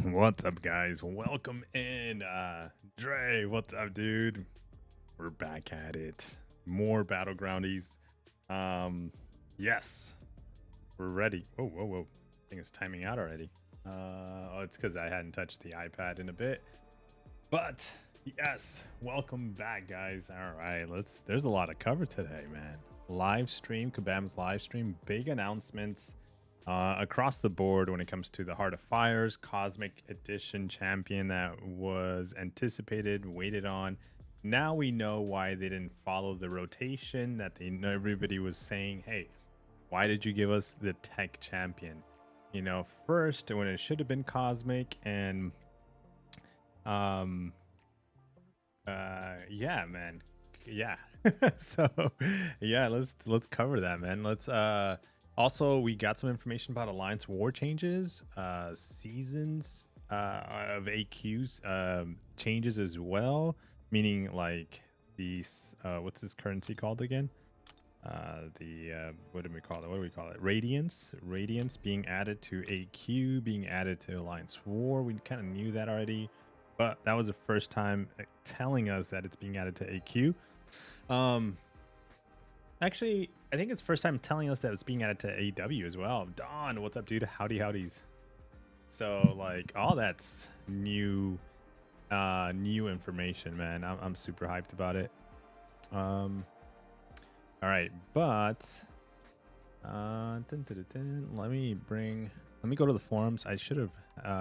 What's up, guys? Welcome in. Dre, what's up, dude? We're back at it. More Battlegroundies. Um, yes, we're ready. Whoa, whoa, whoa. I think it's timing out already. Oh, it's because I hadn't touched the iPad in a bit. But yes, welcome back, guys. All right, there's a lot to cover today, man. Live stream, Kabam's live stream, big announcements across the board when it comes to the Heart of Fires Cosmic Edition champion that was anticipated, waited on. Now we know why they didn't follow the rotation that everybody was saying, hey, why did you give us the tech champion? You know, first when it should have been Cosmic and um yeah, man. Yeah. So yeah, let's cover that, man. Let's also we got some information about Alliance War changes, seasons of AQs changes as well, meaning like these what's this currency called again? What do we call it? What do we call it? Radiance being added to AQ, being added to Alliance War. We kind of knew that already, but that was the first time telling us that it's being added to AQ. Actually, I think it's first time telling us that it's being added to AW as well. Don, what's up, dude? Howdies. So like all that's new information, man. I'm super hyped about it. All right, but let me go to the forums. I should have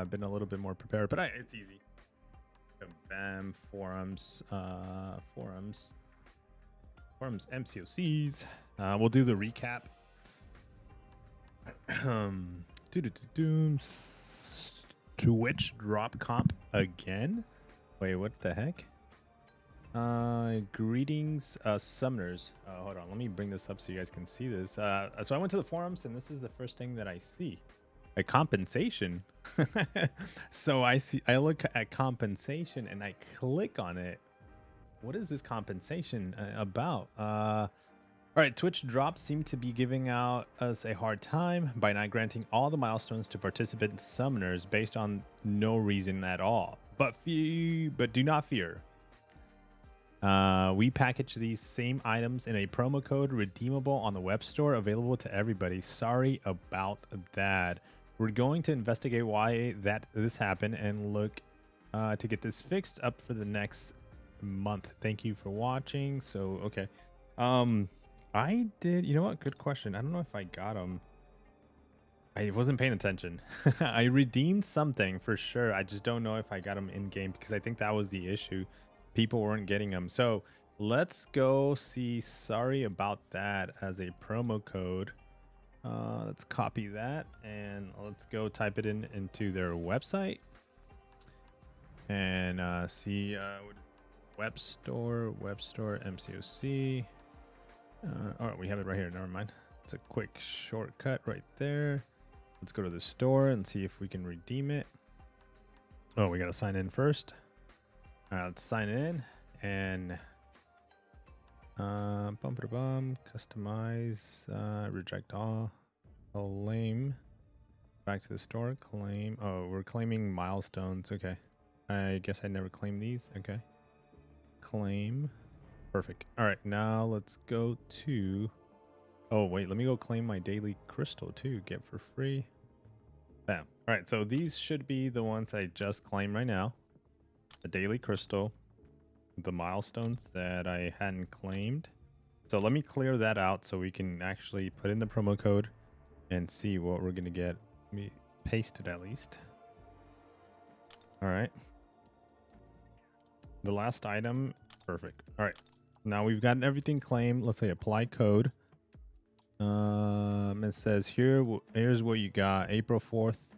been a little bit more prepared, but it's easy. Bam, forums, MCOCs. We'll do the recap. Twitch drop comp again. Wait, what the heck? Greetings, summoners. Hold on, let me bring this up so you guys can see this. So I went to the forums, and this is the first thing that I see. A compensation. So I look at compensation and I click on it. What is this compensation about? All right, Twitch drops seem to be giving out us a hard time by not granting all the milestones to participant summoners based on no reason at all. But do not fear. We package these same items in a promo code redeemable on the web store, available to everybody. Sorry about that. We're going to investigate why this happened and look to get this fixed up for the next month. Thank you for watching. So okay, I did. You know what? Good question. I don't know if I got them. I wasn't paying attention. I redeemed something for sure. I just don't know if I got them in game because I think that was the issue. People weren't getting them. So let's go see. Sorry about that as a promo code. Let's copy that and let's go type it into their website and see web store MCOC. All right, we have it right here. Never mind. It's a quick shortcut right there. Let's go to the store and see if we can redeem it. Oh, we got to sign in first. All right, let's sign in and customize, reject all, claim, back to the store, claim. Oh, we're claiming milestones. Okay. I guess I never claimed these. Okay. Claim. Perfect. All right, now let's go to, oh wait, let me go claim my daily crystal too. Get for free. Bam. All right, so these should be the ones I just claimed right now. The daily crystal, the milestones that I hadn't claimed. So let me clear that out so we can actually put in the promo code and see what we're gonna get. Let me paste it at least. All right. The last item, perfect. All right. Now we've gotten everything claimed. Let's say apply code. It says here's what you got. April 4th,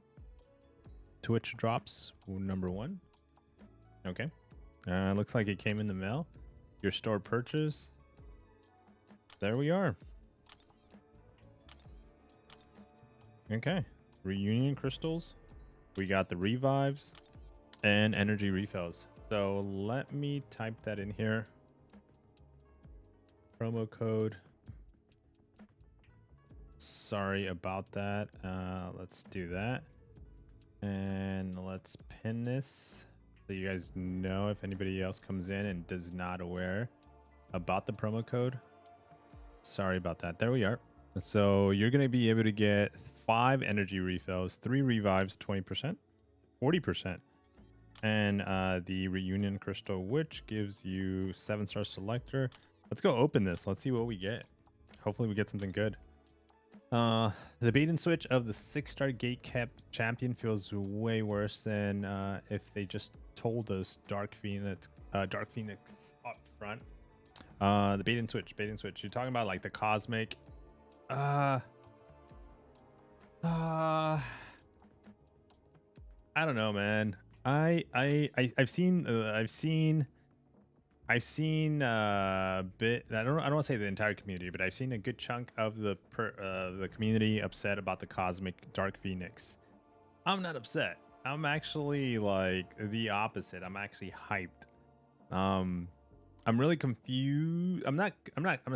Twitch drops number 1. Okay. Looks like it came in the mail. Your store purchase. There we are. Okay. Reunion crystals. We got the revives and energy refills. So let me type that in here. Promo code. Sorry about that. Let's do that. And let's pin this so you guys know if anybody else comes in and does not aware about the promo code. Sorry about that. There we are. So you're going to be able to get 5 energy refills, 3 revives, 20%, 40%. And the reunion crystal, which gives you 7-star selector. Let's go open this. Let's see what we get. Hopefully we get something good. The bait and switch of the 6-star gate kept champion feels way worse than if they just told us Dark Phoenix up front. The bait and switch. You're talking about like the cosmic. I don't know, man. I've seen a bit. I don't want to say the entire community, but I've seen a good chunk of the community upset about the cosmic Dark Phoenix. I'm not upset. I'm actually like the opposite. I'm actually hyped. I'm really confused. I'm not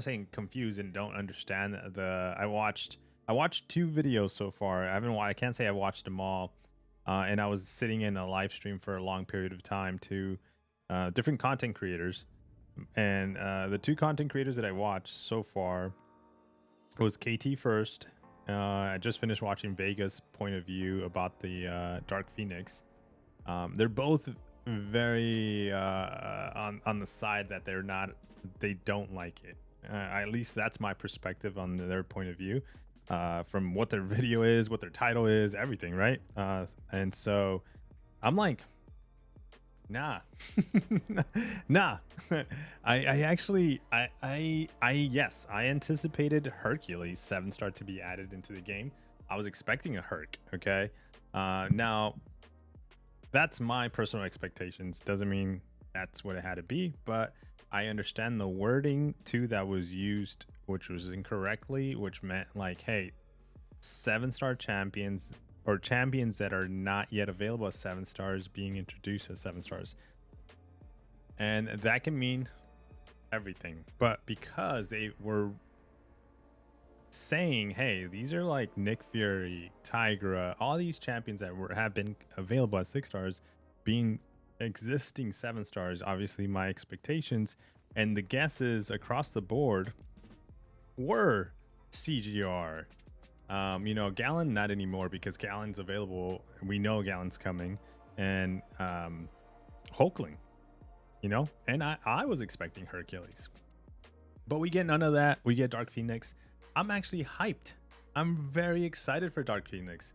saying confused and don't understand I watched 2 videos so far. I can't say I watched them all. And I was sitting in a live stream for a long period of time to different content creators. And the 2 content creators that I watched so far was KT first. I just finished watching Vega's point of view about the Dark Phoenix. They're both very on the side that they don't like it. At least that's my perspective on their point of view. From what their video is, what their title is, everything, right? And so I'm like, nah. Nah. Yes, I anticipated Hercules 7-star to be added into the game. I was expecting a Herc, okay? Now that's my personal expectations. Doesn't mean that's what it had to be, but I understand the wording too that was used, which was incorrectly, which meant like, hey, 7-star champions or champions that are not yet available as 7 stars being introduced as 7 stars. And that can mean everything. But because they were saying, hey, these are like Nick Fury, Tigra, all these champions that have been available as 6 stars being existing 7 stars, obviously my expectations and the guesses across the board were CGR. Gallon not anymore because Gallon's available. We know Gallon's coming, and Hulkling, and I was expecting Hercules, but we get none of that. We get Dark Phoenix. I'm actually hyped. I'm very excited for Dark Phoenix.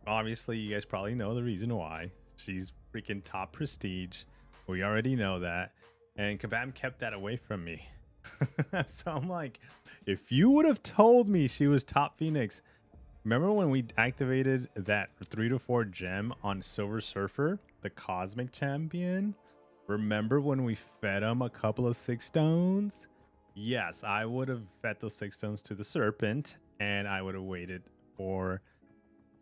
Obviously you guys probably know the reason why. She's freaking top prestige. We already know that, and Kabam kept that away from me. So I'm like, if you would have told me she was top Phoenix, remember when we activated that 3 to 4 gem on Silver Surfer, the cosmic champion? Remember when we fed him a couple of 6 stones? Yes, I would have fed those 6 stones to the serpent, and I would have waited for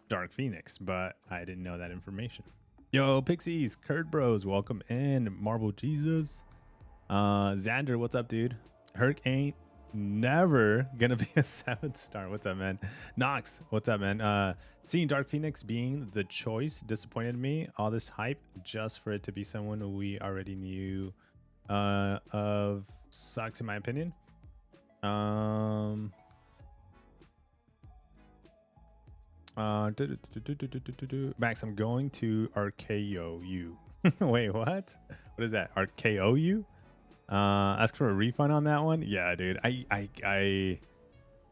Dark Phoenix, but I didn't know that information. Yo, Pixies, Kurt Bros, welcome in. Marble Jesus. Xander, what's up, dude? Herc ain't never gonna be a 7-star. What's up, man? Nox, what's up, man? Seeing Dark Phoenix being the choice disappointed me. All this hype just for it to be someone we already knew of sucks, in my opinion. Max, I'm going to RKOU. Wait, what? What is that? RKOU? Ask for a refund on that one. Yeah, dude. I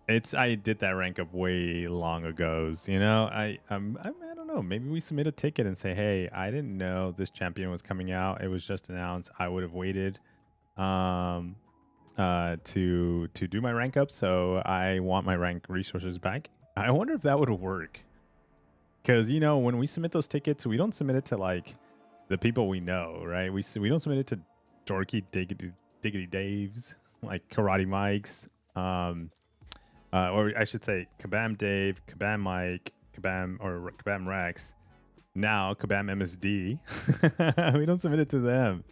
did that rank up way long ago. I don't know. Maybe we submit a ticket and say, hey, I didn't know this champion was coming out. It was just announced. I would have waited to do my rank up, so I want my rank resources back. I wonder if that would work. Because when we submit those tickets, we don't submit it to like the people we know, right? We don't submit it to dorky diggity Daves like Karate Mike's, or I should say Kabam Dave, Kabam Mike, Kabam Rex, now Kabam MSD. We don't submit it to them.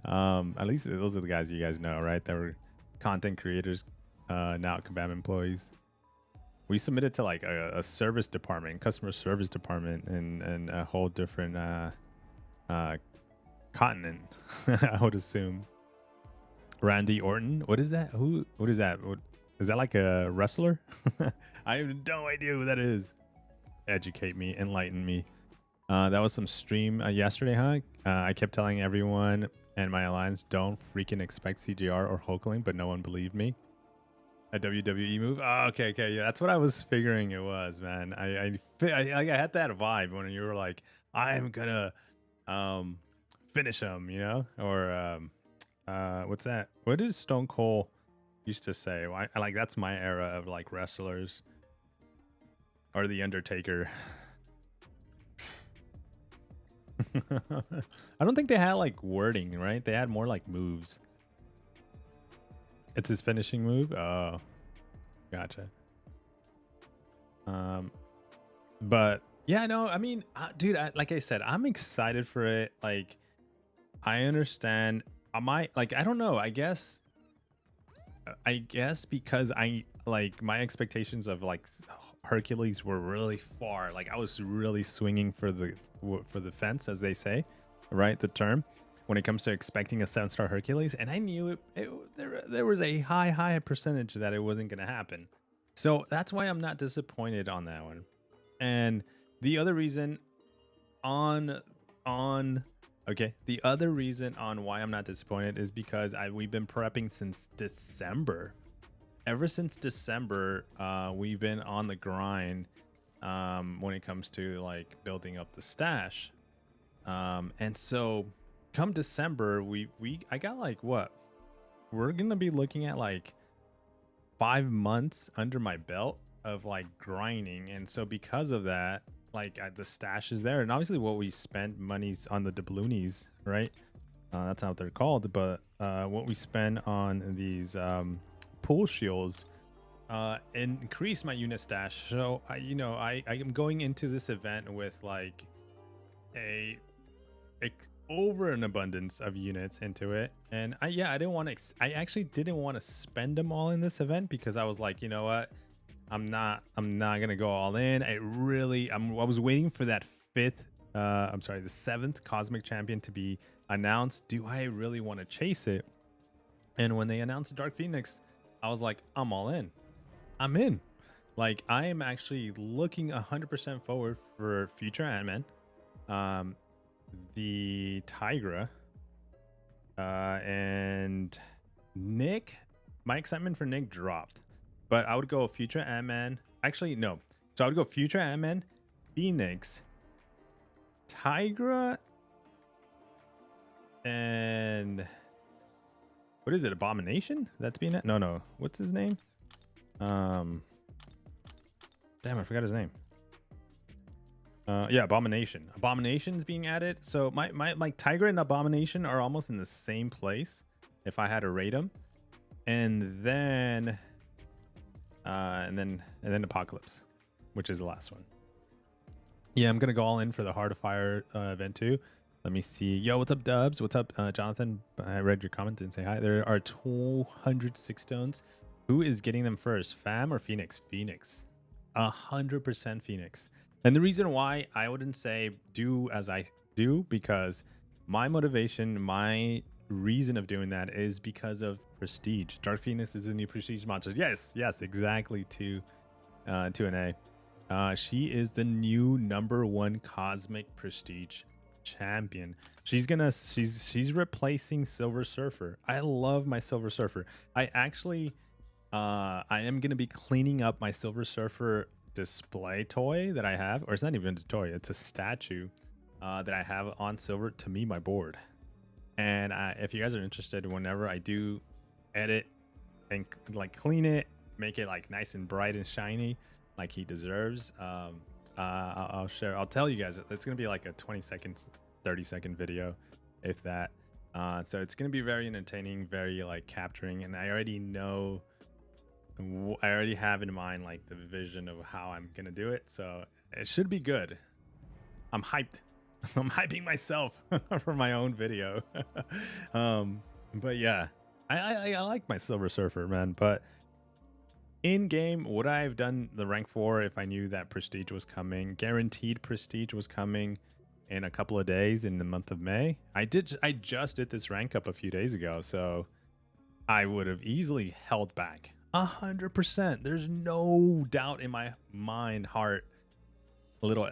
At least those are the guys you guys know, right? That were content creators, now Kabam employees. we submitted to like a service department, customer service department, and a whole different continent. I would assume. Randy Orton. What is that? What is that? Is that like a wrestler? I have no idea who that is. Educate me, enlighten me. That was some stream yesterday, huh? I kept telling everyone and my alliance, don't freaking expect CGR or Hulkling, but no one believed me. A WWE move? Oh, okay, yeah, that's what I was figuring it was, man. I had that vibe when you were like, I'm gonna finish him, you know, or what's that? What does Stone Cold used to say? Well, I like that's my era of like wrestlers, or the Undertaker. I don't think they had like wording, right? They had more like moves. It's his finishing move. Oh, gotcha. But yeah, no, I mean, dude, like I said, I'm excited for it. Like, I understand. I might like, I don't know. I guess because I like my expectations of like Hercules were really far. Like I was really swinging for the fence, as they say, right? The term when it comes to expecting a 7-star Hercules, and I knew there was a high percentage that it wasn't going to happen. So that's why I'm not disappointed on that one. And the other reason the other reason on why I'm not disappointed is because we've been prepping since December. Ever since December, we've been on the grind when it comes to like building up the stash. And so come December, I got like what? We're gonna be looking at like 5 months under my belt of like grinding. And so because of that, like the stash is there, and obviously what we spent monies on the doubloonies, right? That's not what they're called, but what we spend on these pool shields increase my unit stash. So I am going into this event with like a over an abundance of units into it, and I actually didn't want to spend them all in this event because I was like, you know what, I'm not gonna go all in. I was waiting for that the 7th Cosmic Champion to be announced. Do I really want to chase it? And when they announced Dark Phoenix, I was like, I'm all in. I'm in. Like, I am actually looking 100% forward for future Ant-Man, the Tigra, and Nick. My excitement for Nick dropped, but I would go future Ant-Man. Actually, no. So I would go future Ant-Man, Phoenix, Tigra, and what is it? Abomination? That's being it? No. What's his name? Damn, I forgot his name. Yeah, Abomination. Abomination's being added. So my like Tigra and Abomination are almost in the same place if I had to rate them. And then Apocalypse, which is the last one. Yeah, I'm gonna go all in for the Heart of Fire event too. Let me see. Yo, what's up, Dubs? What's up, Jonathan? I read your comment and say hi. There are 206 stones. Who is getting them first, Fam or Phoenix? Phoenix, 100% Phoenix. And the reason why I wouldn't say do as I do, because my motivation, my reason of doing that is because of prestige. Dark Phoenix is a new prestige monster. Yes, exactly. To an A. She is the new #1 cosmic prestige champion. She's replacing Silver Surfer. I love my Silver Surfer. I am gonna be cleaning up my Silver Surfer display toy that I have, or it's not even a toy, it's a statue that I have on Silver, to me, my board. And if you guys are interested, whenever I do edit and like clean it, make it like nice and bright and shiny like he deserves, I'll tell you guys. It's gonna be like a 20-second 30-second video, if that. So it's gonna be very entertaining, very like capturing, and I already have in mind like the vision of how I'm gonna do it, so it should be good. I'm hyped. I'm hyping myself for my own video. But yeah, I like my Silver Surfer, man. But In game, would I have done the rank 4 if I knew that prestige was coming? Guaranteed prestige was coming in a couple of days in the month of May. I just did this rank up a few days ago, so I would have easily held back 100%. There's no doubt in my mind, heart, little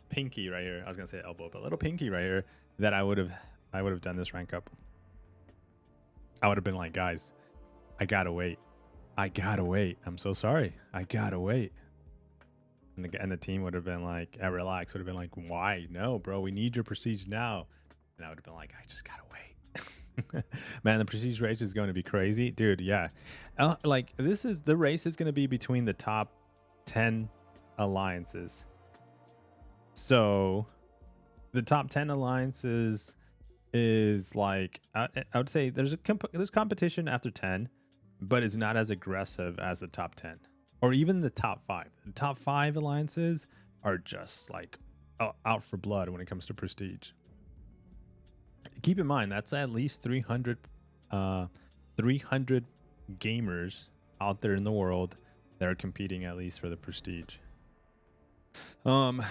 pinky right here. I was gonna say elbow, but little pinky right here that I would have done this rank up. I would have been like, guys, I gotta wait. I'm so sorry. I gotta wait. And the team would have been like, at Relax would have been like, why? No, bro, we need your prestige now. And I would have been like, I just gotta wait. Man, the prestige race is going to be crazy, dude. Yeah, like the race is going to be between the top 10 alliances. So the top 10 alliances is like, I would say there's competition after 10, but it's not as aggressive as the top 10 or even the top 5. The top 5 alliances are just like out for blood when it comes to prestige. Keep in mind that's at least 300 gamers out there in the world that are competing at least for the prestige. Do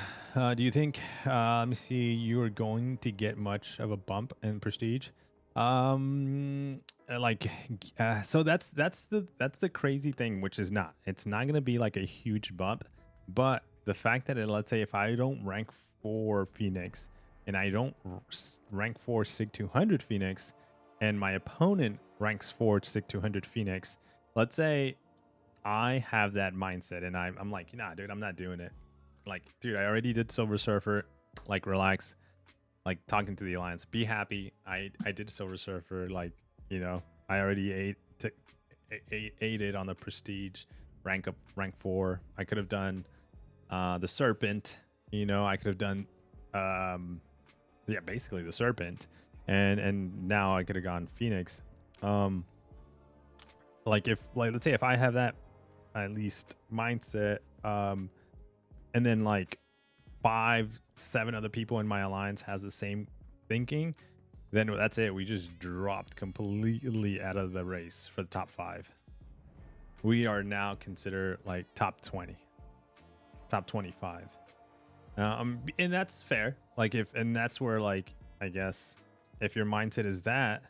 you think let me see, you are going to get much of a bump in prestige? So that's the crazy thing, which is it's not going to be like a huge bump, but the fact that let's say if I don't rank 4 Phoenix and I don't rank 4 Sig 200 Phoenix and my opponent ranks 4 Sig 200 Phoenix, let's say I have that mindset and I'm like, nah, dude, I'm not doing it. Like, dude, I already did Silver Surfer. Like, relax. Like, talking to the alliance, be happy. I did Silver Surfer. Like, you know, I already ate it on the prestige rank 4. I could have done the Serpent. You know, I could have done yeah, basically the Serpent, and now I could have gone Phoenix. Like let's say if I have that at least mindset, and then like 5-7 other people in my alliance has the same thinking, then that's it. We just dropped completely out of the race for the top 5. We are now considered like top 20, top 25. And that's fair. Like and that's where, like, I guess if your mindset is that,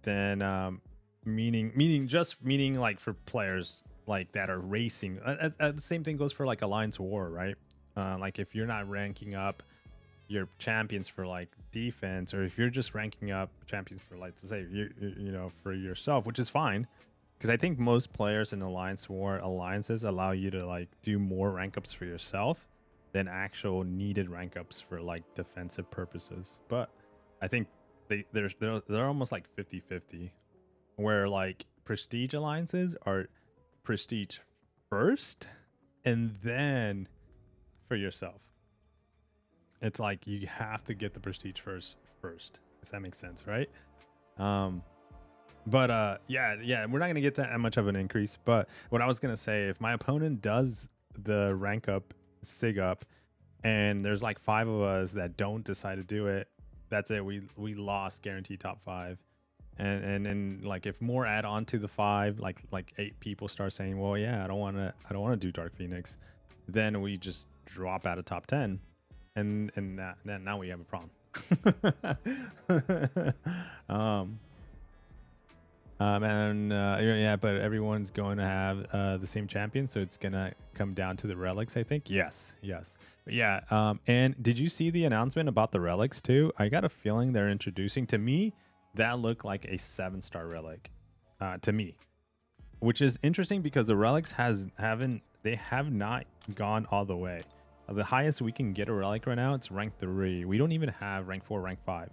then meaning like for players like that are racing, the same thing goes for like Alliance War, right? Like if you're not ranking up your champions for like defense, or if you're just ranking up champions for, like, to say you know, for yourself, which is fine, because I think most players in Alliance War alliances allow you to like do more rank ups for yourself than actual needed rank ups for like defensive purposes. But I think they're almost like 50-50, where like prestige alliances are prestige first and then for yourself. It's like you have to get the prestige first, if that makes sense, right? But yeah, we're not gonna get that much of an increase. But what I was gonna say, if my opponent does the rank up, sig up, and there's like 5 of us that don't decide to do it, that's it. We lost guaranteed top 5. And like if more add on to the 5, like 8 people start saying, well, yeah, I don't want to do Dark Phoenix, then we just drop out of top 10, and then now we have a problem. Yeah, but everyone's going to have the same champion, so it's gonna come down to the relics, I think. Yes. But yeah, and did you see the announcement about the relics too? I got a feeling they're introducing, to me, that looked like a 7-star relic to me, which is interesting because the relics have not gone all the way. The highest we can get a relic right now, it's rank 3. We don't even have rank 4, rank 5.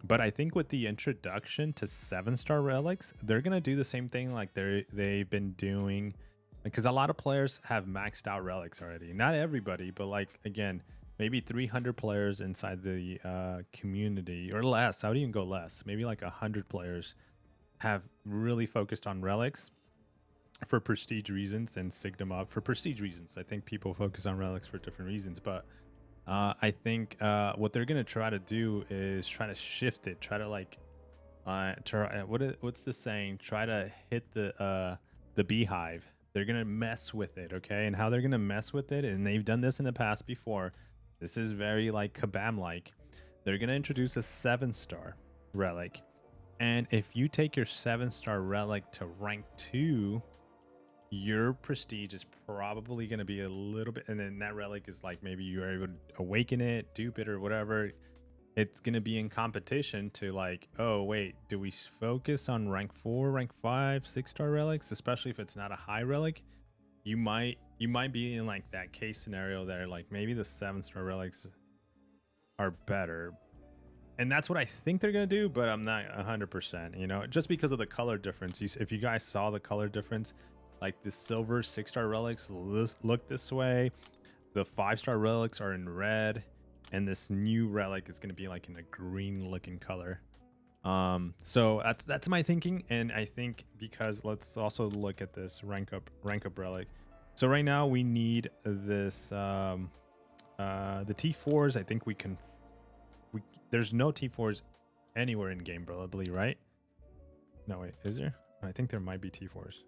But I think with the introduction to 7-star relics, they're gonna do the same thing like they've been doing, because a lot of players have maxed out relics already. Not everybody, but like, again, maybe 300 players inside the community, or less. I would even go less. Maybe like 100 players have really focused on relics for prestige reasons and sigged them up for prestige reasons. I think people focus on relics for different reasons, but I think what they're gonna try to do is try to shift it, try to like what's the saying? Try to hit the beehive they're gonna mess with it, okay? And how they're gonna mess with it, and they've done this in the past before. This is very like Kabam like. They're gonna introduce a 7-star relic, and if you take your 7-star relic to rank 2, your prestige is probably going to be a little bit, and then that relic is like maybe you're able to awaken it, dupe it, or whatever. It's going to be in competition to like, oh wait, do we focus on rank 4, rank 5, 6-star relics, especially if it's not a high relic? You might be in like that case scenario there, like maybe the 7-star relics are better, and that's what I think they're gonna do, but I'm not 100%, you know, just because of the color difference. If you guys saw the color difference, like the silver 6-star relics look this way, the 5-star relics are in red, and this new relic is gonna be like in a green looking color. So that's my thinking. And I think, because let's also look at this rank up relic. So right now we need this the T4s. I think there's no T4s anywhere in game, probably, right? No, wait, is there? I think there might be T4s.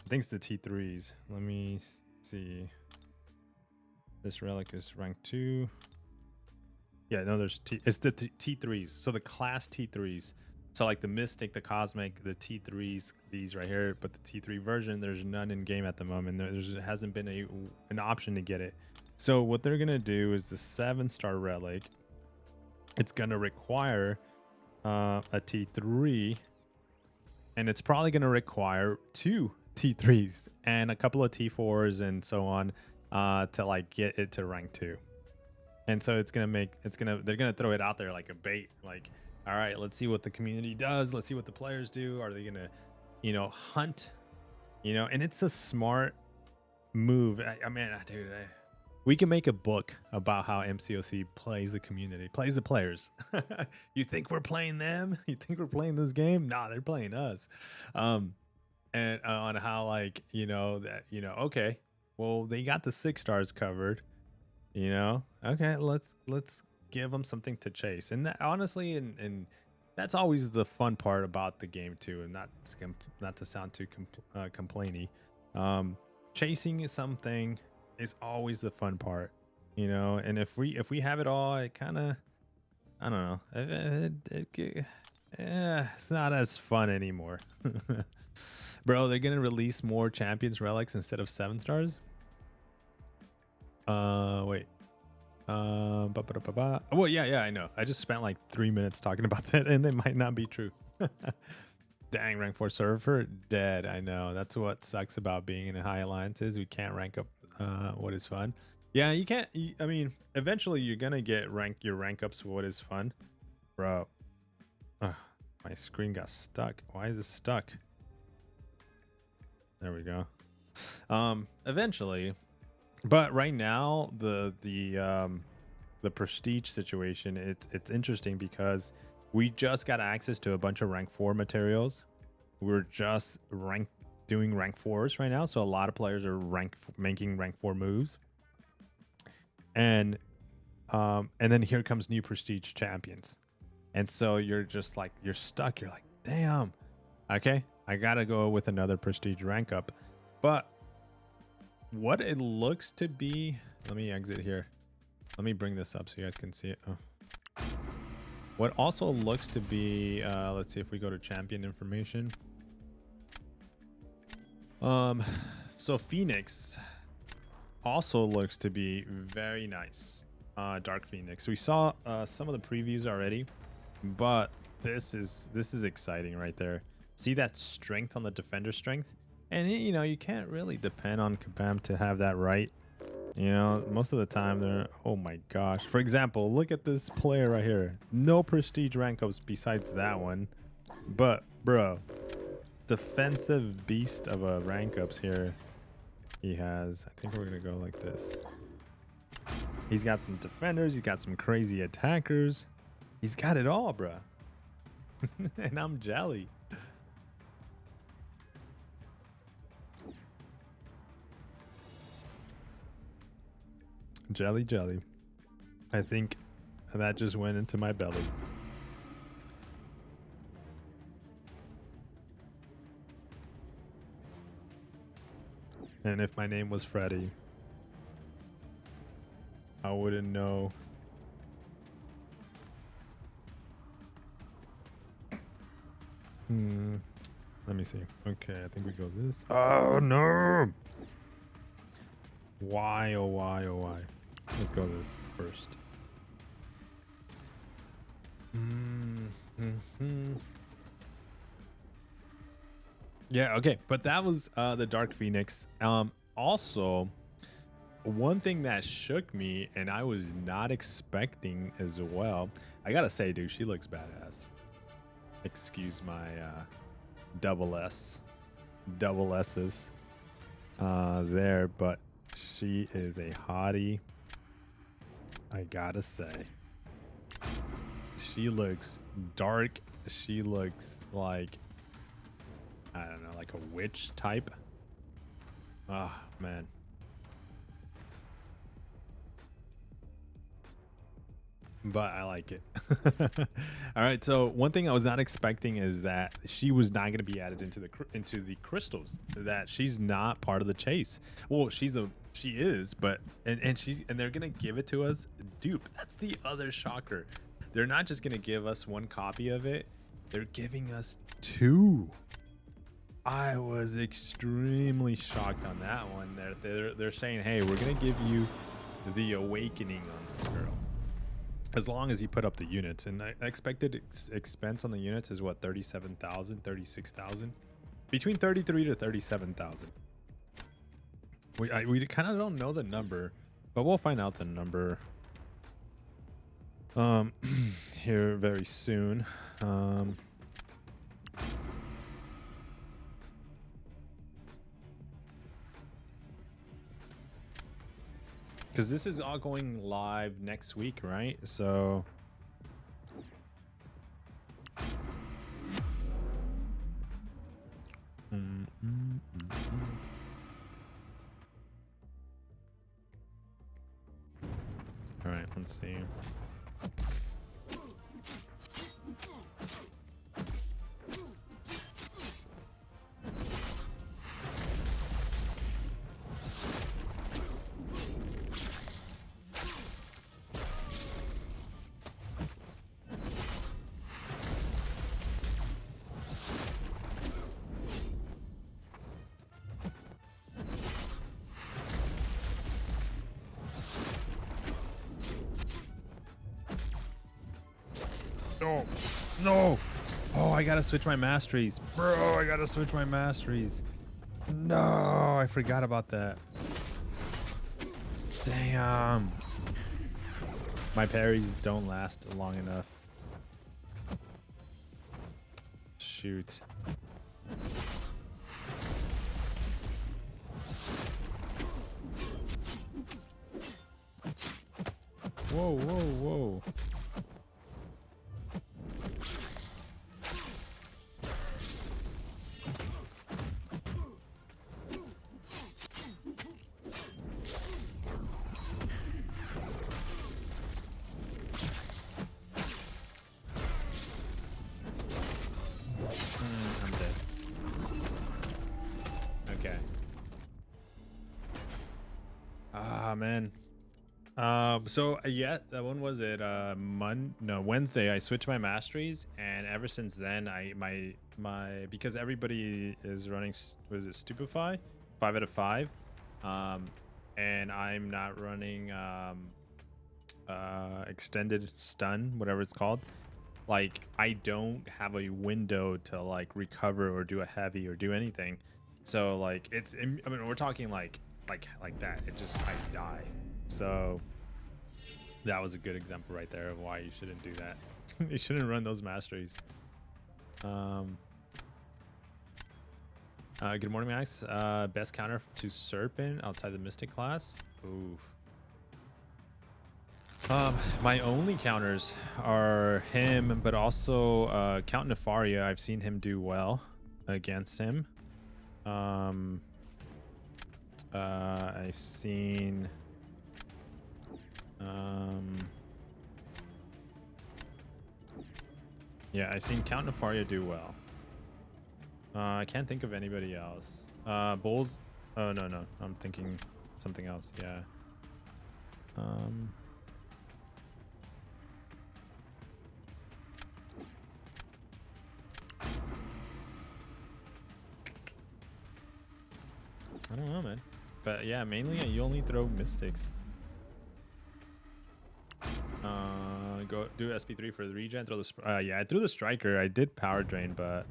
I think it's the T3s. Let me see. This relic is rank 2. Yeah, no, it's the T3s. So the class T3s. So like the Mystic, the Cosmic, the T3s, these right here. But the T3 version, there's none in game at the moment. There hasn't been an option to get it. So what they're gonna do is the 7-star relic. It's gonna require a T3, and it's probably gonna require 2 T3s and a couple of T4s and so on to like get it to rank 2. And so they're gonna throw it out there like a bait, like, all right, let's see what the community does, let's see what the players do. Are they gonna, you know, hunt, you know? And it's a smart move. I mean, dude, we can make a book about how MCOC plays the community, plays the players. You think we're playing them? You think we're playing this game? Nah, they're playing us. And on how, like, you know, that, you know, okay, well, they got the 6 stars covered, you know, okay, let's give them something to chase. And that, honestly, and that's always the fun part about the game too, and not to sound too complainy. Chasing something is always the fun part, you know. And if we have it all, it kind of, I don't know, it's not as fun anymore. Bro, they're gonna release more champions relics instead of 7 stars. Wait. Well, yeah, I know. I just spent like 3 minutes talking about that, and it might not be true. Dang, rank 4 server dead. I know. That's what sucks about being in high alliances. We can't rank up what is fun. Yeah, you can't. I mean, eventually you're gonna get your rank ups. What is fun, bro? My screen got stuck. Why is it stuck? There we go. Eventually, but right now the prestige situation, it's interesting because we just got access to a bunch of rank 4 materials. We're just doing rank 4s right now, so a lot of players are making rank 4 moves. And then here comes new prestige champions. And so you're just like, you're stuck. You're like, damn, okay, I gotta go with another prestige rank up. But what it looks to be, let me exit here. Let me bring this up so you guys can see it. Oh. What also looks to be, let's see if we go to champion information. So Phoenix also looks to be very nice. Dark Phoenix. We saw some of the previews already, but this is exciting right there. See that strength on the defender strength? And you know, you can't really depend on Kabam to have that right. You know, most of the time they're, oh my gosh. For example, look at this player right here. No prestige rank ups besides that one. But bro, defensive beast of a rank ups here he has. I think we're gonna go like this. He's got some defenders, he's got some crazy attackers. He's got it all, bro. And I'm jelly. Jelly. I think that just went into my belly. And if my name was Freddy, I wouldn't know. Let me see. Okay, I think we go this. Oh no! Why, oh why, oh why? Let's go this first. Yeah, okay. But that was the Dark Phoenix. Also, one thing that shook me and I was not expecting as well. I gotta say, dude, she looks badass. Excuse my double S's there, but she is a hottie. I gotta say, she looks dark. She looks like, I don't know, like a witch type. Ah, man. But I like it. All right, so one thing I was not expecting is that she was not going to be added into the crystals. That she's not part of the chase. Well, she is, but and they're going to give it to us dupe. That's the other shocker. They're not just going to give us one copy of it. They're giving us 2. I was extremely shocked on that one. They're saying, "Hey, we're going to give you the awakening on this girl." As long as you put up the units, and I expected expense on the units is what, 37,000, 36,000, between 33 to 37,000. We kind of don't know the number, but we'll find out the number here very soon. Because this is all going live next week, right? So all right, let's see. No, no. Oh, I gotta switch my masteries. Bro, I gotta switch my masteries. No, I forgot about that. Damn. My parries don't last long enough. Shoot. Whoa, whoa, whoa. I'm dead. Okay. Ah, man. So yeah, that one was it. Wednesday. I switched my masteries, and ever since then, because everybody is running. Was it Stupefy? 5 out of 5. And I'm not running extended stun, whatever it's called. Like, I don't have a window to like recover or do a heavy or do anything. So like I mean, we're talking like that. It just, I die. So that was a good example right there of why you shouldn't do that. You shouldn't run those masteries. Good morning, Max. Best counter to Serpent outside the Mystic class. Oof. My only counters are him, but also Count Nefaria. I've seen him do well against him. I've seen yeah, I've seen Count Nefaria do well. I can't think of anybody else. Bulls, Oh no, no, I'm thinking something else. Yeah. I don't know, man. But yeah, mainly you only throw mystics. Go do SP3 for the regen. Throw the yeah, I threw the striker. I did power drain, but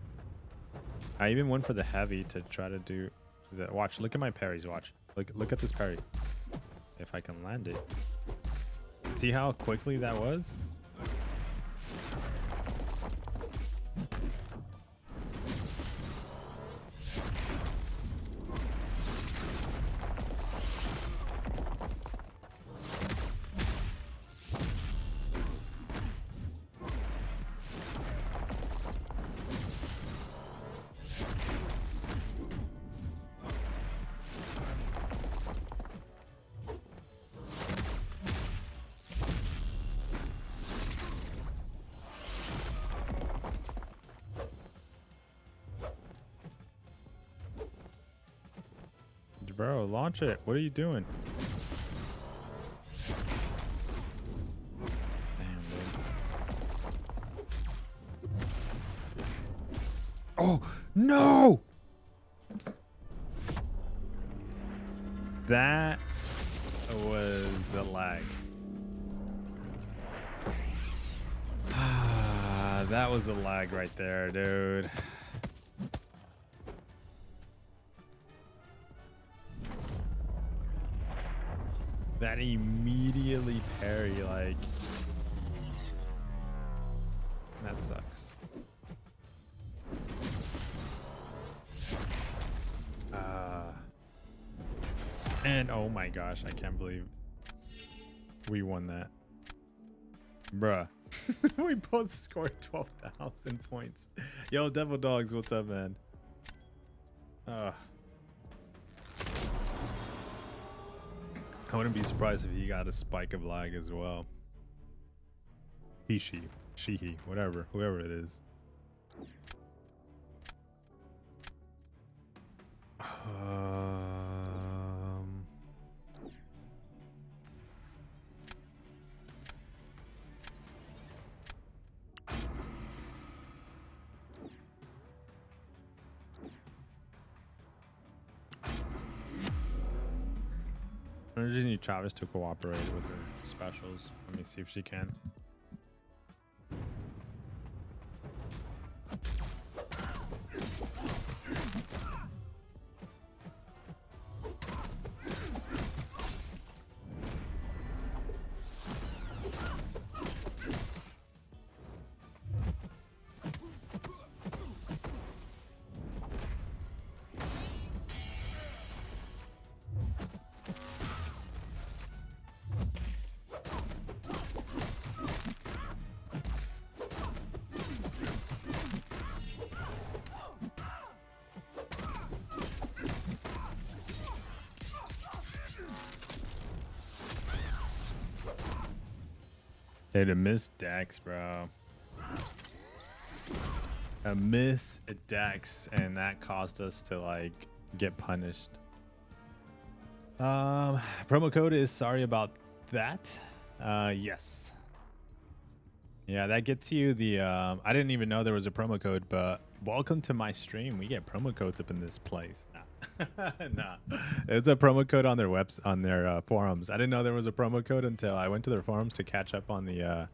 I even went for the heavy to try to do the watch. Look at my parries. Watch. Look at this parry. If I can land it. See how quickly that was? Bro, launch it. What are you doing? Damn, dude. Oh, no! That was the lag. That was the lag right there, dude. That immediately parry, like, that sucks. And oh my gosh, I can't believe we won that. Bruh. We both scored 12,000 points. Yo, Devil Dogs, what's up, man? I wouldn't be surprised if he got a spike of lag as well. He, she, whatever, whoever it is. I just need Travis to cooperate with her specials. Let me see if she can. Dude, a missed Dex, bro. A miss Dex, and that caused us to like get punished. Promo code is sorry about that. Yes. Yeah, that gets you the I didn't even know there was a promo code, but welcome to my stream. We get promo codes up in this place. Nah. It's a promo code on their on their forums. I didn't know there was a promo code until I went to their forums to catch up on the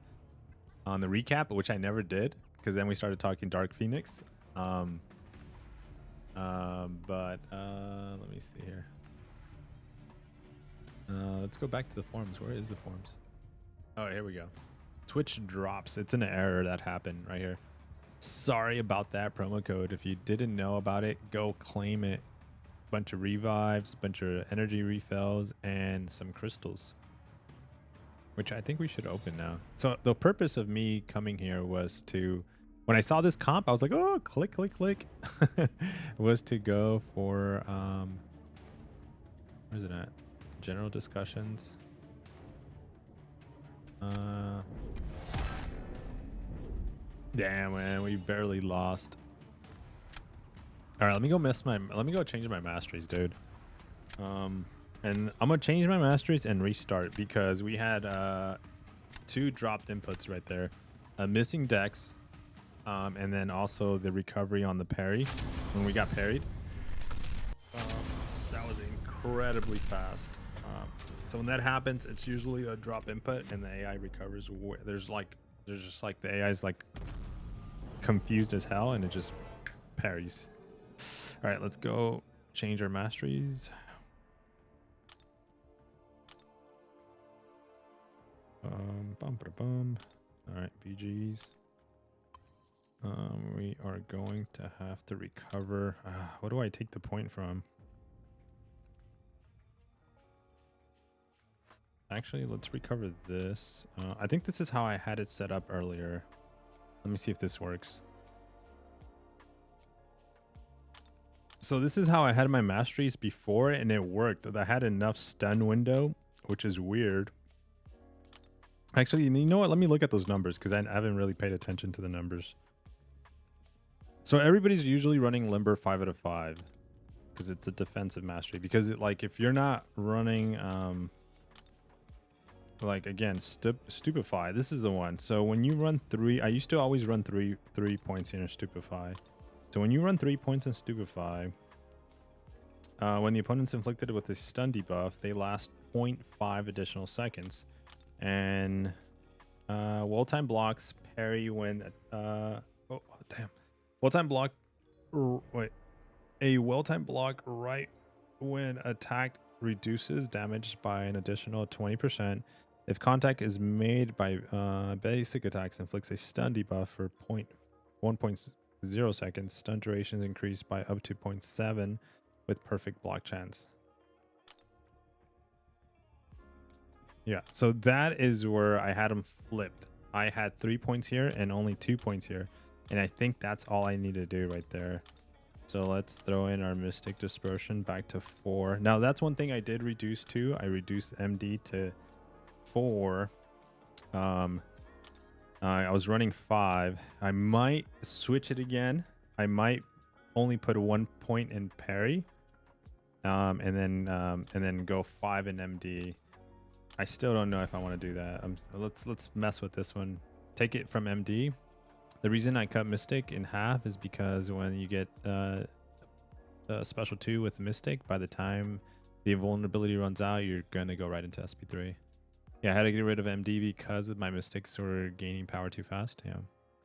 recap, which I never did because then we started talking Dark Phoenix. But let me see here. Let's go back to the forums. Where is the forums? Oh, here we go. Twitch drops. It's an error that happened right here. Sorry about that promo code. If you didn't know about it, go claim it. Bunch of revives, bunch of energy refills, and some crystals, which I think we should open now. So the purpose of me coming here was to, when I saw this comp, I was like, oh, click was to go for where's it at? General discussions. Damn, man, we barely lost. All right, let me go change my masteries, dude. And I'm gonna change my masteries and restart because we had 2 dropped inputs right there, a missing dex, and then also the recovery on the parry when we got parried. That was incredibly fast. So when that happens, it's usually a drop input and the AI recovers. There's just like the AI is like confused as hell and it just parries. All right, let's go change our masteries. All right, BGs. We are going to have to recover. What do I take the point from? Actually, let's recover this. I think this is how I had it set up earlier. Let me see if this works. So this is how I had my masteries before, and it worked. I had enough stun window, which is weird. Actually, you know what? Let me look at those numbers because I haven't really paid attention to the numbers. So everybody's usually running Limber 5 out of 5 because it's a defensive mastery. Because like if you're not running, like again, Stupefy, this is the one. So when you run 3, I used to always run three points in Stupefy. So when you run 3 points in Stupefy, when the opponent's inflicted with a stun debuff, they last 0.5 additional seconds. And well-timed blocks parry when well-timed block a well-timed block right when attacked reduces damage by an additional 20%. If contact is made by basic attacks, inflicts a stun debuff for 1.0 seconds. Stun durations increased by up to 0.7 with perfect block chance. Yeah, so that is where I had them flipped. I had 3 points here and only 2 points here. And I think that's all I need to do right there. So let's throw in our Mystic Dispersion back to 4. Now, that's one thing I did reduce to. I reduced MD to 4. I was running 5. I might switch it again. I might only put 1 point in parry. And then go 5 in MD. I still don't know if I want to do that. Let's mess with this one. Take it from MD. The reason I cut Mystic in half is because when you get special 2 with Mystic, by the time the invulnerability runs out, you're gonna go right into SP3. Yeah, I had to get rid of MD because my Mystics were gaining power too fast. Yeah.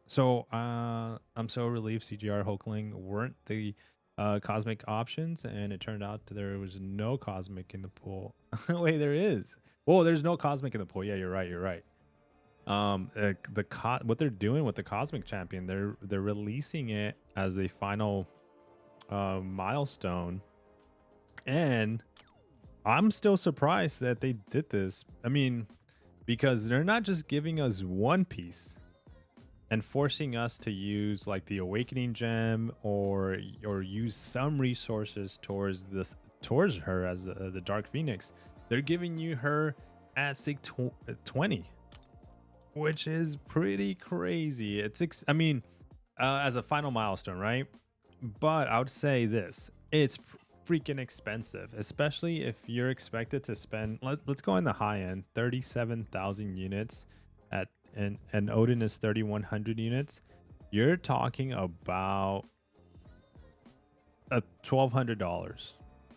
So I'm so relieved CGR Hulkling weren't the cosmic options, and it turned out there was no cosmic in the pool. Wait, there is. Whoa, there's no cosmic in the pool. Yeah, you're right. You're right. What they're doing with the Cosmic Champion, they're releasing it as a final milestone, and I'm still surprised that they did this. I mean, because they're not just giving us one piece and forcing us to use like the Awakening Gem or use some resources towards her as the Dark Phoenix. They're giving you her at 620, which is pretty crazy. It's I mean, as a final milestone, right? But I would say this: it's freaking expensive, especially if you're expected to spend. Let's go in the high end, 37,000 units and Odin is 3,100 units. You're talking about $1,200.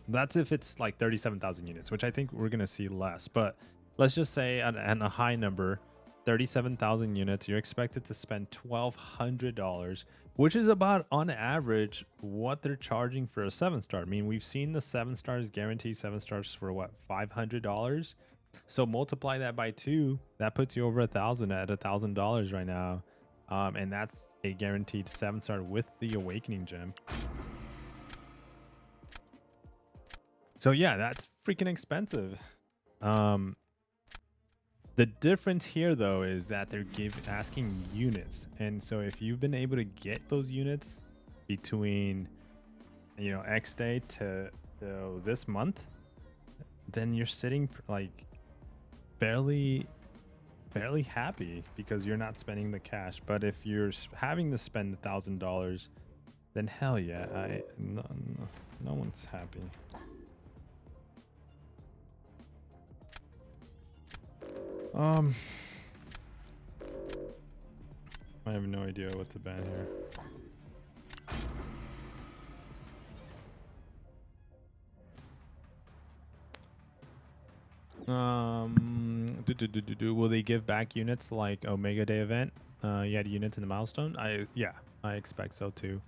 That's if it's like 37,000 units, which I think we're gonna see less. But let's just say on a high number, 37,000 units, you're expected to spend $1,200, which is about on average what they're charging for a 7-star. I mean, we've seen the 7 stars, guaranteed 7 stars for what, $500. So multiply that by 2, that puts you over 1,000 at $1,000 right now. And that's a guaranteed 7-star with the Awakening Gem. So yeah, that's freaking expensive. The difference here though is that they're asking units, and so if you've been able to get those units between, you know, X day to this month, then you're sitting like barely happy because you're not spending the cash. But if you're having to spend $1,000, then hell yeah, no one's happy. Um, I have no idea what to ban here. Will they give back units like Omega Day event? You had units in the milestone. Yeah, I expect so too.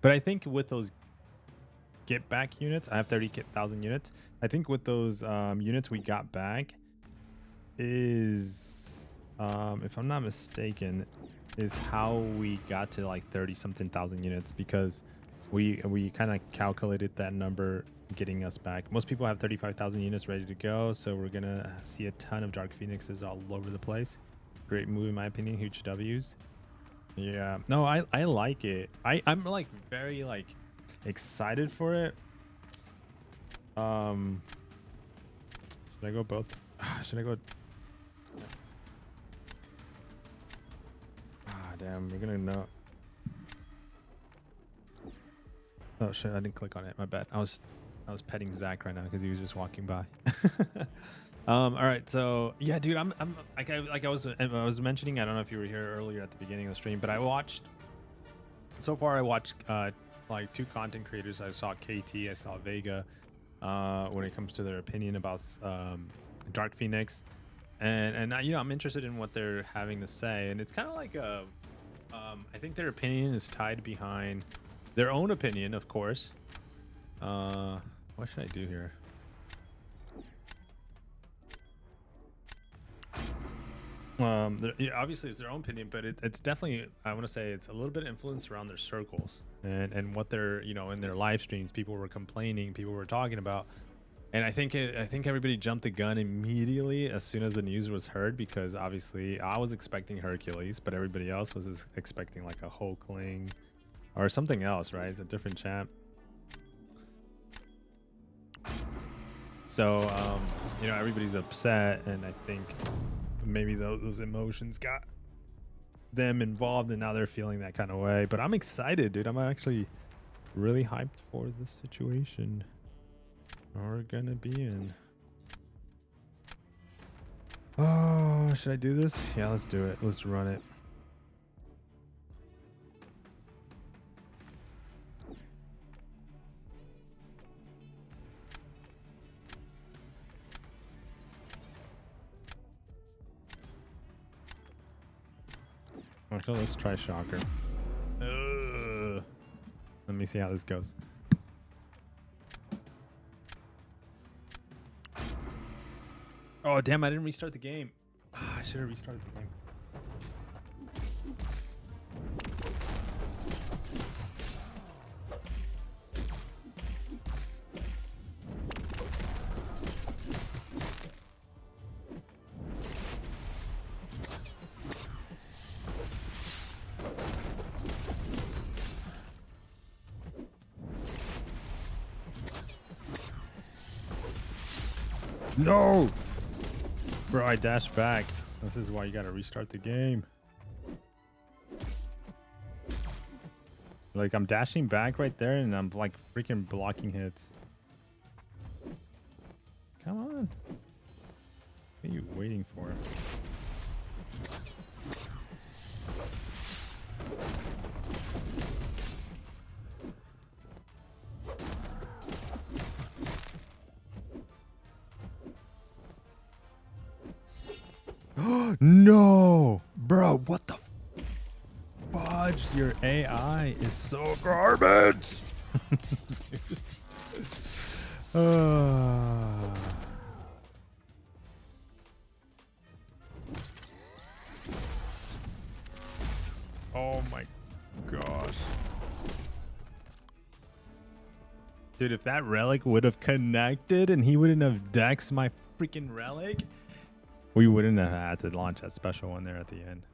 But I think with those get back units, I have 30,000 units. I think with those units we got back is, if I'm not mistaken, is how we got to like 30 something thousand units, because we kind of calculated that number getting us back. Most people have 35,000 units ready to go, so we're gonna see a ton of Dark Phoenixes all over the place. Great move in my opinion. Huge W's. Yeah, no, I like it. I'm like very like excited for it. Should I go both? Should I go? Damn, we're gonna know. Oh shit, I didn't click on it. My bad. I was petting Zach right now because he was just walking by. All right, so yeah, dude, I'm like I was mentioning. I don't know if you were here earlier at the beginning of the stream, but I watched. So far, I watched like 2 content creators. I saw KT, I saw Vega. When it comes to their opinion about Dark Phoenix, and you know, I'm interested in what they're having to say, and it's kind of like a. I think their opinion is tied behind their own opinion, of course. What should I do here? Yeah, obviously it's their own opinion, but it's definitely, I want to say, it's a little bit influenced around their circles and what they're, you know, in their live streams. People were complaining, people were talking about, and I think everybody jumped the gun immediately as soon as the news was heard, because obviously I was expecting Hercules, but everybody else was expecting like a Hulkling or something else, right? It's a different champ. So you know, everybody's upset, and I think maybe those emotions got them involved, and now they're feeling that kind of way. But I'm excited, dude. I'm actually really hyped for this situation we're gonna be in. Oh, should I do this? Yeah, let's do it. Let's run it. Actually, let's try Shocker. Let me see how this goes. Oh, damn, I didn't restart the game. I should have restarted the game. No! Bro, I dashed back. This is why you gotta restart the game. Like, I'm dashing back right there, and I'm like freaking blocking hits. Come on. What are you waiting for? No, bro, what the fudge? Your AI is so garbage. Oh my gosh. Dude, if that relic would have connected and he wouldn't have dexed my freaking relic, we wouldn't have had to launch that special one there at the end.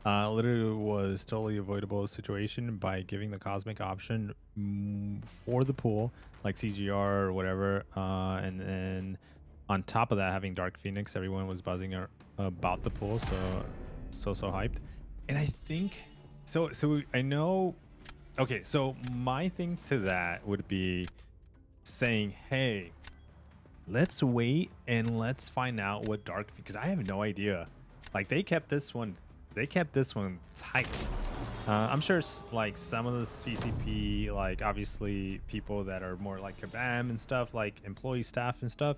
Literally was totally avoidable situation by giving the cosmic option for the pool, like CGR or whatever, and then on top of that, having Dark Phoenix. Everyone was buzzing about the pool, so hyped. And I think so I know Okay, so my thing to that would be saying, hey, let's wait and let's find out what dark, because I have no idea. Like they kept this one tight. I'm sure like some of the CCP, like obviously people that are more like Kabam and stuff, like employee staff and stuff,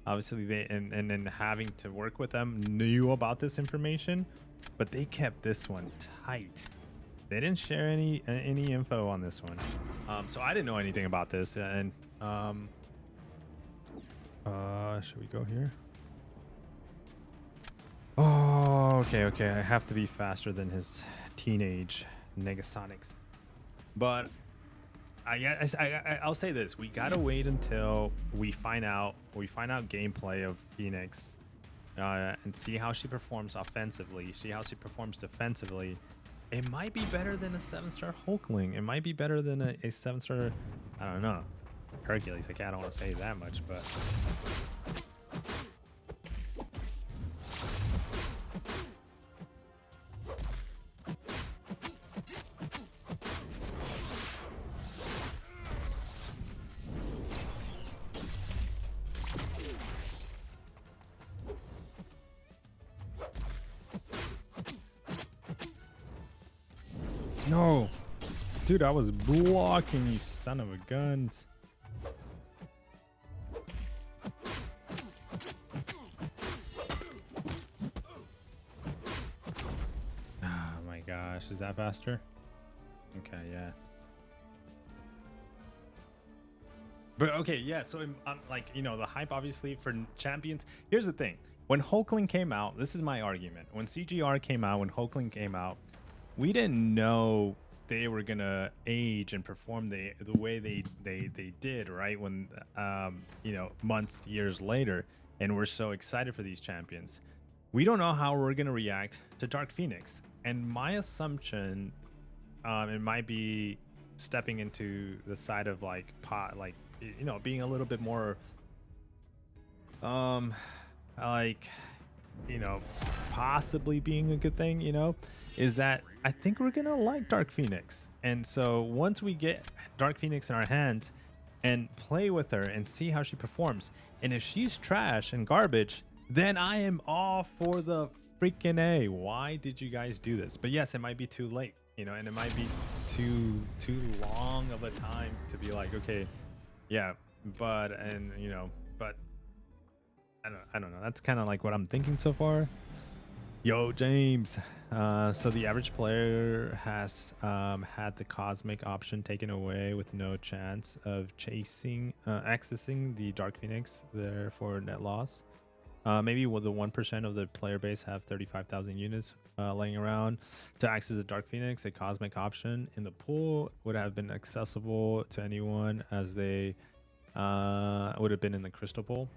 obviously they and then having to work with them knew about this information, but they kept this one tight. They didn't share any info on this one. So I didn't know anything about this. And should we go here? Oh, okay. I have to be faster than his teenage Negasonics. But I'll say this: we gotta wait until we find out gameplay of Phoenix, and see how she performs offensively, see how she performs defensively. It might be better than a 7-star Hulkling. It might be better than a 7-star. I don't know. Hercules. I don't want to say that much, but. No, dude, I was blocking, you son of a guns. Oh my gosh, is that faster? Okay, yeah. But okay, yeah, so I'm like, you know, the hype obviously for champions. Here's the thing. When Hulkling came out, this is my argument. When CGR came out, when Hulkling came out, we didn't know they were gonna age and perform the way they did, right? When you know, months, years later, and we're so excited for these champions. We don't know how we're gonna react to Dark Phoenix. And my assumption, it might be stepping into the side of like you know, being a little bit more like, you know, possibly being a good thing, you know, is that I think we're gonna like Dark Phoenix. And so once we get Dark Phoenix in our hands and play with her and see how she performs, and if she's trash and garbage, then I am all for the freaking A. Why did you guys do this? But yes, it might be too late, you know, and it might be too long of a time to be like, okay, yeah, but, and you know, but I don't know. That's kind of like what I'm thinking so far. Yo, James. So the average player has had the cosmic option taken away with no chance of accessing the Dark Phoenix, therefore net loss. Maybe will the 1% of the player base have 35,000 units laying around to access the Dark Phoenix? A cosmic option in the pool would have been accessible to anyone as they would have been in the crystal pool.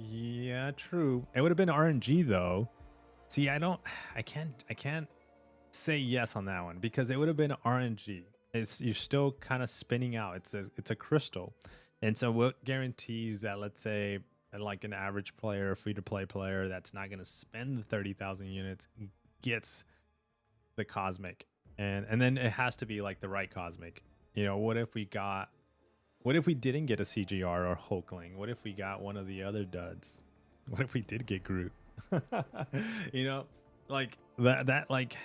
Yeah, true. It would have been RNG though. See, I can't say yes on that one because it would have been RNG. You're still kind of spinning out. It's a crystal, and so what guarantees that, let's say, like an average player, free to play player that's not going to spend the 30,000 units gets the cosmic, and then it has to be like the right cosmic. You know, what if we didn't get a CGR or Hulkling? What if we got one of the other duds? What if we did get Groot? You know, like that like,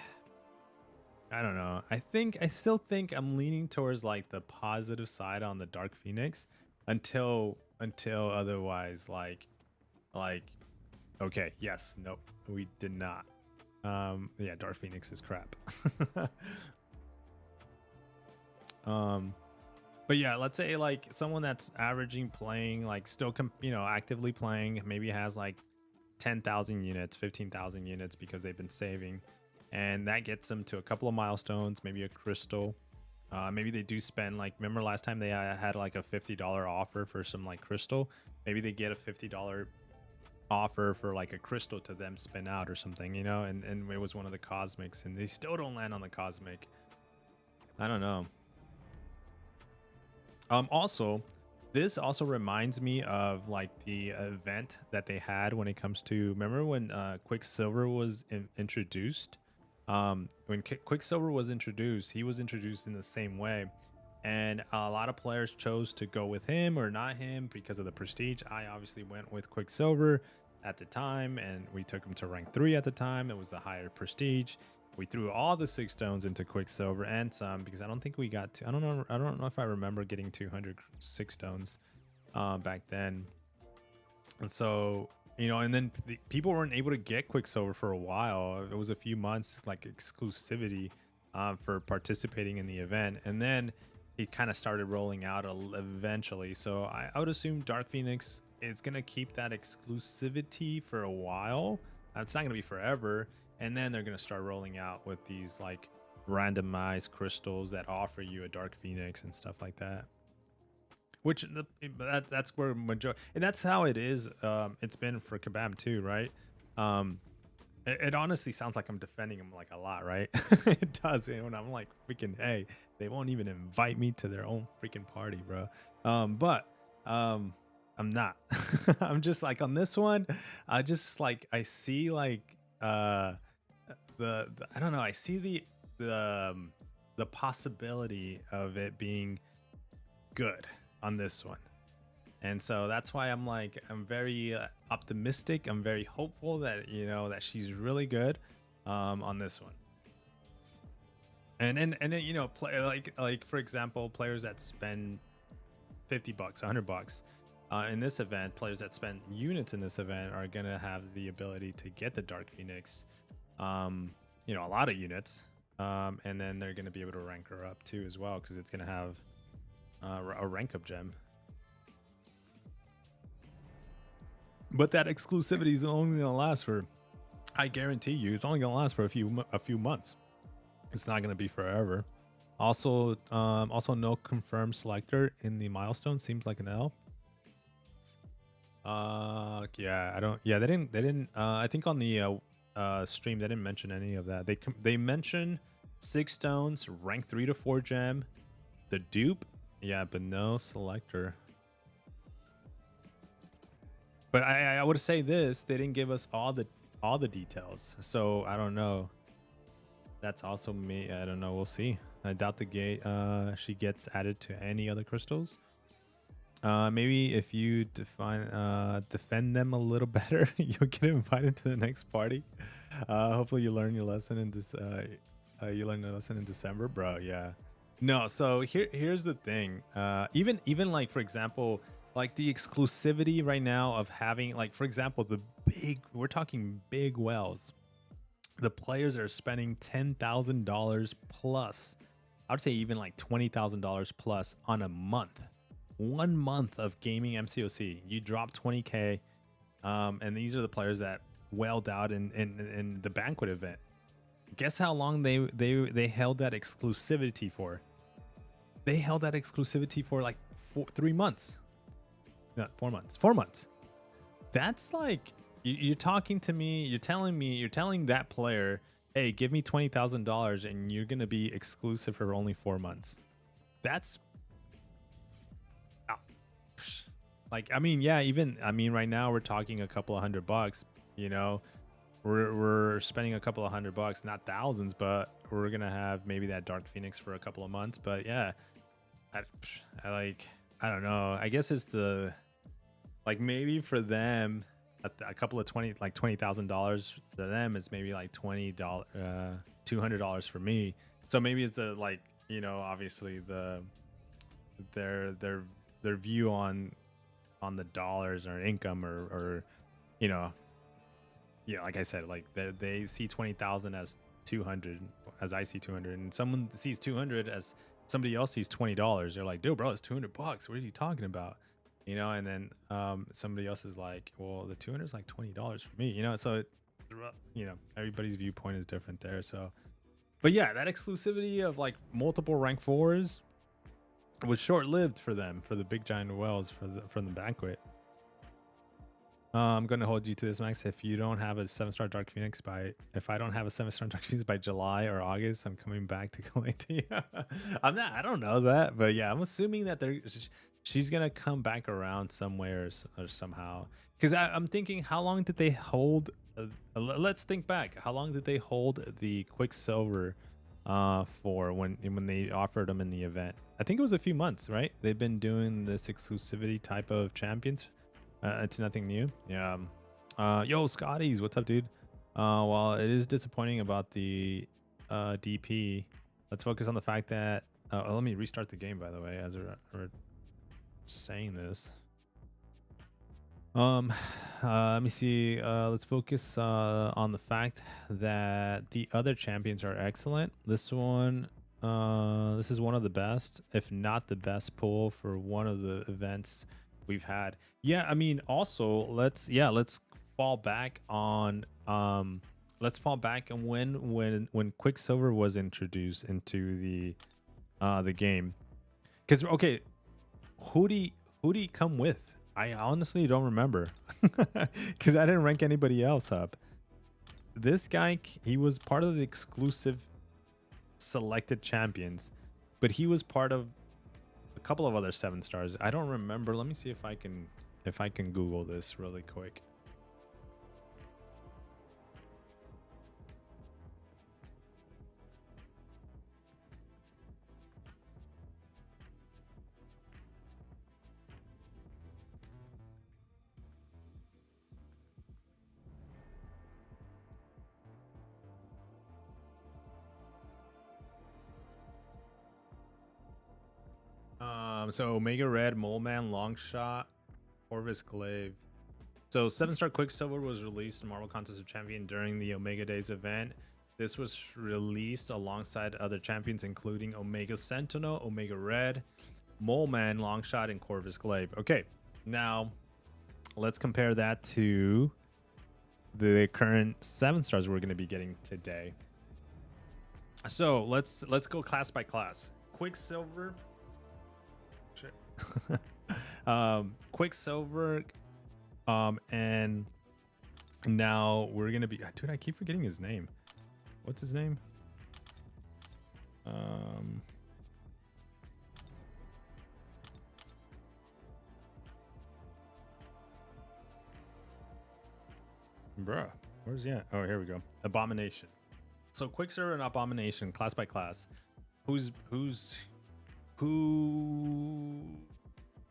I don't know. I still think I'm leaning towards like the positive side on the Dark Phoenix until otherwise, like okay, yes, nope, we did not. Yeah, Dark Phoenix is crap. But yeah, let's say like someone that's averaging playing, like still you know, actively playing, maybe has like 10,000 units, 15,000 units because they've been saving, and that gets them to a couple of milestones, maybe a crystal. Maybe they do spend, like, remember last time they had like a $50 offer for some like crystal. Maybe they get a $50 offer for like a crystal to them spin out or something, you know, and it was one of the cosmics and they still don't land on the cosmic. I don't know. Also, this also reminds me of like the event that they had when it comes to, remember when Quicksilver was introduced, When Quicksilver was introduced, he was introduced in the same way, and a lot of players chose to go with him or not him because of the prestige. I obviously went with Quicksilver at the time, and we took him to rank 3 at the time. It was the higher prestige. We threw all the 6 stones into Quicksilver and some, because I don't think we got to. I don't know if I remember getting 200 6 stones back then. And so, and then people weren't able to get Quicksilver for a while. It was a few months, like exclusivity for participating in the event. And then it kind of started rolling out eventually. So I would assume Dark Phoenix is going to keep that exclusivity for a while. It's not going to be forever. And then they're going to start rolling out with these like randomized crystals that offer you a Dark Phoenix and stuff like that. Which that's where majority, and that's how it is. It's been for Kabam too, right? It honestly sounds like I'm defending him like a lot, right? It does, and I'm like freaking, hey, they won't even invite me to their own freaking party, bro. But I'm not. I'm just like on this one. I just like I see like the I don't know. I see the possibility of it being good on this one, and so that's why I'm very optimistic. I'm very hopeful that that she's really good on this one. And then play like for example, players that spend $50, $100 in this event, players that spend units in this event are gonna have the ability to get the Dark Phoenix, a lot of units, and then they're gonna be able to rank her up too as well, because it's gonna have a rank up gem. But that exclusivity is only gonna last for, I guarantee you, it's only gonna last for a few months. It's not gonna be forever. Also, no confirmed selector in the milestone. Seems like an L. Yeah, I don't. Yeah, they didn't. I think on the stream they didn't mention any of that. They mentioned 6 stones, rank 3 to 4 gem, the dupe. Yeah, but no selector. But I would say this: they didn't give us all the details, so I don't know. That's also me. I don't know. We'll see. I doubt the gate. She gets added to any other crystals. Maybe if you defend them a little better, you'll get invited to the next party. Hopefully, you learn your lesson in this. You learn the lesson in December, bro. Yeah. No, so here's the thing. Even like, for example, like the exclusivity right now of having, like, for example, we're talking big wells. The players are spending $10,000 plus. I would say even like $20,000 plus on a month. 1 month of gaming MCOC. You drop 20K, and these are the players that welled out in the banquet event. Guess how long they held that exclusivity for? They held that exclusivity for like 3 months. No, 4 months. 4 months. That's like, you're talking to me. You're telling that player, hey, give me $20,000 and you're gonna be exclusive for only 4 months. That's like, I mean, yeah, right now we're talking a couple of $100. We're spending a couple of $100, not thousands, but we're gonna have maybe that Dark Phoenix for a couple of months. But yeah, I don't know. I guess it's like maybe for them a couple of $20,000 for them is maybe like $200 for me. So maybe it's obviously their view on the dollars or income or like I said, like they see 20,000 as 200, as I see 200, and someone sees 200 as somebody else sees $20. They're like, dude, bro, it's $200. What are you talking about? And then somebody else is like, well, the 200 is like $20 for me. So everybody's viewpoint is different there. So, but yeah, that exclusivity of like multiple rank 4s was short-lived for them, for the big giant wells from the banquet. I'm gonna hold you to this, Max. If you don't have a 7-star Dark Phoenix if I don't have a 7-star Dark Phoenix by July or August, I'm coming back to collect you. I don't know that, but yeah, I'm assuming that she's gonna come back around somewhere or somehow. Because I'm thinking, how long did they hold let's think back. How long did they hold the Quicksilver for when they offered them in the event? I think it was a few months, right? They've been doing this exclusivity type of champions. It's nothing new. Yeah. Yo, Scotties, what's up, dude? While it is disappointing about the DP, let's focus on the fact that. Let me restart the game, by the way, as we're saying this. Let me see. Let's focus on the fact that the other champions are excellent. This one, this is one of the best, if not the best pull for one of the events we've had. Yeah, I mean, also let's fall back on let's fall back on when Quicksilver was introduced into the game. Because okay, who do he come with? I honestly don't remember because I didn't rank anybody else up. This guy, he was part of the exclusive selected champions, but he was part of a couple of other 7 stars. I don't remember. Let me see if I can Google this really quick. So Omega Red, Mole Man, Longshot, Corvus Glaive. So 7-star Quicksilver was released in Marvel Contest of Champion during the Omega Days event. This was released alongside other champions, including Omega Sentinel, Omega Red, Mole Man, Longshot, and Corvus Glaive. Okay, now let's compare that to the current 7 stars we're going to be getting today. So let's go class by class. Quicksilver. Quicksilver, and now we're gonna be. Dude, I keep forgetting his name. What's his name? Bruh, where's he at? Oh, here we go. Abomination. So Quicksilver and Abomination, class by class.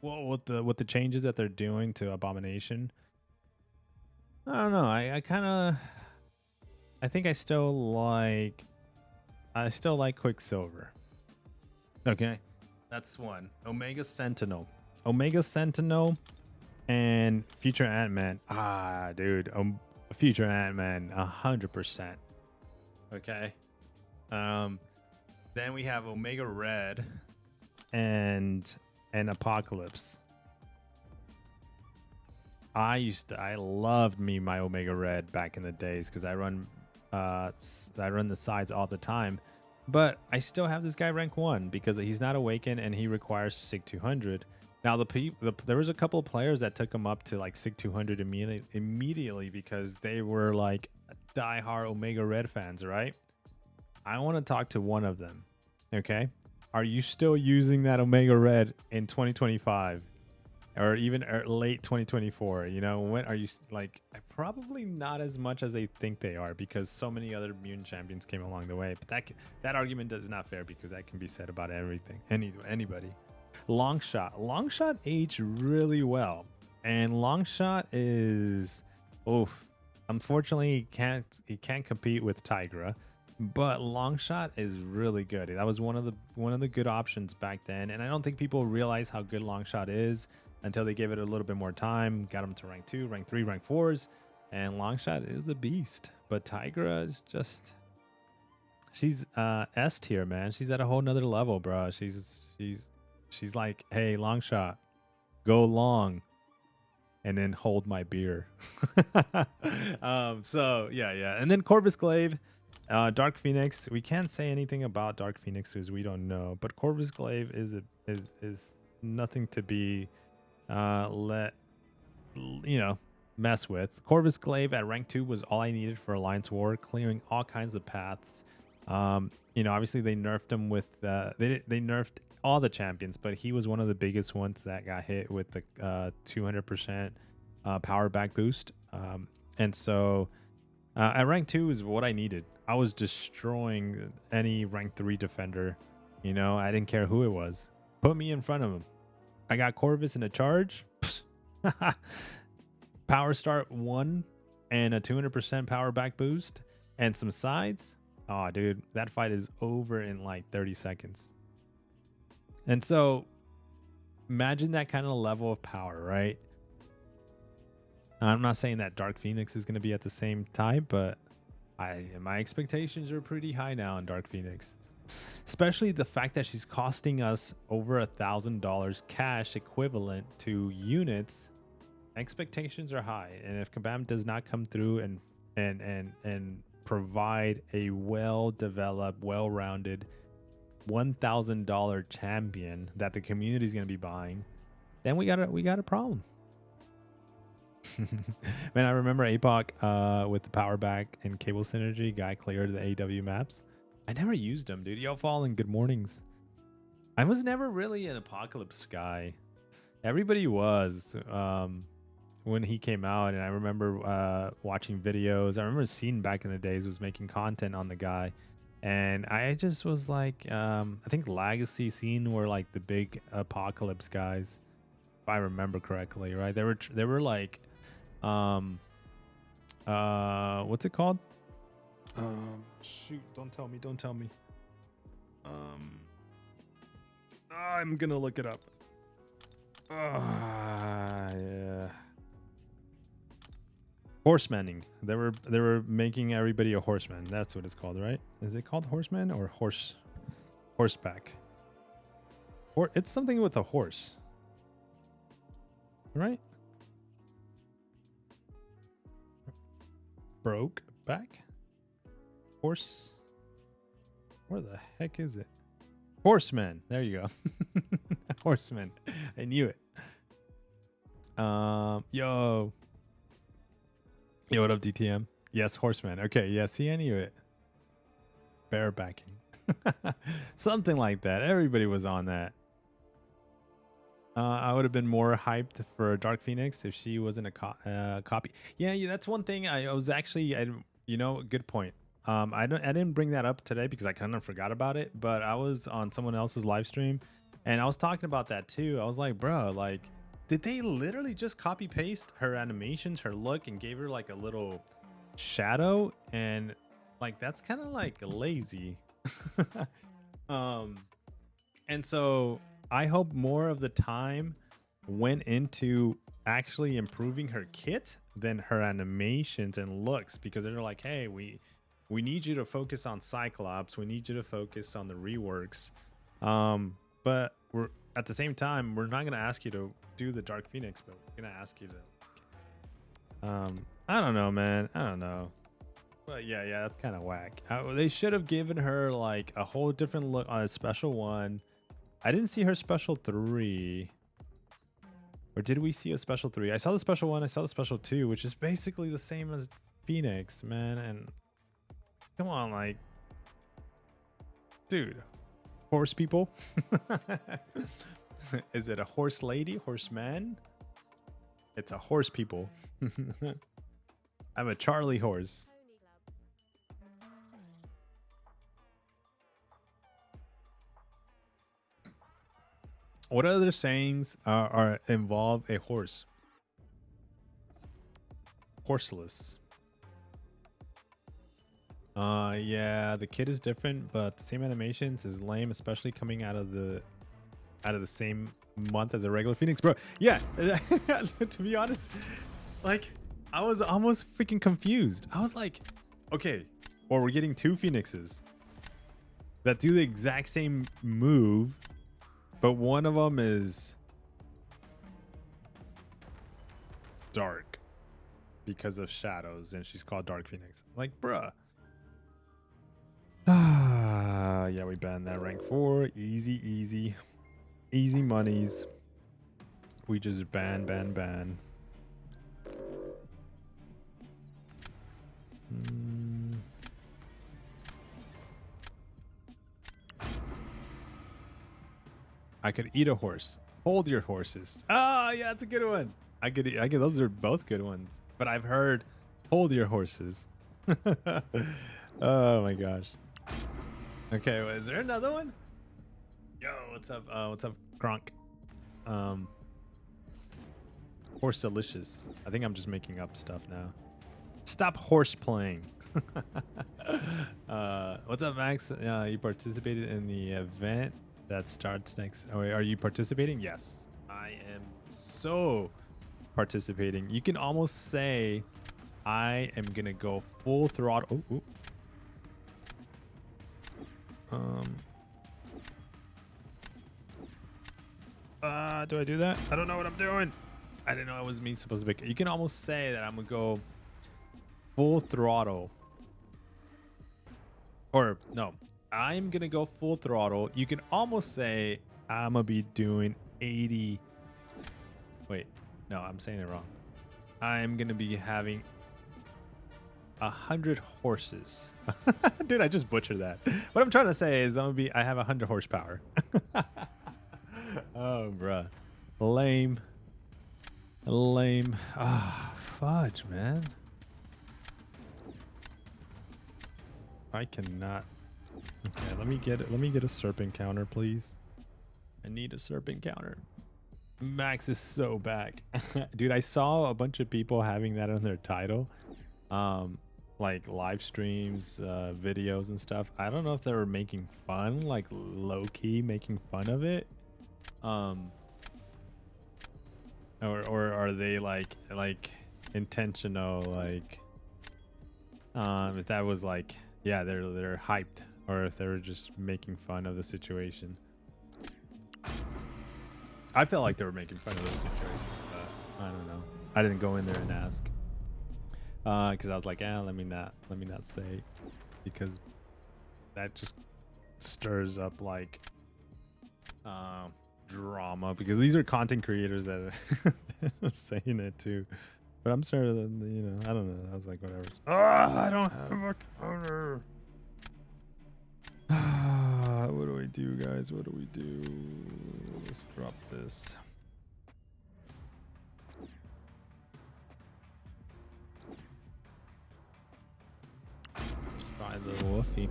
Well, with the changes that they're doing to Abomination, I don't know. I think I still like Quicksilver. Okay, that's one. Omega Sentinel, and Future Ant-Man. Ah, dude, Future Ant-Man, 100%. Okay. Then we have Omega Red and Apocalypse. I loved my Omega Red back in the days because I run the sides all the time, but I still have this guy rank 1 because he's not awakened and he requires Sig 200. Now there was a couple of players that took him up to like Sig 200 immediately because they were like diehard Omega Red fans, right? I want to talk to one of them. Okay, are you still using that Omega Red in 2025 or even late 2024? You know, when are you like? Probably not as much as they think they are because so many other mutant champions came along the way. But that argument is not fair because that can be said about everything, anybody. Longshot aged really well, and Longshot is unfortunately he can't compete with Tigra. But Longshot is really good. That was one of the good options back then, and I don't think people realize how good Longshot is until they gave it a little bit more time. Got him to rank 2, rank 3, rank 4s, and Longshot is a beast. But Tigra is just she's S tier, man. She's at a whole nother level, bro. She's like, hey, Longshot, go long, and then hold my beer. So yeah, and then Corvus Glaive. Dark Phoenix, we can't say anything about Dark Phoenix because we don't know, but Corvus Glaive is nothing to be mess with. Corvus Glaive at rank 2 was all I needed for Alliance War, clearing all kinds of paths. Obviously they nerfed him with they nerfed all the champions, but he was one of the biggest ones that got hit with the 200% power back boost, and so At rank 2 is what I needed. I was destroying any rank 3 defender. You know, I didn't care who it was. Put me in front of him. I got Corvus in a charge. Power start 1 and a 200% power back boost and some sides. Oh, dude, that fight is over in like 30 seconds. And so imagine that kind of level of power, right? I'm not saying that Dark Phoenix is going to be at the same type, but my expectations are pretty high now in Dark Phoenix. Especially the fact that she's costing us over $1,000 cash equivalent to units. Expectations are high, and if Kabam does not come through and provide a well-developed, well-rounded $1,000 champion that the community is going to be buying, then we got a problem. Man, I remember APOC with the power back and cable synergy guy cleared the AW maps. I never used them, dude. Yo, Fallen, good mornings. I was never really an Apocalypse guy. Everybody was when he came out, and I remember watching videos. I remember Scene back in the days was making content on the guy, and I just was like, I think Legacy, Scene were like the big Apocalypse guys, if I remember correctly, right? They were like, what's it called? Shoot, don't tell me. I'm gonna look it up. Yeah. Horsemaning. They were making everybody a horseman. That's what it's called, right? Is it called horseman or horseback? Or it's something with a horse, right? Broke back. Horse. Where the heck is it? Horseman. There you go. Horseman. I knew it. Yo, what up, DTM? Yes, Horseman. Okay, yeah, see, I knew it. Barebacking. Something like that. Everybody was on that. I would have been more hyped for Dark Phoenix if she wasn't a copy. Yeah, that's one thing. I was actually, good point. I didn't bring that up today because I kind of forgot about it, but I was on someone else's live stream and I was talking about that too. I was like, bro, like, did they literally just copy paste her animations, her look, and gave her like a little shadow? And like, that's kind of like lazy. And so I hope more of the time went into actually improving her kit than her animations and looks, because they're like, hey, we need you to focus on Cyclops, we need you to focus on the reworks, but we're at the same time, we're not going to ask you to do the Dark Phoenix, but we're going to ask you to I don't know, man, I don't know, but yeah, that's kind of whack. They should have given her like a whole different look on a special one. I didn't see her special 3. Or did we see a special 3? I saw the special 1, I saw the special 2, which is basically the same as Phoenix, man. And come on, like, dude, horse people. Is it a horse lady, horseman? It's a horse people. I'm a Charlie horse. What other sayings are involve a horse? Horseless. Yeah, the kid is different, but the same animations is lame, especially coming out of the same month as a regular Phoenix, bro. Yeah, to be honest, like, I was almost freaking confused. I was like, okay, well, we're getting 2 Phoenixes that do the exact same move, but one of them is dark because of shadows, and she's called Dark Phoenix. Like, bruh. Yeah, we banned that rank 4. Easy monies. We just ban. I could eat a horse. Hold your horses. Ah, yeah, that's a good one. I could. Those are both good ones. But I've heard hold your horses. Oh my gosh. Okay, well, is there another one? Yo, what's up? What's up, Kronk? Horse delicious. I think I'm just making up stuff now. Stop horse playing. What's up, Max? You participated in the event that starts next. Oh, wait, are you participating? Yes, I am so participating. You can almost say I am gonna go full throttle. Oh, do I do that? I don't know what I'm doing. I didn't know it was me supposed to be. You can almost say that I'm gonna go full throttle. Or no, I'm gonna go full throttle. You can almost say I'm gonna be doing 80. Wait, no, I'm saying it wrong. I'm gonna be having 100 horses. Dude, I just butchered that. What I'm trying to say is I have 100 horsepower. Oh, bruh. Lame. Lame. Ah, fudge, man. I cannot. Okay, let me get a serpent counter, please. I need a serpent counter. Max is so back. Dude, I saw a bunch of people having that on their title. Like live streams, videos and stuff. I don't know if they were making fun, like low key making fun of it. Or are they like intentional, like if that was like, yeah, they're hyped, or if they were just making fun of the situation. I felt like they were making fun of the situation, but I don't know. I didn't go in there and ask. Because I was like, let me not say, because that just stirs up like drama, because these are content creators that are saying it too. But I'm sure that, you know, I don't know. I was like, whatever. I don't have a counter. What do we do, guys? What do we do? Let's drop this. Let's try the Wolfie.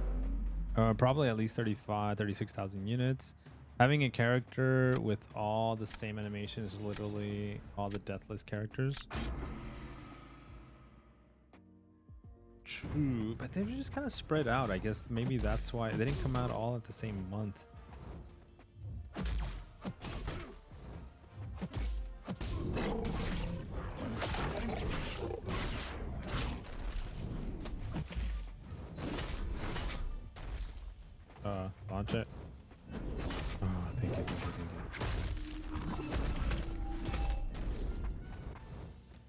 Probably at least 36,000 units. Having a character with all the same animations, literally all the deathless characters. True, but they were just kind of spread out. I guess maybe that's why they didn't come out all at the same month. Launch it. Oh, thank you.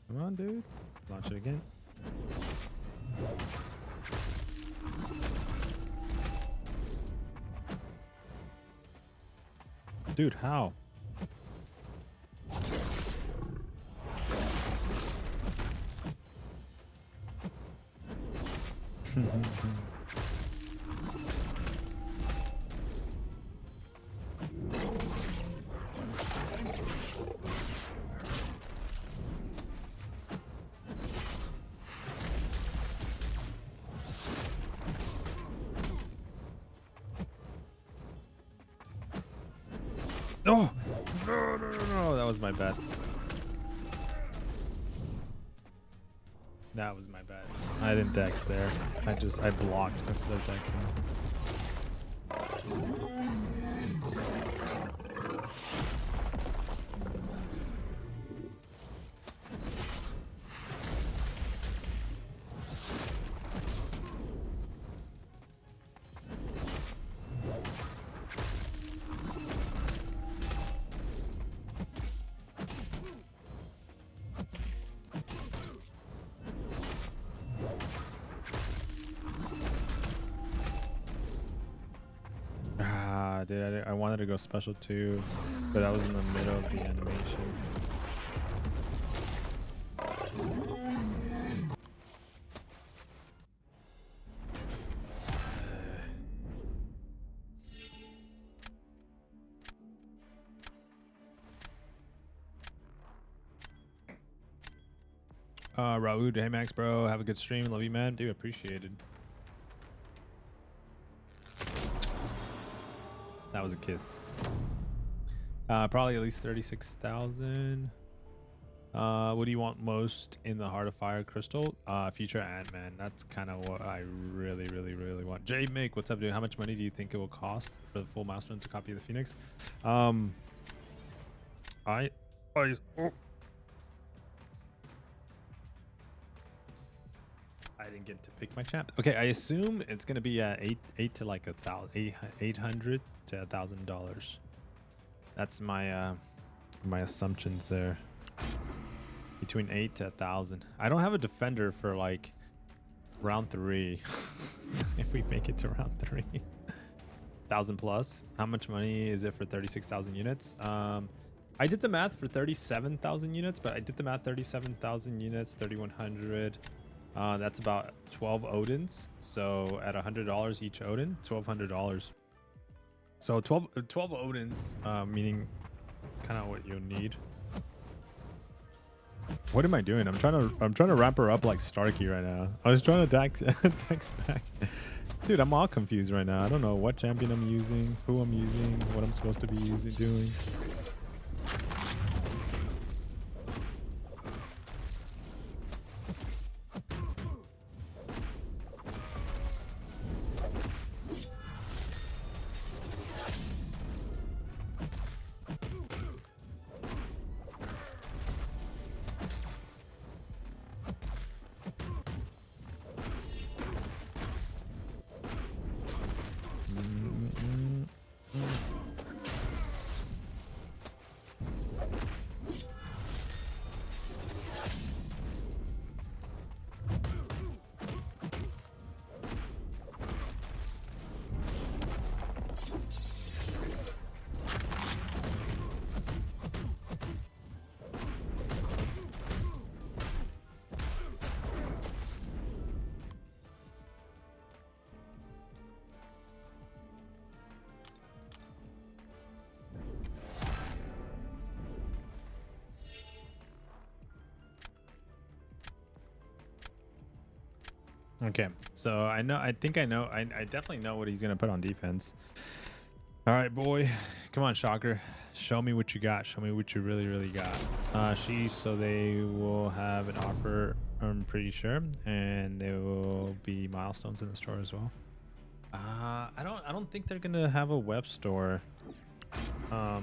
Come on, dude. Launch it again. Dude, how? Oh, no, that was my bad. That was my bad. I didn't dex there. I blocked instead of dexing. Dude, I wanted to go special too, but I was in the middle of the animation. Raoud, hey Max, bro. Have a good stream. Love you, man. Dude, appreciated. That was a kiss. Probably at least 36,000. What do you want most in the Heart of Fire crystal? Future Ant-Man. That's kind of what I really, really, really want. Jay Mick, what's up, dude? How much money do you think it will cost for the full milestone to copy the Phoenix? I didn't get to pick my champ. Okay, I assume it's gonna be eight to like $800 to $1,000. That's my my assumptions there. Between 8 to 1,000. I don't have a defender for like round 3. If we make it to round 3, 1,000 plus. How much money is it for 36,000 units? I did the math for 37,000 units, but I did the math 37,000 units, 3,100. That's about 12 Odins. So at $100 each Odin, $1,200. So 12 Odins, meaning it's kind of what you'll need. What am I doing? I'm trying to wrap her up like Starkey right now. I was trying to dex back. Dude, I'm all confused right now. I don't know what champion I'm using, who I'm using, what I'm supposed to be doing. Okay, so I definitely know what he's gonna put on defense. All right, boy, come on, Shocker, show me what you got. Show me what you really got. So they will have an offer, I'm pretty sure, and there will be milestones in the store as well. I don't think they're gonna have a web store. I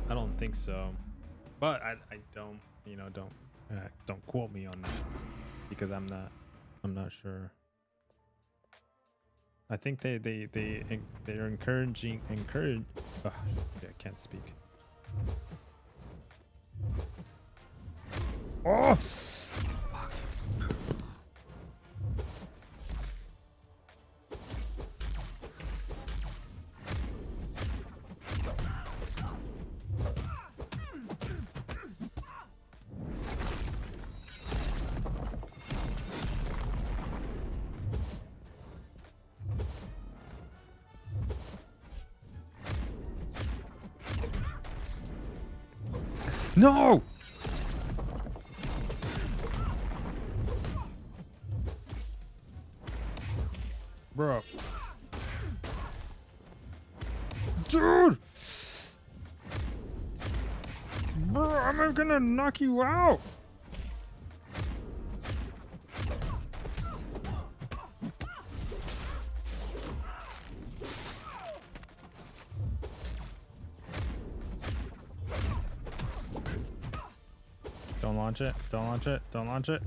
don't think so. But I don't, don't quote me on that because I'm not sure. I think they're encouraging. Oh, I can't speak. Oh, fuck. No! Bro. Dude! Bro, I'm gonna knock you out! Don't launch it. Don't launch it. Don't launch it.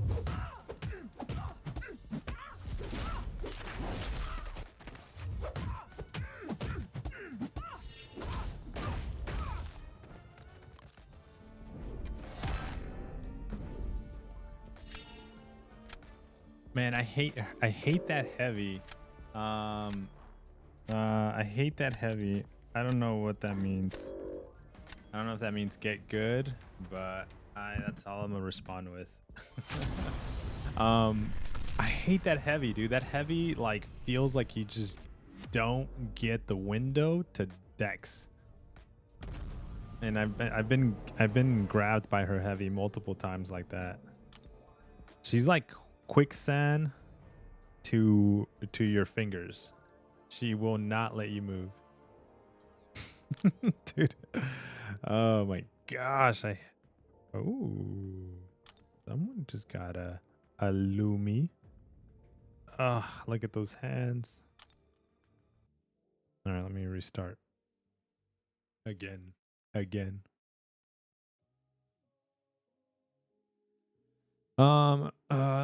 Man, I hate that heavy. I hate that heavy. I don't know what that means. I don't know if that means get good, but that's all I'm gonna respond with. I hate that heavy, dude. That heavy like feels like you just don't get the window to dex. And I've been grabbed by her heavy multiple times like that. She's like quicksand to your fingers. She will not let you move. Dude. Oh my gosh. Oh. Someone just got a Lumi. Look at those hands. All right, let me restart. Again. Let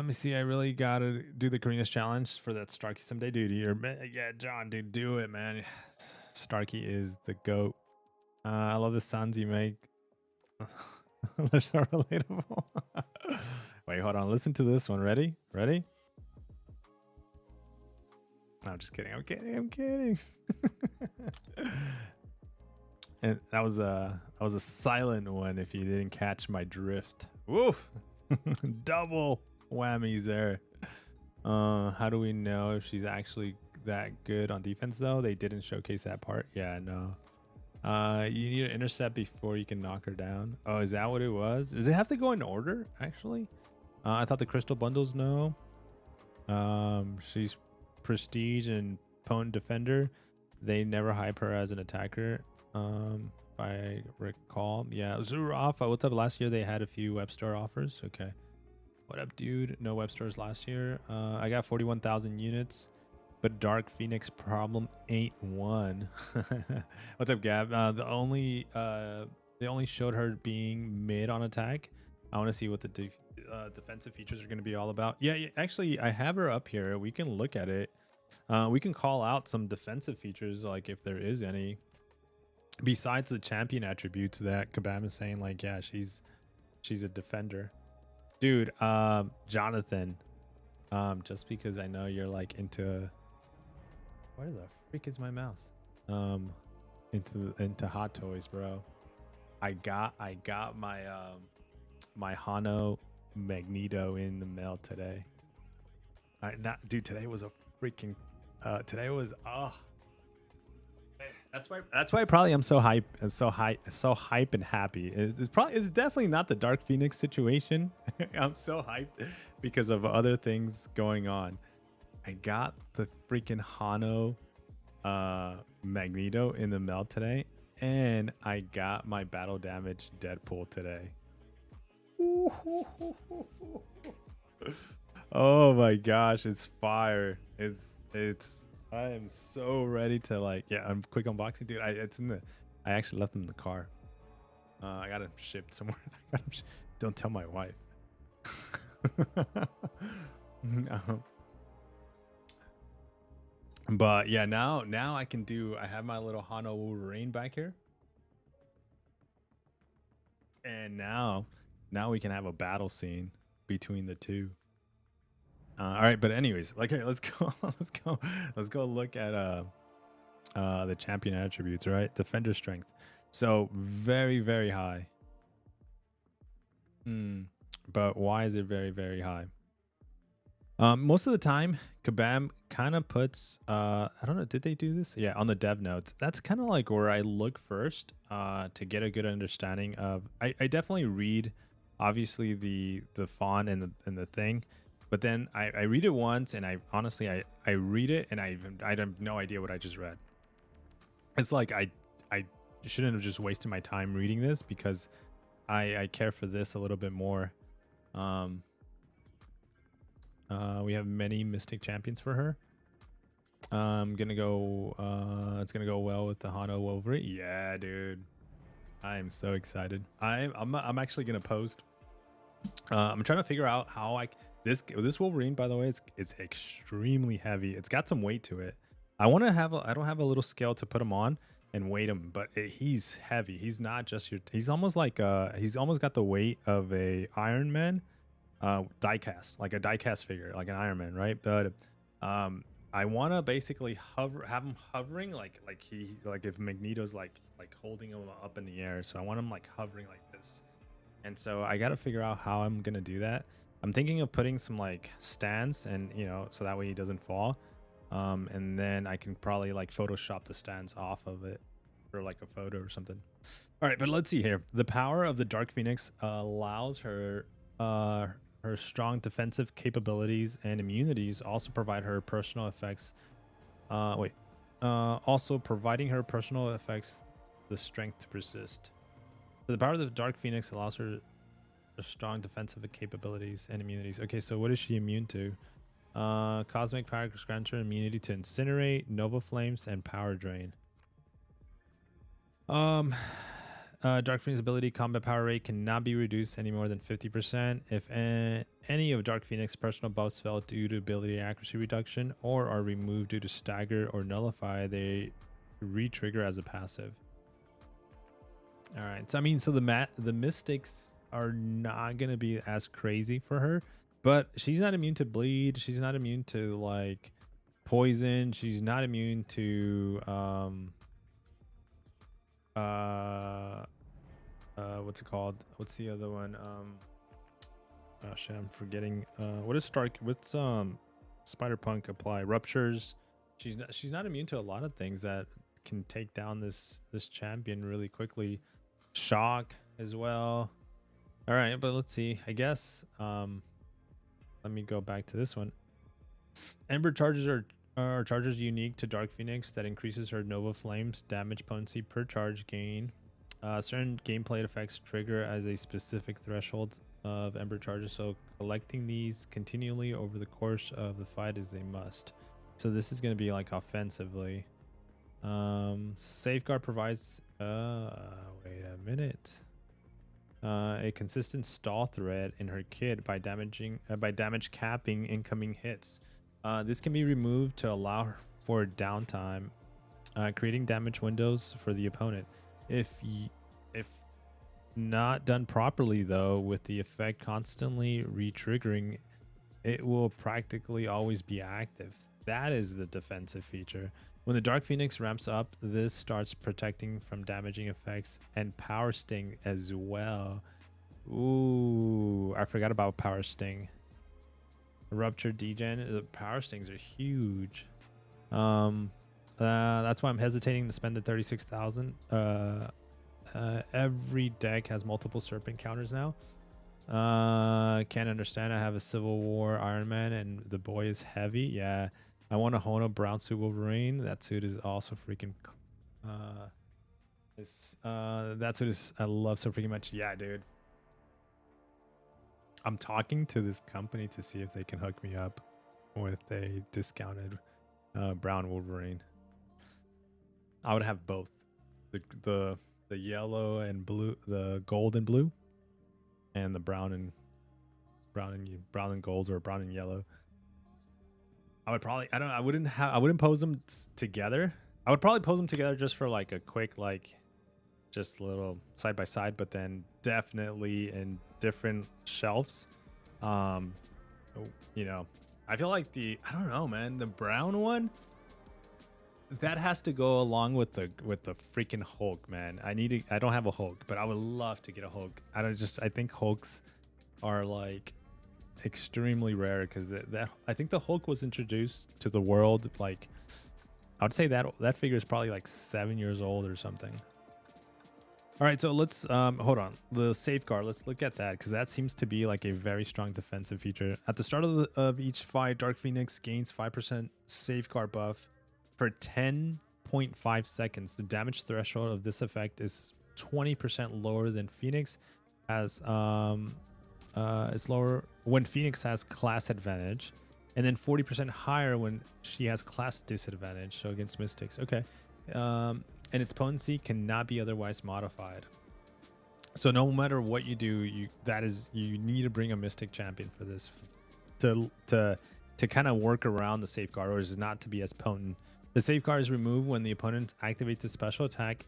me see. I really gotta do the Karina's challenge for that Starkey someday, dude. Yeah, John, dude, do it, man. Starkey is the goat. I love the sounds you make. They're so relatable. Wait, hold on. Listen to this one. Ready? No, I'm just kidding. I'm kidding. And that was a silent one. If you didn't catch my drift. Woo! Double whammies there. How do we know if she's actually that good on defense though? They didn't showcase that part. Yeah, no. You need to intercept before you can knock her down. Oh, is that what it was? Does it have to go in order actually? I thought the crystal bundles no. She's prestige and potent defender. They never hype her as an attacker. If I recall. Yeah, Zuru Alpha. What's up? Last year they had a few web store offers. Okay. What up, dude? No web stores last year. I got 41,000 units, but Dark Phoenix problem ain't one. What's up, Gab? They only showed her being mid on attack. I want to see what the defensive features are going to be all about. Yeah, actually, I have her up here. We can look at it. We can call out some defensive features, like if there is any, besides the champion attributes that Kabam is saying. Like, yeah, she's a defender. Dude, Jonathan, just because I know you're like into, where the freak is my mouse? Into hot toys, bro. I got my my Hano Magneto in the mail today. Dude, today was a freaking that's why probably I'm so hype and so hype and happy. It's definitely not the Dark Phoenix situation. I'm so hyped because of other things going on. I got the freaking Hano Magneto in the mail today, and I got my battle damage Deadpool today. Oh my gosh, it's fire. It's I am so ready to, like, yeah, I'm quick unboxing, dude. I actually left them in the car. I got it shipped somewhere. Don't tell my wife. No. But yeah, now I can do. I have my little Hano Wolverine back here, and now we can have a battle scene between the two. All right, but anyways, like, hey, let's go look at the champion attributes, right? Defender strength, so very, very high. But why is it very, very high? Most of the time, Kabam kind of puts, I don't know, did they do this? Yeah, on the dev notes. That's kind of like where I look first to get a good understanding of. I definitely read, obviously, the font and the thing, but then I read it once, and I honestly I read it and I have no idea what I just read. It's like I shouldn't have just wasted my time reading this, because I care for this a little bit more. We have many Mystic Champions for her. I'm gonna go. It's gonna go well with the Hano Wolverine. Yeah, dude. I am so excited. I'm actually gonna post. I'm trying to figure out how this Wolverine, by the way, it's extremely heavy. It's got some weight to it. I don't have a little scale to put him on and weight him, but he's heavy. He's not just he's almost like he's almost got the weight of a Iron Man. Diecast, like a diecast figure, like an Iron Man, right? But I want to basically have him hovering like if Magneto's like holding him up in the air. So I want him like hovering like this. And so I got to figure out how I'm gonna do that. I'm thinking of putting some like stands, and so that way he doesn't fall. And then I can probably like Photoshop the stands off of it for like a photo or something. All right, but let's see here. The power of the Dark Phoenix allows her strong defensive capabilities and immunities also provide her personal effects. Also providing her personal effects the strength to persist. So the power of the Dark Phoenix allows her strong defensive capabilities and immunities. Okay, so what is she immune to? Cosmic power grants her immunity to incinerate, nova flames, and power drain. Dark Phoenix ability combat power rate cannot be reduced any more than 50%. If any of Dark Phoenix's personal buffs fail due to ability accuracy reduction or are removed due to stagger or nullify, they re-trigger as a passive. All right, so I mean, so the mystics are not gonna be as crazy for her, but she's not immune to bleed. She's not immune to like poison. She's not immune to what's it called? What's the other one? Oh shit, I'm forgetting. What is what's Spider Punk apply? Ruptures. She's not immune to a lot of things that can take down this champion really quickly. Shock as well. All right, but let's see. I guess let me go back to this one. Ember charges are charges unique to Dark Phoenix that increases her Nova Flames damage potency per charge gain. Certain gameplay effects trigger as a specific threshold of Ember charges, so collecting these continually over the course of the fight is a must. So this is going to be like offensively. Safeguard provides wait a minute. A consistent stall threat in her kit by damage capping incoming hits. This can be removed to allow for downtime, creating damage windows for the opponent. If not done properly, though, with the effect constantly re-triggering, it will practically always be active. That is the defensive feature. When the Dark Phoenix ramps up, this starts protecting from damaging effects and Power Sting as well. Ooh, I forgot about Power Sting. Rupture degen, the Power Stings are huge. That's why I'm hesitating to spend the 36,000. Every deck has multiple Serpent counters now. Can't understand. I have a Civil War Iron Man and the boy is heavy. Yeah, I want a Hono brown suit Wolverine. That suit is also freaking that suit is I love so freaking much. Yeah, dude. I'm talking to this company to see if they can hook me up with a discounted brown Wolverine. I would have both. The yellow and blue, the gold and blue, and the brown and gold or brown and yellow. I would probably I wouldn't pose them together. I would probably pose them together just for like a quick just a little side by side, but then definitely in different shelves. You know, I feel like I don't know, man, the brown one that has to go along with the freaking Hulk, man. I don't have a Hulk, but I would love to get a Hulk. I think Hulks are like extremely rare because I think the Hulk was introduced to the world like I would say that figure is probably like 7 years old or something. All right, so let's hold on. The safeguard, let's look at that because that seems to be like a very strong defensive feature. At the start of each fight, Dark Phoenix gains 5% safeguard buff for 10.5 seconds. The damage threshold of this effect is 20% lower than Phoenix has is lower when Phoenix has class advantage, and then 40% higher when she has class disadvantage. So against Mystics, okay. And its potency cannot be otherwise modified. So no matter what you do, you need to bring a Mystic champion for this to kind of work around the safeguard, or is not to be as potent. The safeguard is removed when the opponent activates a special attack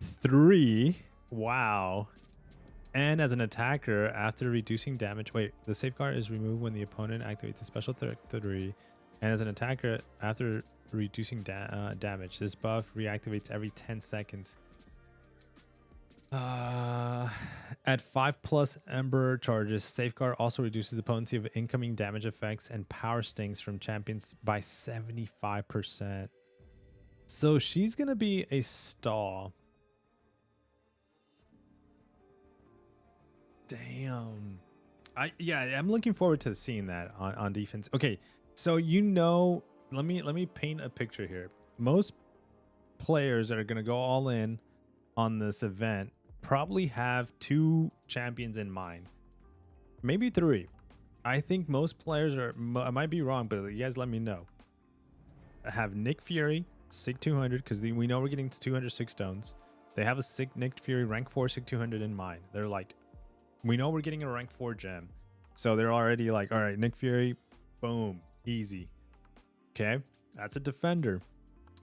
3. Wow. And as an attacker, after reducing damage, the safeguard is removed when the opponent activates a special attack 3. And as an attacker, after reducing damage, this buff reactivates every 10 seconds. At 5+ Ember charges, safeguard also reduces the potency of incoming damage effects and power stings from champions by 75%. So she's gonna be a stall. Damn. I'm looking forward to seeing that on defense. Okay, so you know, let me paint a picture here. Most players that are gonna go all in on this event probably have 2 champions in mind, maybe 3. I think most players are. I might be wrong, but you guys let me know. Have Nick Fury, Sig 200, because we know we're getting to 206 stones. They have a Sig Nick Fury rank 4 Sig 200 in mind. They're like, we know we're getting a rank 4 gem. So they're already like, all right, Nick Fury, boom, easy. Okay, that's a defender.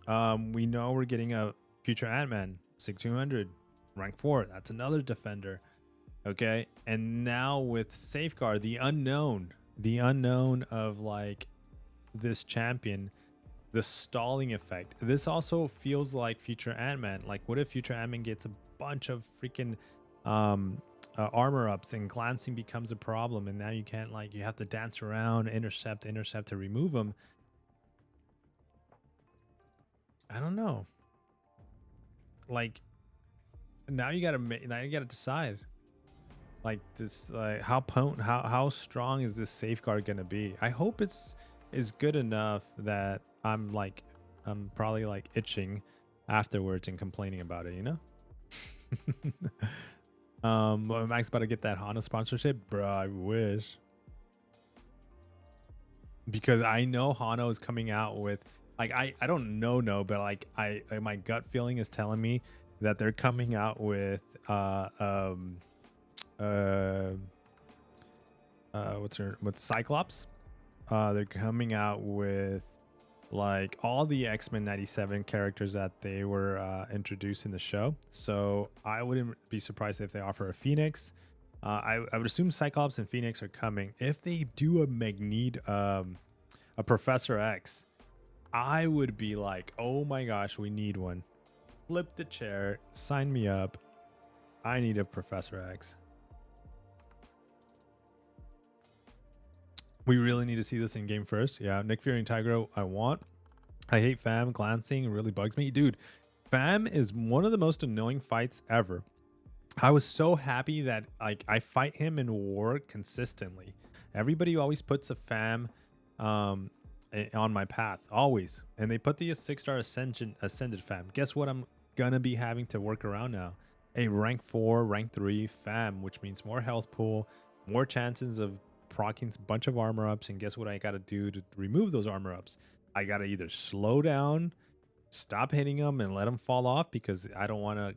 We know we're getting a future Ant-Man, Sig 200, rank 4. That's another defender. Okay, and now with Safeguard, the unknown of like this champion, the stalling effect. This also feels like future Ant-Man. Like, what if future Ant-Man gets a bunch of freaking armor ups and glancing becomes a problem, and now you can't, like, you have to dance around, intercept to remove them. I don't know. Like, now you gotta decide. Like this, like how potent, how strong is this Safeguard gonna be? I hope it's good enough that I'm probably like itching afterwards and complaining about it, you know. Max about to get that Honda sponsorship, bro. I wish, because I know Hano is coming out with, like, I don't know, but like my gut feeling is telling me that they're coming out with what's Cyclops. They're coming out with like all the X-Men 97 characters that they were introduced in the show. So I wouldn't be surprised if they offer a Phoenix. I would assume Cyclops and Phoenix are coming. If they do a Professor X, I would be like, oh my gosh, we need one. Flip the chair, sign me up. I need a Professor X. We really need to see this in game first. Yeah, Nick Fury and Tigro, I want. I hate Fam glancing. It really bugs me. Dude, Fam is one of the most annoying fights ever. I was so happy that like I fight him in war consistently. Everybody always puts a Fam on my path, always. And they put the 6-star ascended Fam. Guess what I'm gonna be having to work around now? A rank 4, rank 3 Fam, which means more health pool, more chances of proccing a bunch of armor ups. And guess what I gotta do to remove those armor ups? I gotta either slow down, stop hitting them, and let them fall off, because I don't want to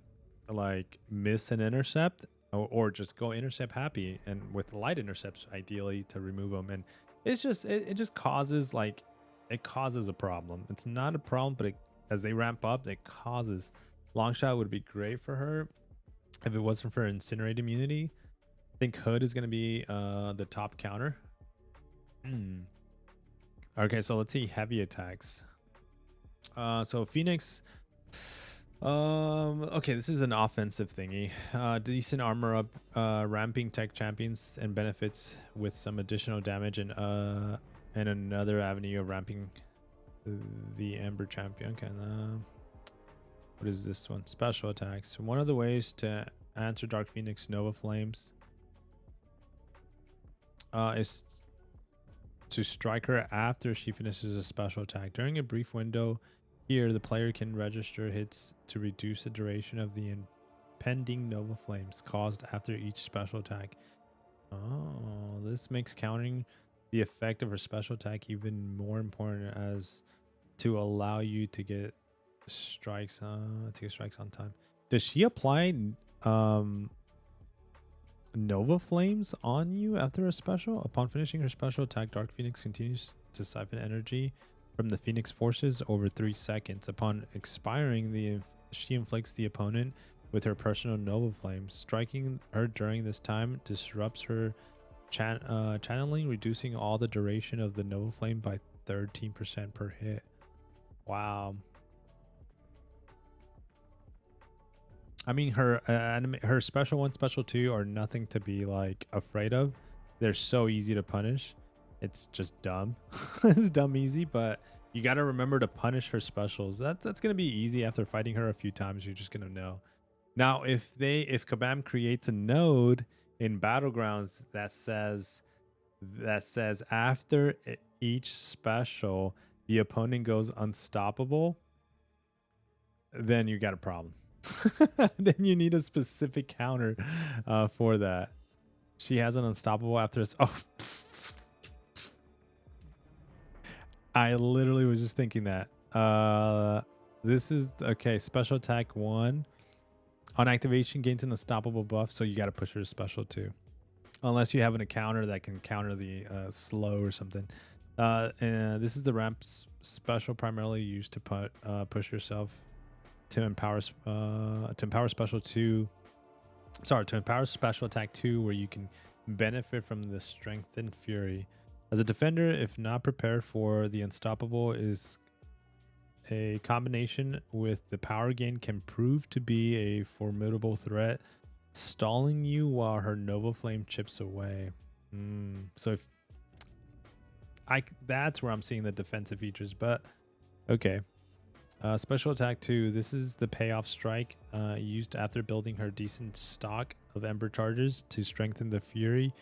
like miss an intercept, or just go intercept happy and with light intercepts ideally to remove them. And it's just it just causes a problem. It's not a problem, but as they ramp up, it causes. Long shot would be great for her if it wasn't for incinerate immunity. I think Hood is going to be the top counter. Okay, so let's see heavy attacks. So Phoenix. Okay, this is an offensive thingy. Decent armor up, ramping tech champions and benefits with some additional damage, and another avenue of ramping the Ember champion. Okay, what is this one? Special attacks. One of the ways to answer Dark Phoenix Nova Flames is to strike her after she finishes a special attack. During a brief window here, the player can register hits to reduce the duration of the impending Nova Flames caused after each special attack. Oh, this makes countering the effect of her special attack even more important, as to allow you to get strikes on time. Does she apply Nova Flames on you after a special? Upon finishing her special attack, Dark Phoenix continues to siphon energy from the Phoenix forces over 3 seconds. Upon expiring, she inflicts the opponent with her personal Nova Flames. Striking her during this time disrupts her channeling, reducing all the duration of the Nova Flame by 13% per hit. Wow. I mean, her special 1, special 2 are nothing to be like afraid of. They're so easy to punish. It's just dumb. It's dumb easy, but you got to remember to punish her specials. That's going to be easy after fighting her a few times. You're just going to know. Now, if Kabam creates a node in Battlegrounds that says after each special the opponent goes unstoppable, then you got a problem. Then you need a specific counter for that. She has an unstoppable after it's I literally was just thinking that. This is okay. Special attack 1 on activation gains an unstoppable buff, so you got to push her special 2, unless you have a counter that can counter the slow or something. And this is the ramp special primarily used to push yourself to empower special 2. Sorry, to empower special attack 2, where you can benefit from the strength and fury. As a defender, if not prepared for the unstoppable, is a combination with the power gain can prove to be a formidable threat, stalling you while her Nova Flame chips away. So if that's where I'm seeing the defensive features, but okay. Special attack 2. This is the payoff strike used after building her decent stock of Ember charges to strengthen the Fury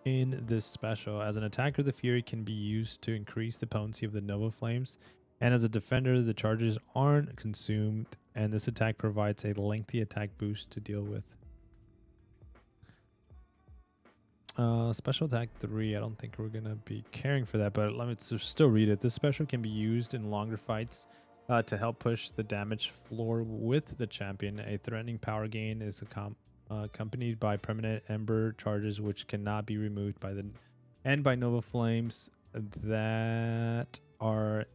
in this special. As an attacker, the Fury can be used to increase the potency of the Nova Flames, and as a defender, the charges aren't consumed, and this attack provides a lengthy attack boost to deal with. Special attack 3, I don't think we're going to be caring for that, but let me still read it. This special can be used in longer fights to help push the damage floor with the champion. A threatening power gain is accompanied by permanent Ember charges, which cannot be removed by Nova Flames that are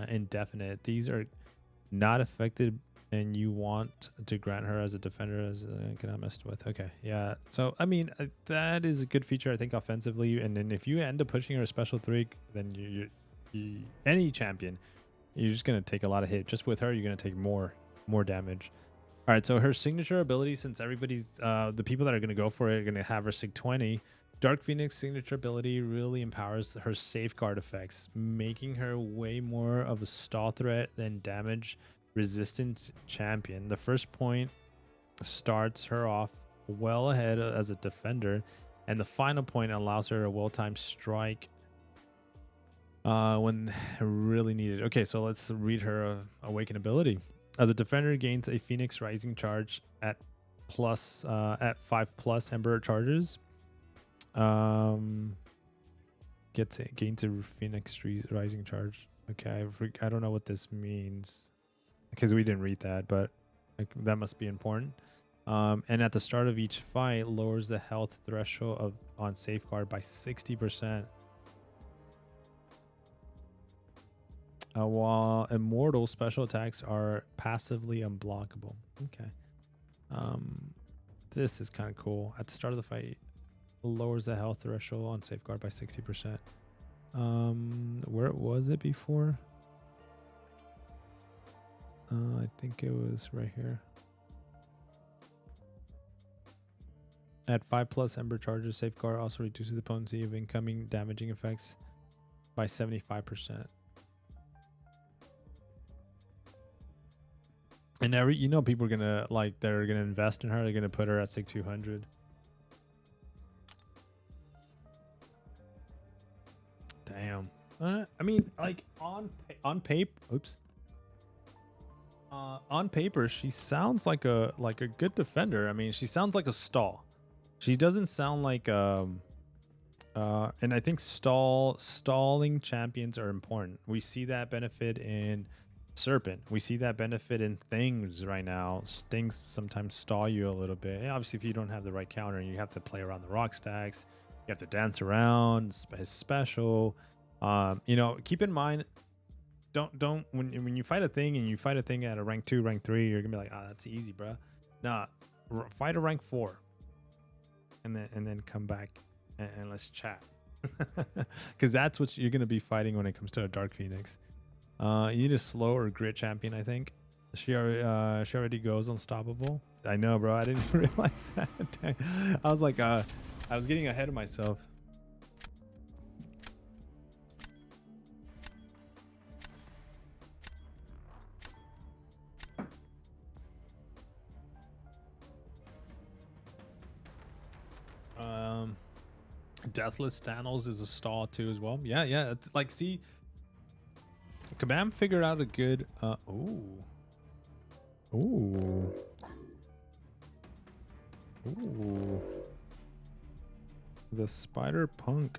indefinite. These are not affected, and you want to grant her as a defender as cannot messed with. Okay, yeah. So I mean, that is a good feature, I think, offensively. And then if you end up pushing her a special 3, then you any champion, you're just gonna take a lot of hit. Just with her, you're gonna take more damage. All right, so her signature ability, since everybody's the people that are gonna go for it are gonna have her Sig 20. Dark Phoenix signature ability really empowers her safeguard effects, making her way more of a stall threat than damage resistant champion. The first point starts her off well ahead as a defender, and the final point allows her a well-timed strike when really needed. Okay, so let's read her awaken ability. As a defender, gains a Phoenix Rising charge at 5+ Ember charges. Gains a Phoenix Rising charge. Okay, I don't know what this means because we didn't read that, but that must be important. And at the start of each fight, lowers the health threshold on safeguard by 60%. While immortal special attacks are passively unblockable. Okay. This is kind of cool. At the start of the fight, lowers the health threshold on safeguard by 60%. Where was it before? I think it was right here. At 5+ Ember charges, safeguard also reduces the potency of incoming damaging effects by 75%. And people are gonna they're gonna invest in her. They're gonna put her at Sig 200. Damn. I mean, on paper. Oops. On paper, she sounds like a good defender. I mean, she sounds like a stall. She doesn't sound like and I think stalling champions are important. We see that benefit in Serpent. We see that benefit in things right now. Things sometimes stall you a little bit. And obviously, if you don't have the right counter, you have to play around the rock stacks. You have to dance around his special. Keep in mind, don't when you fight a thing and you fight a thing at a rank 2, rank 3, you're gonna be like, that's easy, bro. Nah, fight a rank 4, and then come back and let's chat, because that's what you're gonna be fighting when it comes to a Dark Phoenix. You need a slow or grit champion, I think. She already goes unstoppable. I know, bro. I didn't realize that. I was like, I was getting ahead of myself. Deathless Thanos is a stall too as well. Yeah, yeah. It's like, see, Kabam figured out a good. Ooh. The Spider Punk.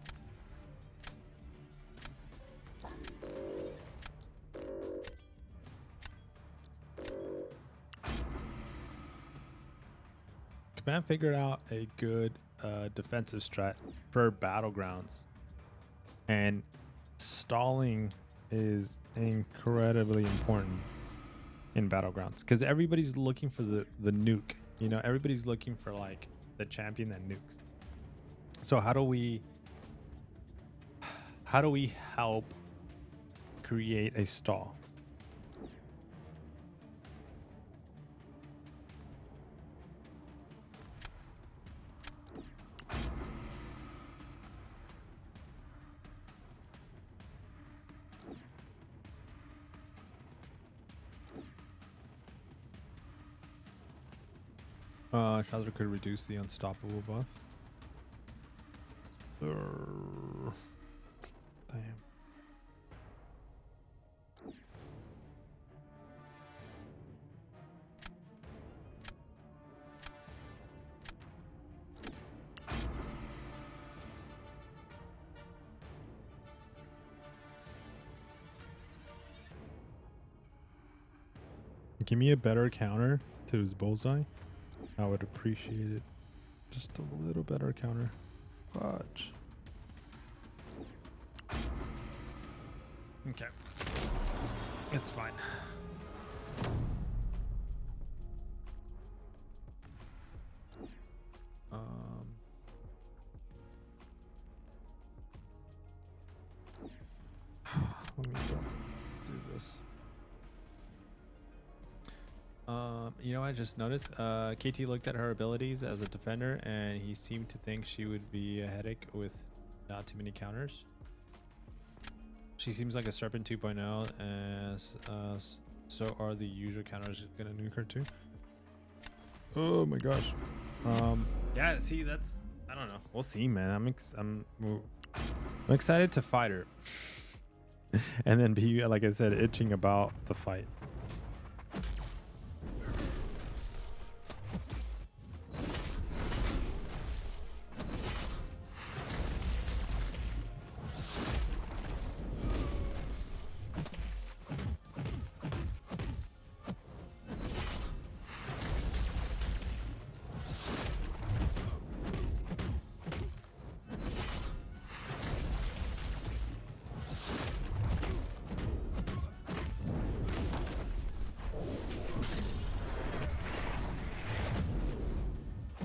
Kabam figured out a good defensive strat for Battlegrounds, and stalling is incredibly important in Battlegrounds because everybody's looking for the nuke. You know, everybody's looking for like the champion that nukes. So how do we help create a stall? Shadow could reduce the unstoppable buff. Damn. Give me a better counter to his bullseye. I would appreciate it. Just a little better counter. Fudge. Okay. It's fine. Let me go do this. You know, I just noticed KT looked at her abilities as a defender and he seemed to think she would be a headache with not too many counters. She seems like a Serpent 2.0, as so are the usual counters gonna nuke her too. Oh my gosh. Yeah, see, that's, I don't know. We'll see, man. I'm excited to fight her. And then be, like I said, itching about the fight.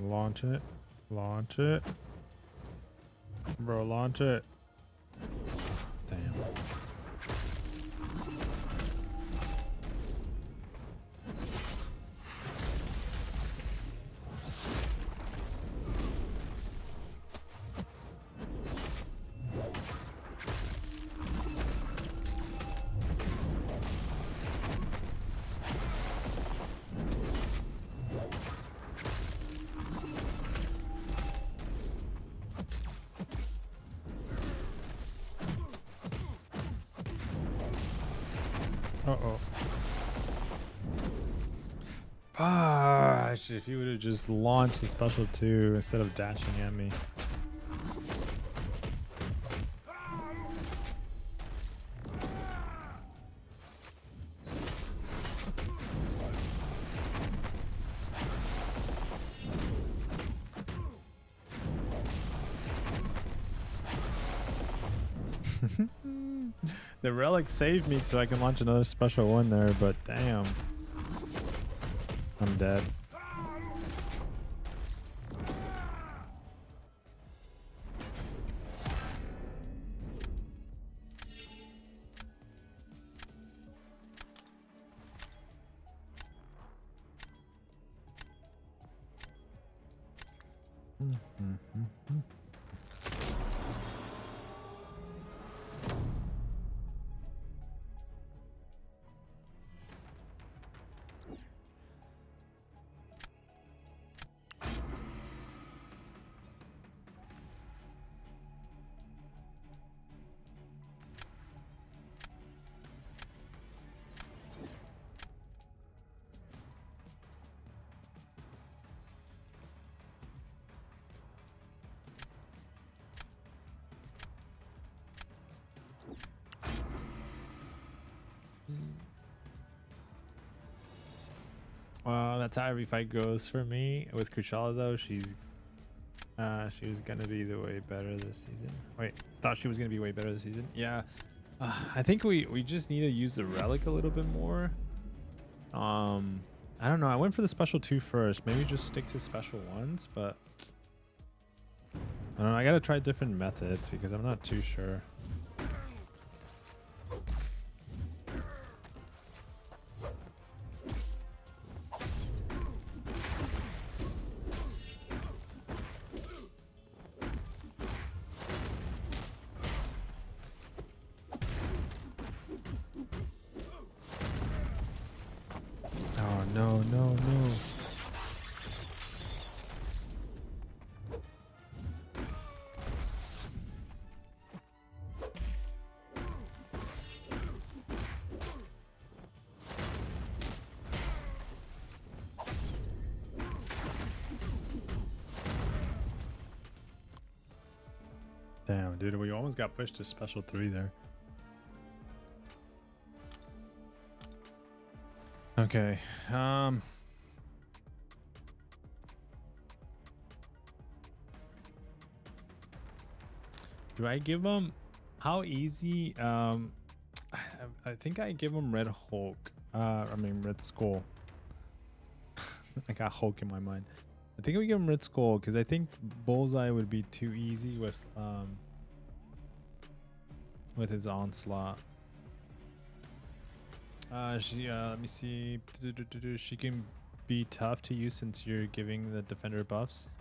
Launch it. Launch it. Bro, launch it. Damn. Uh-oh. Gosh, if you would have just launched the special 2 instead of dashing at me. The Relic saved me so I can launch another special 1 there, but damn. I'm dead. That's how every fight goes for me. With Kushala though, she was gonna be the way better this season. Wait, thought she was gonna be way better this season. Yeah, I think we just need to use the relic a little bit more. I don't know. I went for the special 2 first. Maybe just stick to special 1s, but I don't know. I gotta try different methods because I'm not too sure. Oh no, no, no. Damn, dude, we almost got pushed to special 3 there. Okay. Do I give them how easy? I think I give them Red Hulk. I mean Red Skull. I got Hulk in my mind. I think we give him Red Skull because I think Bullseye would be too easy with his onslaught. Let me see. She can be tough to use since you're giving the defender buffs.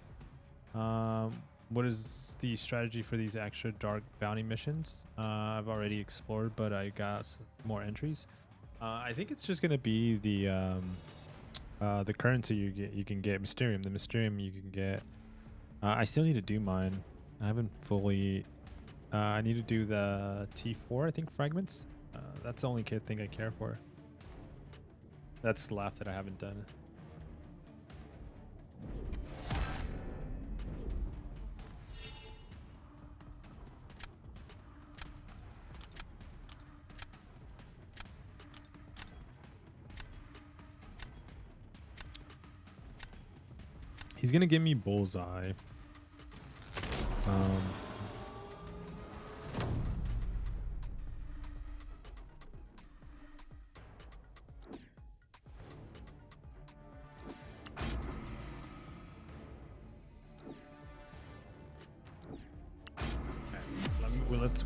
What is the strategy for these extra dark bounty missions? I've already explored, but I got more entries. I think it's just gonna be the currency you can get Mysterium. The Mysterium you can get. I still need to do mine. I haven't fully. I need to do the T4. I think fragments. That's the only thing I care for. That's the left that I haven't done. He's gonna give me Bullseye.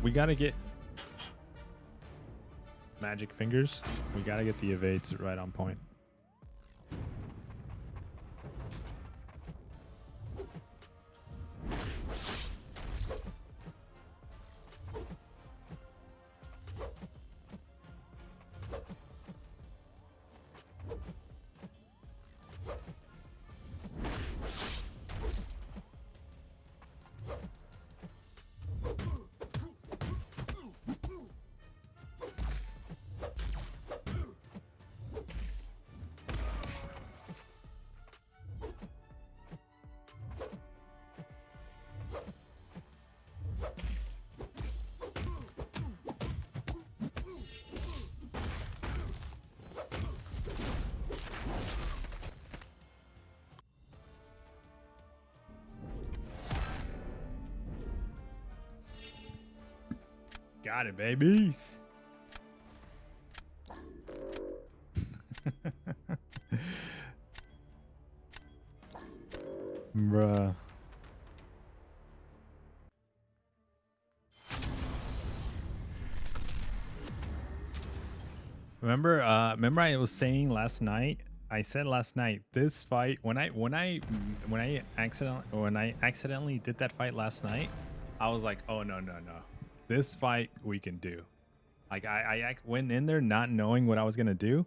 We gotta get magic fingers. We gotta get the evades right on point. Got it, babies. Bruh. Remember I was saying last night, I said last night, this fight when I accidentally did that fight last night, I was like, oh no. This fight we can do. Like I went in there not knowing what I was gonna do,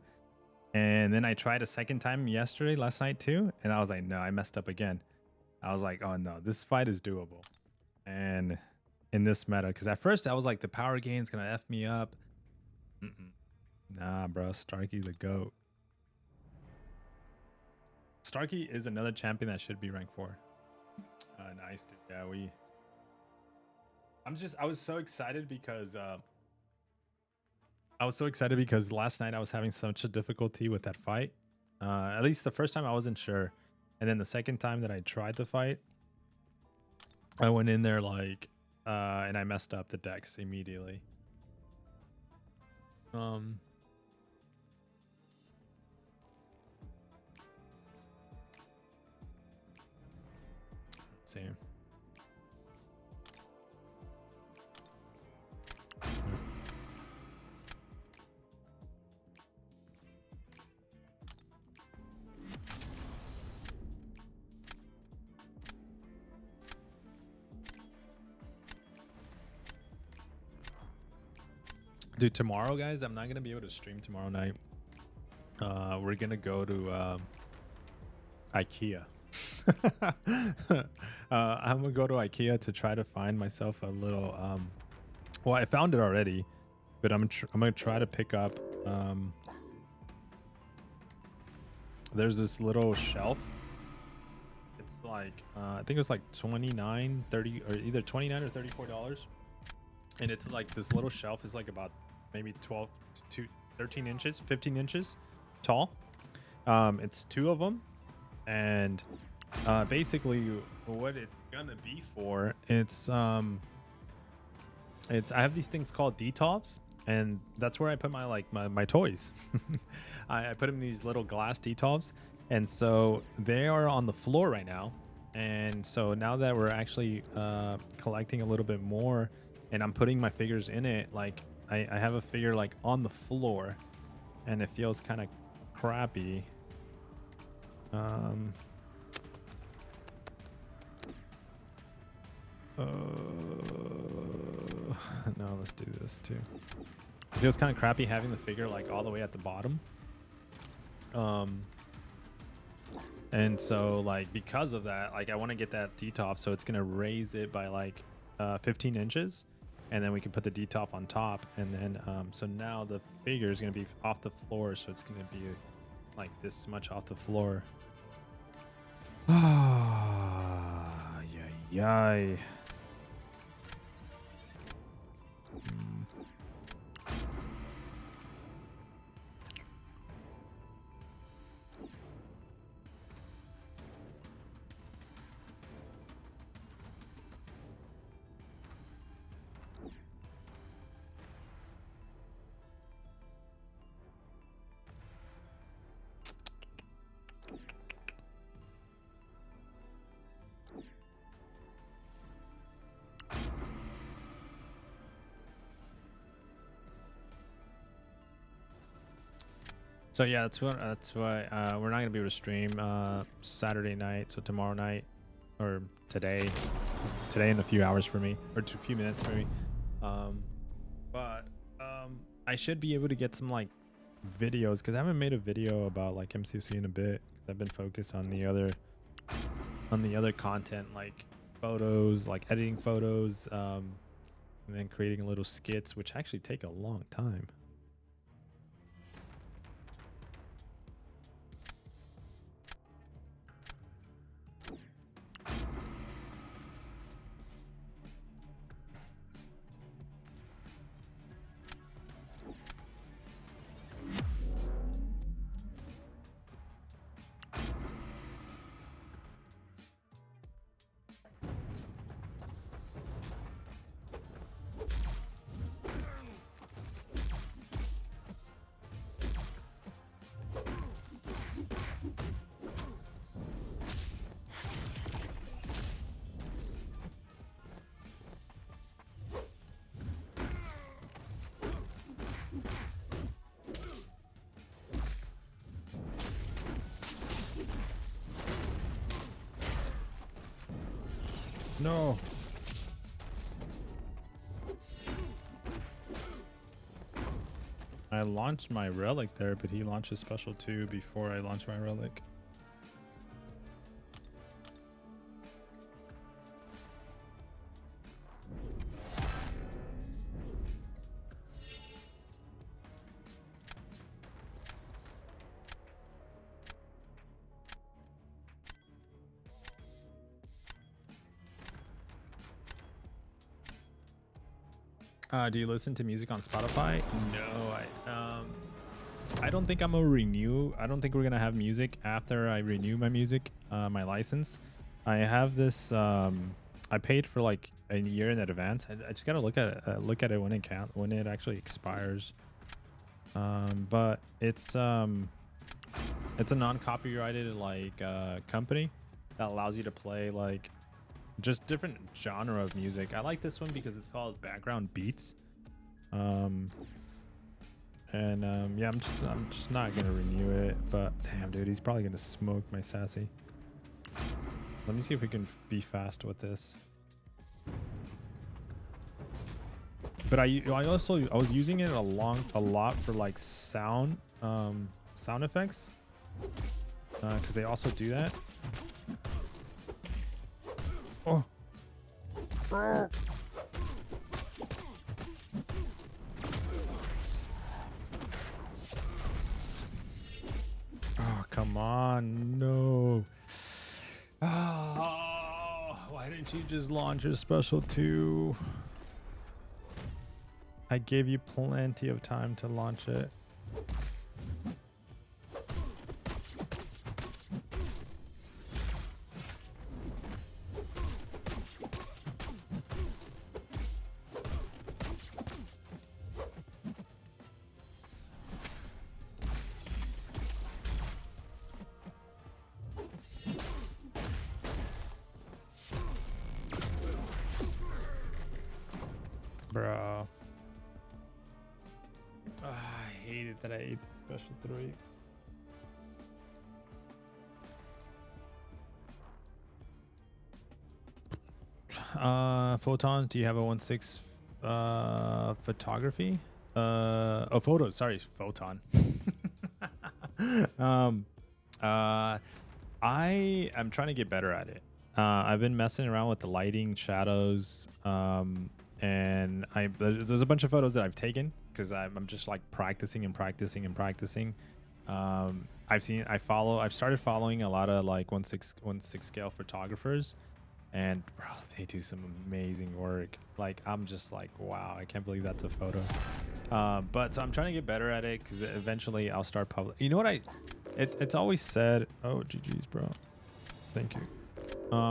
and then I tried a second time last night too, and I was like, no, I messed up again. I was like, oh no, this fight is doable. And in this meta, because at first I was like, the power gain's gonna F me up. Nah, bro, Starkey the GOAT. Starkey is another champion that should be ranked 4. Nice, dude. Yeah, I was so excited because I was so excited because last night I was having such a difficulty with that fight. At least the first time I wasn't sure, and then the second time that I tried the fight, I went in there like, and I messed up the decks immediately. Let's see. Dude, tomorrow, guys, I'm not gonna be able to stream tomorrow night. We're gonna go to IKEA. I'm gonna go to IKEA to try to find myself a little. Well, I found it already, but I'm gonna try to pick up. There's this little shelf. It's like I think it was like 29, 30, or either 29 or $34, and it's like this little shelf is like about maybe 12 to 13 inches, 15 inches tall. It's two of them, and basically what it's gonna be for, it's I have these things called detofs, and that's where I put my my toys. I put them in these little glass detofs, and so they are on the floor right now. And so now that we're actually collecting a little bit more, and I'm putting my figures in it, like I have a figure like on the floor, and it feels kind of crappy. No, let's do this too. It feels kind of crappy having the figure like all the way at the bottom. And so like because of that, like I want to get that detop, so it's gonna raise it by like 15 inches, and then we can put the detop on top, and then so now the figure is gonna be off the floor, so it's gonna be like this much off the floor. Ah, yay. So yeah, that's why we're not gonna be able to stream Saturday night. So tomorrow night, or today in a few hours for me, or a few minutes for me. But I should be able to get some like videos, because I haven't made a video about like MCC in a bit. I've been focused on the other content, like photos, like editing photos, and then creating little skits, which actually take a long time. No. I launched my relic there, but he launched his special too before I launched my relic. Do you listen to music on Spotify? No, I don't think I'm gonna renew. I don't think we're gonna have music after I renew my music, my license. I have this. I paid for like a year in advance. I just gotta look at it when it actually expires. But it's a non-copyrighted like company that allows you to play like just different genre of music. I like this one because it's called Background Beats. Yeah, I'm just not gonna renew it. But damn, dude, he's probably gonna smoke my sassy. Let me see if we can be fast with this. But I was using it a lot for like sound effects, because they also do that. Oh. Oh, come on, no. Oh, why didn't you just launch a special 2? I gave you plenty of time to launch it. Bro. I hate it that I ate the special 3. Photon, do you have a 1.6 photography? Photos, sorry, Photon. I am trying to get better at it. I've been messing around with the lighting, shadows, and there's a bunch of photos that I've taken because I'm just like practicing. I've started following a lot of like 1.6 scale photographers, and bro, they do some amazing work. Like I'm just like, wow, I can't believe that's a photo. But so I'm trying to get better at it because eventually I'll start public. You know what it's always said. Oh, GG's, bro. Thank you.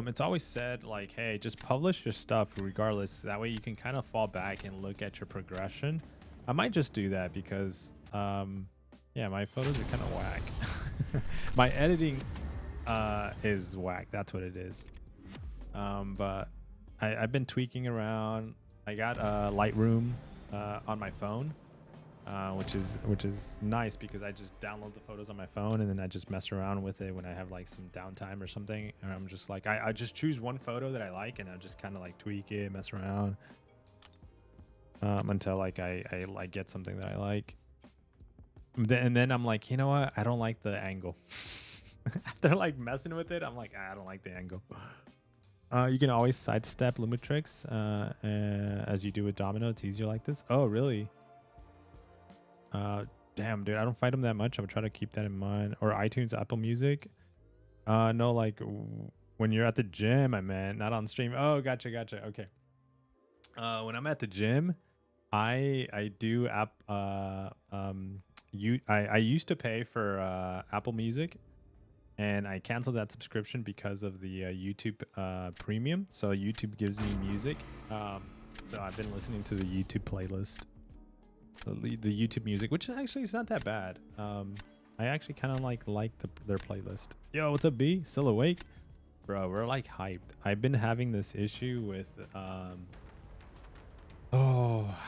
It's always said like, hey, just publish your stuff regardless. That way you can kind of fall back and look at your progression. I might just do that because, yeah, my photos are kind of whack. My editing is whack. That's what it is. But I've been tweaking around. I got Lightroom on my phone, which is nice because I just download the photos on my phone and then I just mess around with it when I have like some downtime or something. And I'm just like, I just choose one photo that I like and I just kind of like tweak it, mess around until like I like get something that I like. And then I'm like, you know what? I don't like the angle. After like messing with it, I'm like, I don't like the angle. You can always sidestep Lumitrix as you do with Domino. It's easier like this. Oh, really? Damn, dude, I don't fight them that much. I'm trying to keep that in mind. Or iTunes, Apple Music. No, like when you're at the gym, I meant, not on stream. Oh, gotcha. Okay. When I'm at the gym, I do I used to pay for Apple Music, and I canceled that subscription because of the YouTube Premium. So YouTube gives me music. So I've been listening to the YouTube playlist. The YouTube music, which actually is not that bad. I actually kind of like their playlist. Yo, what's up, B? Still awake? Bro, we're like hyped. I've been having this issue with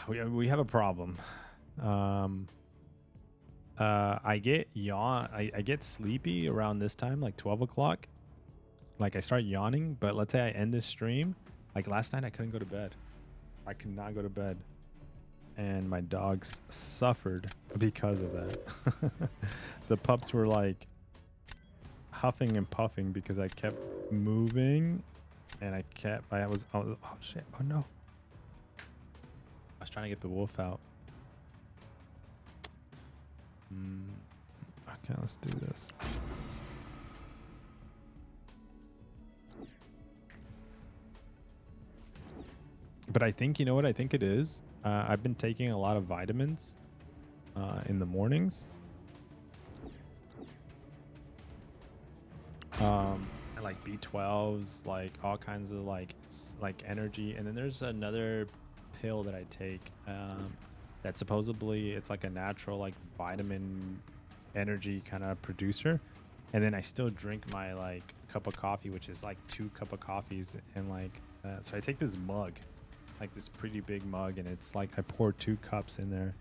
we have a problem. I get sleepy around this time, like 12 o'clock. Like I start yawning, but let's say I end this stream. Like last night I couldn't go to bed. I could not go to bed. And my dogs suffered because of that. The pups were like huffing and puffing because I kept moving and I was oh shit, oh no. I was trying to get the wolf out. Okay, let's do this. But I think, you know what I think it is? I've been taking a lot of vitamins in the mornings. And like B12s, like all kinds of like energy. And then there's another pill that I take that supposedly it's like a natural like vitamin energy kind of producer. And then I still drink my like cup of coffee, which is like 2 cup of coffees. And like, so I take this mug, like this pretty big mug, and it's like I pour 2 cups in there.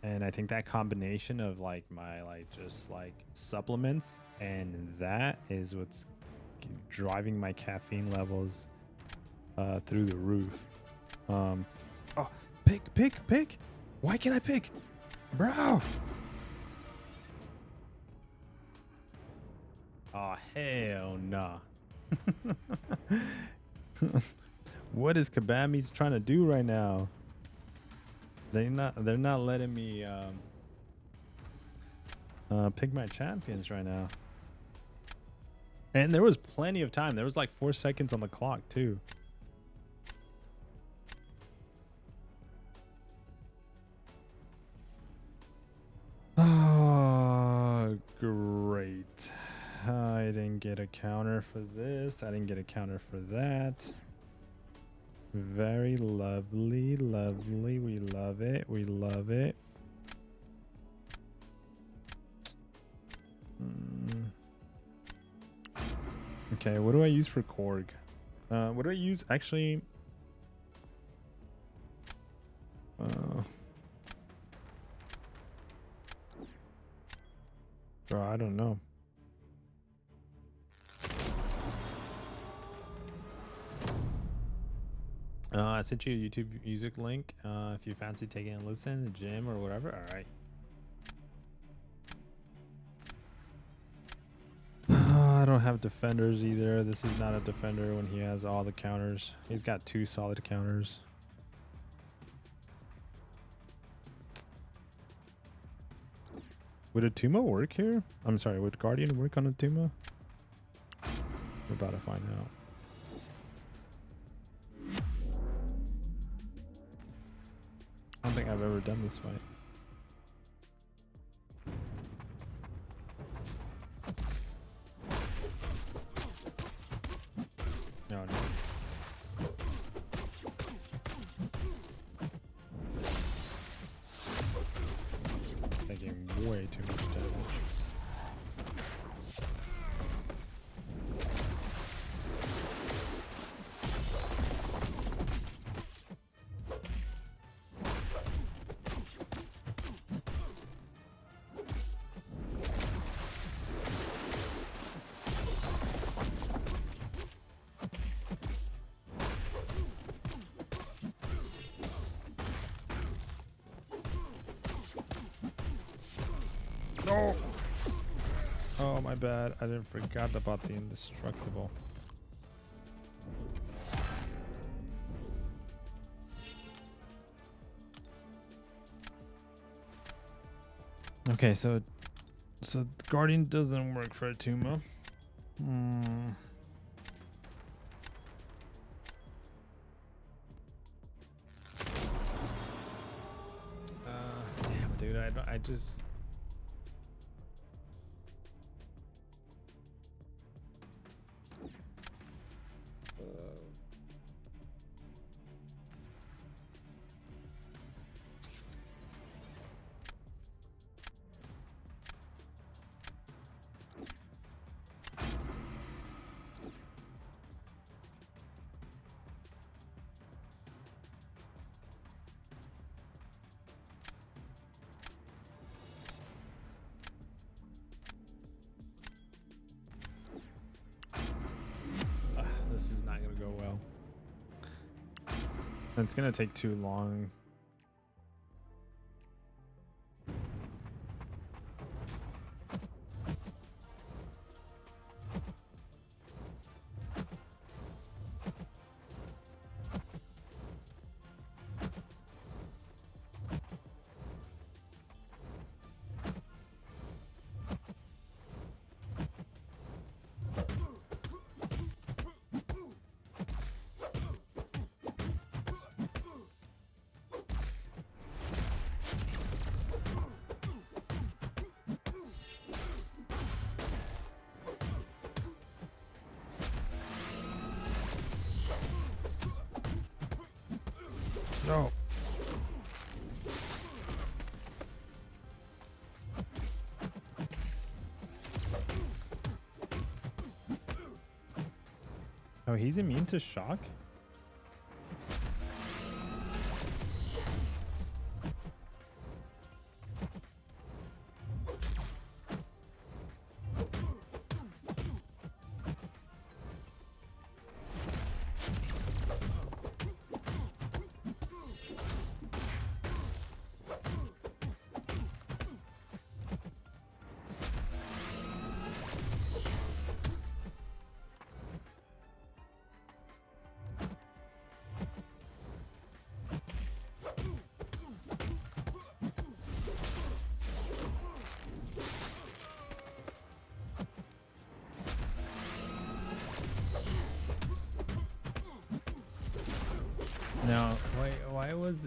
And I think that combination of like my like just like supplements and that is what's driving my caffeine levels through the roof. Oh, pick. Why can't I pick? Bro. Oh, hell nah. What is Kabami's trying to do right now? They're not letting me pick my champions right now. And there was plenty of time. There was like 4 seconds on the clock too. Oh, great. I didn't get a counter for this. I didn't get a counter for that. Very lovely. We love it. Okay, what do I use for Korg? What do I use? Actually, bro, I don't know. I sent you a YouTube music link if you fancy taking a listen, a gym or whatever. All right. I don't have defenders either. This is not a defender when he has all the counters. He's got 2 solid counters. Would a Tuma work here? I'm sorry, would Guardian work on a Tuma? We're about to find out. I don't think I've ever done this fight. No. Taking way too much damage. No. Oh, my bad. I didn't forgot about the indestructible. Okay, so Guardian doesn't work for a Tuma. Damn, dude, I just. This is not going to go well. It's going to take too long. Oh, he's immune to shock? No, wait, why was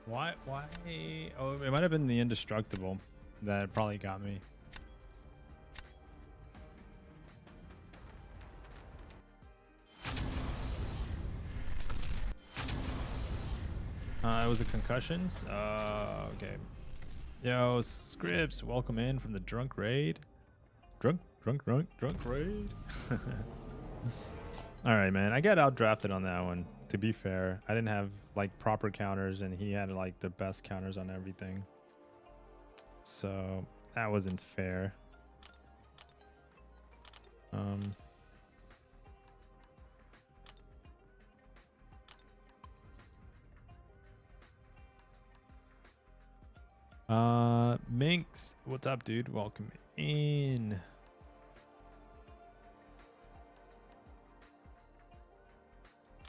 why oh, it might have been the indestructible that probably got me. It was the concussions. Okay. Yo, Scripps, welcome in from the drunk raid. Drunk raid. All right, man. I got outdrafted on that one. To be fair, I didn't have like proper counters, and he had like the best counters on everything. So that wasn't fair. Minx, what's up, dude? Welcome in.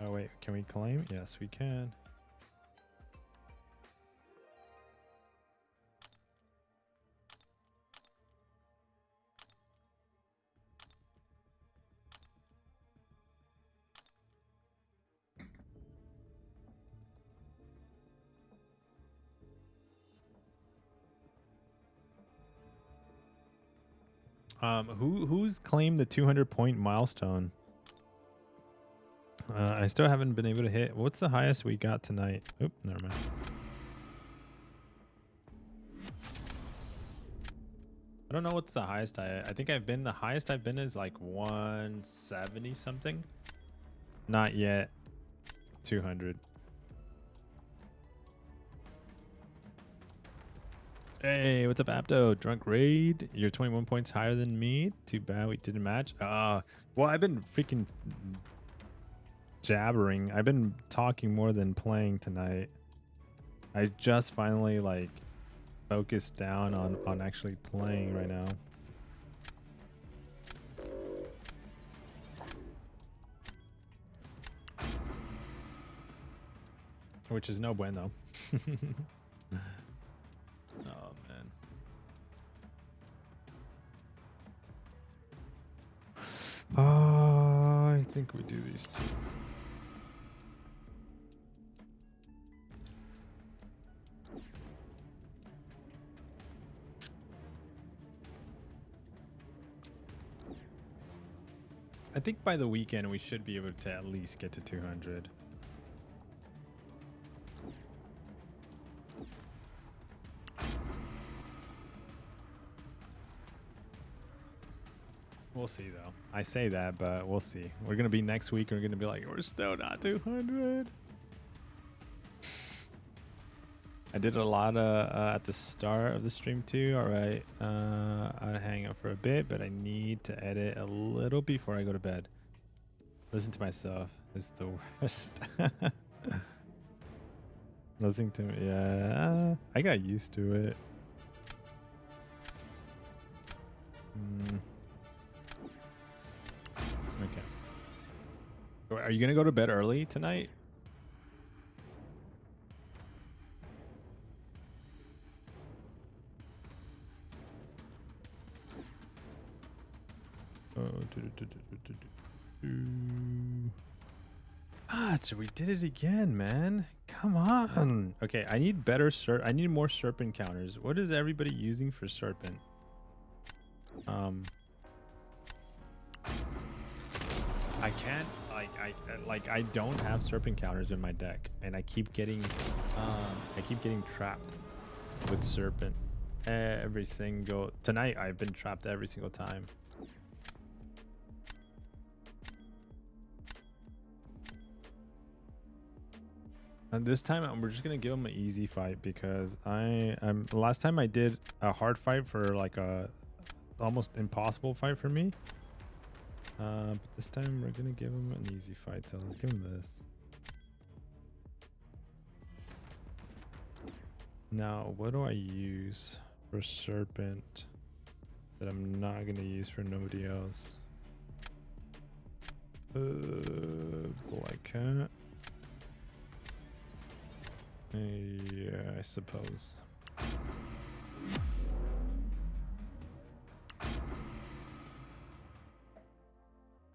Oh wait, can we claim? Yes, we can. Who's claimed the 200-point milestone? I still haven't been able to hit. What's the highest we got tonight? Oop, never mind. I don't know what's the highest. I think I've been, the highest I've been is like 170 something. Not yet 200. Hey, what's up, Apto? Drunk raid. You're 21 points higher than me. Too bad we didn't match. Well, I've been freaking jabbering. I've been talking more than playing tonight. I just finally like focused down on actually playing right now. Which is no bueno. Oh man. I think we do these two. I think by the weekend we should be able to at least get to 200. We'll see though. I say that, but we'll see. We're gonna be next week. We're gonna be like, we're still not 200. I did a lot at the start of the stream too. All right, I'll hang out for a bit, but I need to edit a little before I go to bed. Listen to myself is the worst. Listening to me, yeah. I got used to it. Okay. Are you gonna go to bed early tonight? We did it again, man. Come on. Okay, I need better I need more serpent counters. What is everybody using for serpent? I can't I don't have serpent counters in my deck, and I keep getting trapped. with Serpent. Every single tonight I've been trapped every single time. And this time we're just gonna give him an easy fight because I'm last time I did a hard fight for like a almost impossible fight for me. But this time we're gonna give him an easy fight, so let's give him this. Now, what do I use for Serpent that I'm not gonna use for nobody else? Black Cat. Yeah, I suppose.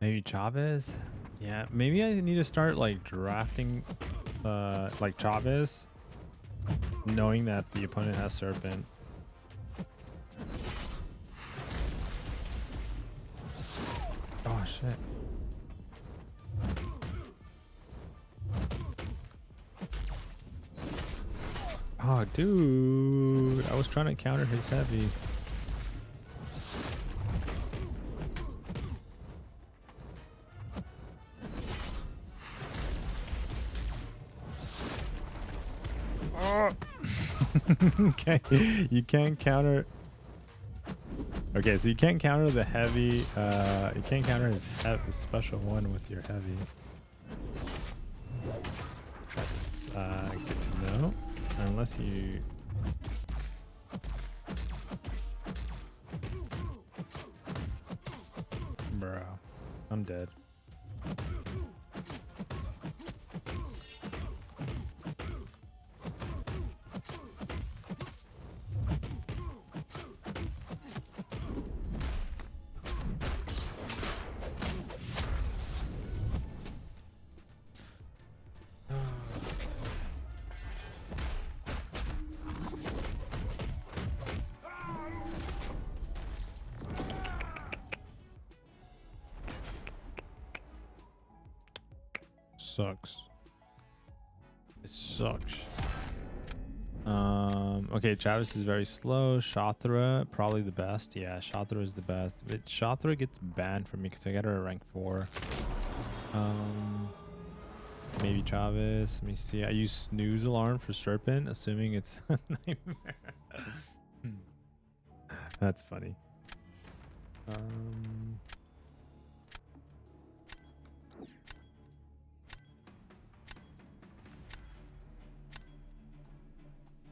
Maybe Chavez? Yeah, maybe I need to start like drafting like Chavez, knowing that the opponent has Serpent. Oh shit. Oh dude, I was trying to counter his heavy. Oh. Okay, you can't counter. Okay, so you can't counter the heavy. You can't counter his special one with your heavy. That's good to know. Unless you. Bro, I'm dead. Sucks. It sucks. Okay, Travis is very slow. Shathra, probably the best. Yeah, Shathra is the best. But Shathra gets banned for me because I got her at rank 4. Maybe Travis. Let me see. I use snooze alarm for Serpent, assuming it's a nightmare. That's funny.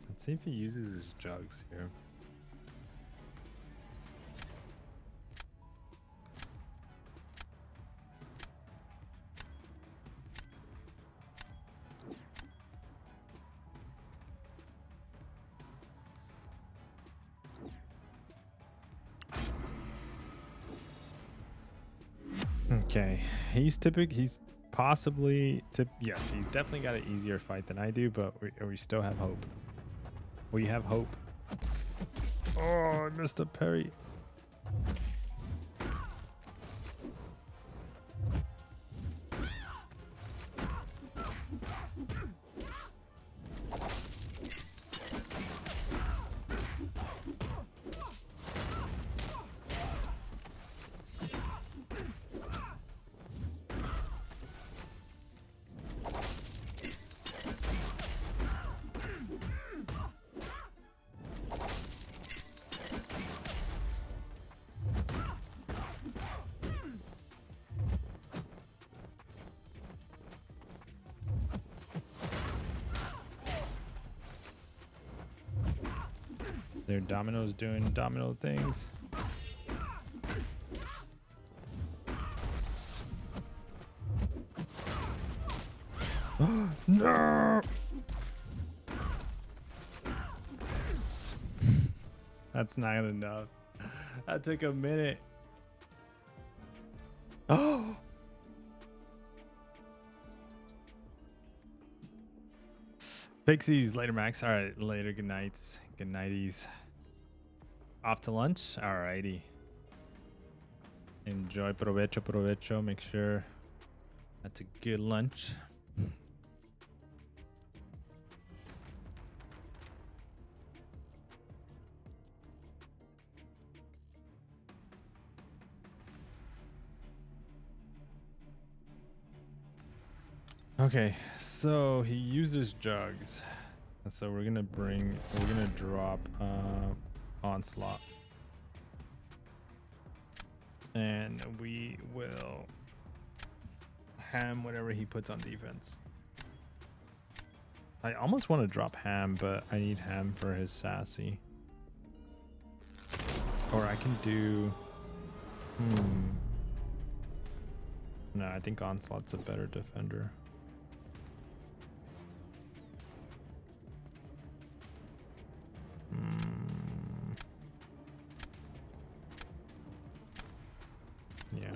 Let's see if he uses his jugs here. Okay, he's possibly yes, he's definitely got an easier fight than I do, but we still have hope. We have hope. Oh, I missed a parry. Their dominoes doing domino things. No! That's not enough. That took a minute. Oh! Pixies, later Max. All right, later. Good nights. Good nighties. Off to lunch. Alrighty. Enjoy. Provecho, provecho. Make sure that's a good lunch. Okay, so he uses jugs. So we're gonna drop onslaught. And we will ham whatever he puts on defense. I almost want to drop ham, but I need ham for his sassy. Or I can do... No, I think onslaught's a better defender. Yeah.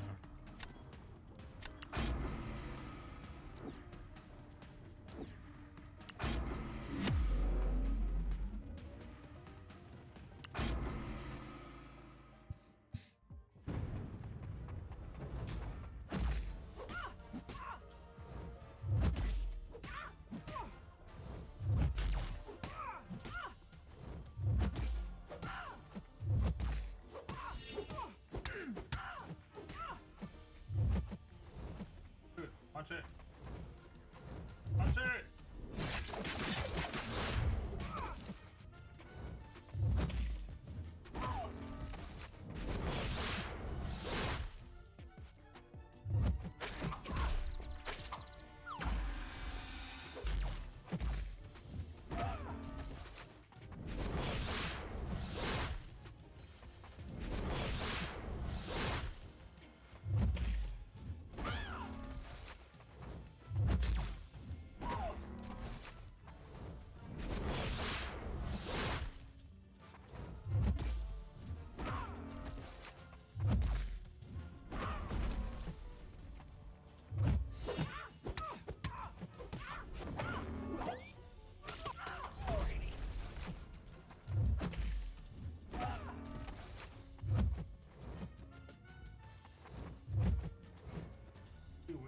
Punch it. Punch it.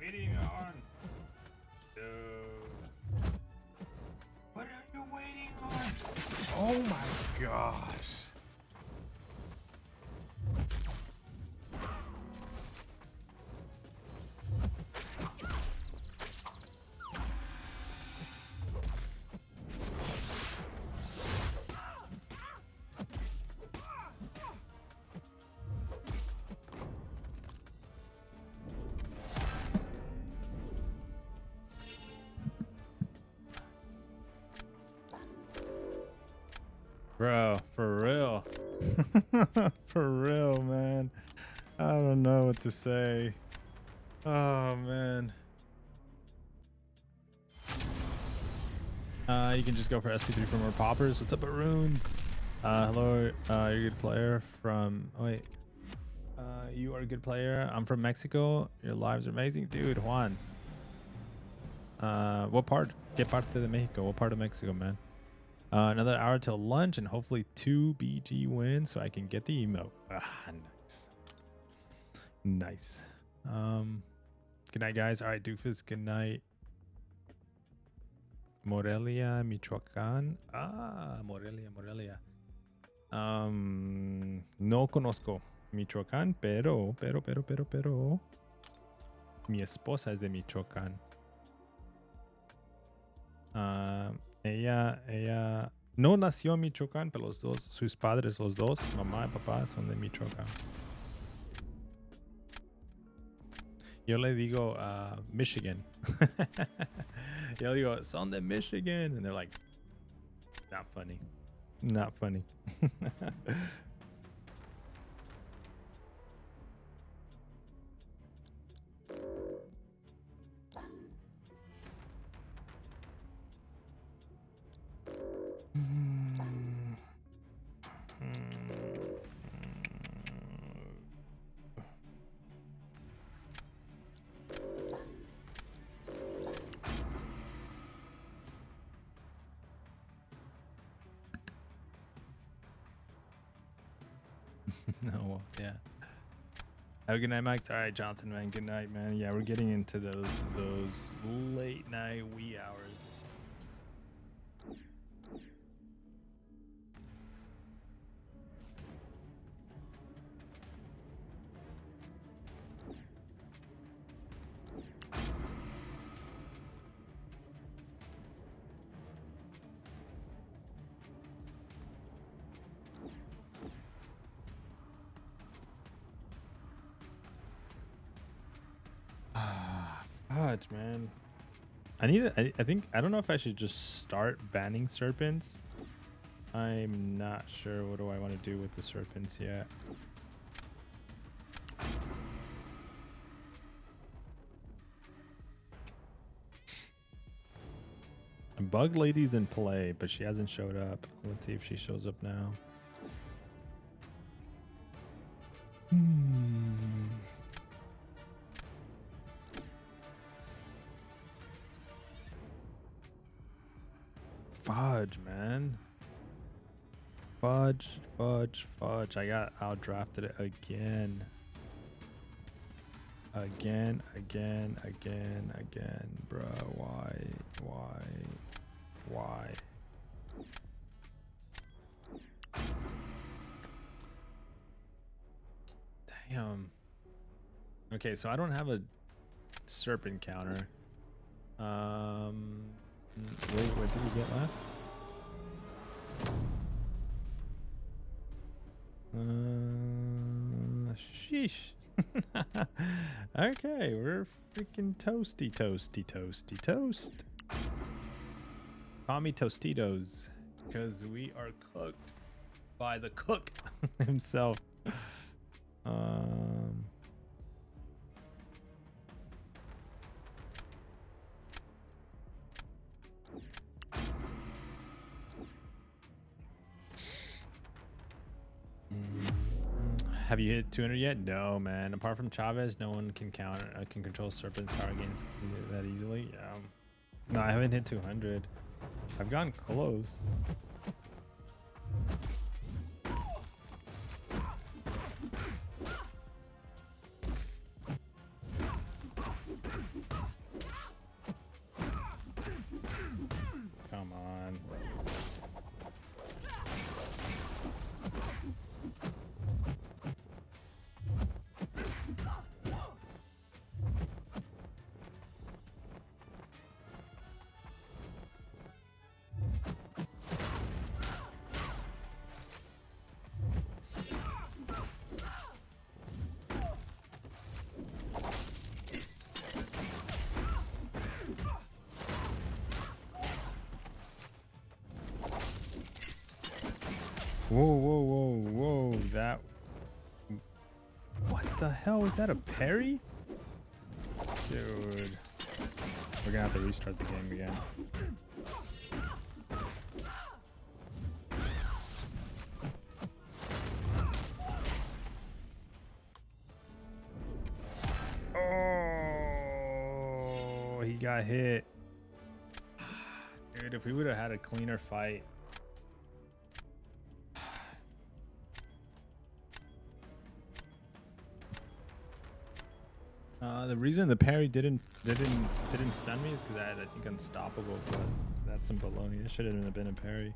Waiting on. Dude. What are you waiting on? Oh my gosh. Bro, for real. For real, man. I don't know what to say. Oh, man. You can just go for SP3 for more poppers. What's up, Runes? Hello, you're a good player from... Oh, wait. You are a good player. I'm from Mexico. Your lives are amazing. Dude, Juan. What part? ¿Qué parte de Mexico? What part of Mexico, man? Another hour till lunch and hopefully 2 BG wins so I can get the emote. Ah, nice. Nice. Good night, guys. All right, Doofus, good night. Morelia, Michoacán. Ah, Morelia. No conozco Michoacán, pero. Mi esposa es de Michoacán. Ella no nació en Michoacán, pero sus padres, los dos, mamá y papá, son de Michoacán. Yo le digo Michigan. Yo le digo, son de Michigan. And they're like, not funny. Not funny. No, yeah. Have a good night, Mike. All right, Jonathan, man. Good night, man. Yeah, we're getting into those late night wee hours. Fudge, man. I think I don't know if I should just start banning serpents. I'm not sure what do I want to do with the serpents yet. Bug Lady's in play, but she hasn't showed up. Let's see if she shows up now. Fudge, man. Fudge, fudge, fudge. I got outdrafted again. Again, bro. Why? Damn. Okay, so I don't have a serpent counter. Wait, what did we get last? Sheesh. Okay, we're freaking toasty. Toast. Call me Tostitos, because we are cooked by the cook himself. Have you hit 200 yet? No, man. Apart from Chavez, no one can control Serpent power gains that easily. No, I haven't hit 200. I've gotten close. Come on. Whoa. That... What the hell? Was that a parry? Dude. We're gonna have to restart the game again. Oh, he got hit. Dude, if we would have had a cleaner fight. The reason the parry didn't stun me is because I had, I think, unstoppable, but that's some baloney. It shouldn't have been a parry.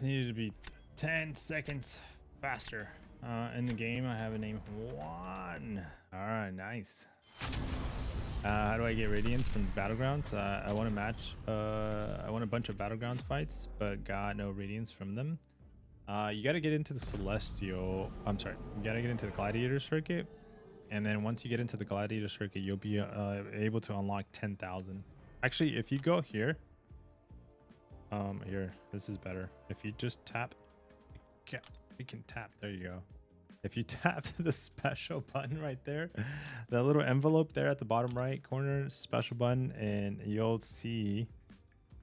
needed to be 10 seconds faster. In the game, I have a name 1. All right, nice. How do I get radiance from Battlegrounds? I want a match. I want a bunch of Battlegrounds fights, but got no radiance from them. You got to get into the Celestial. I'm sorry. You got to get into the Gladiator circuit. And then once you get into the Gladiator circuit, you'll be able to unlock 10,000. Actually, if you go here, here, this is better. If you just tap, you can tap. There you go. If you tap the special button right there, that little envelope there at the bottom right corner, special button, and you'll see,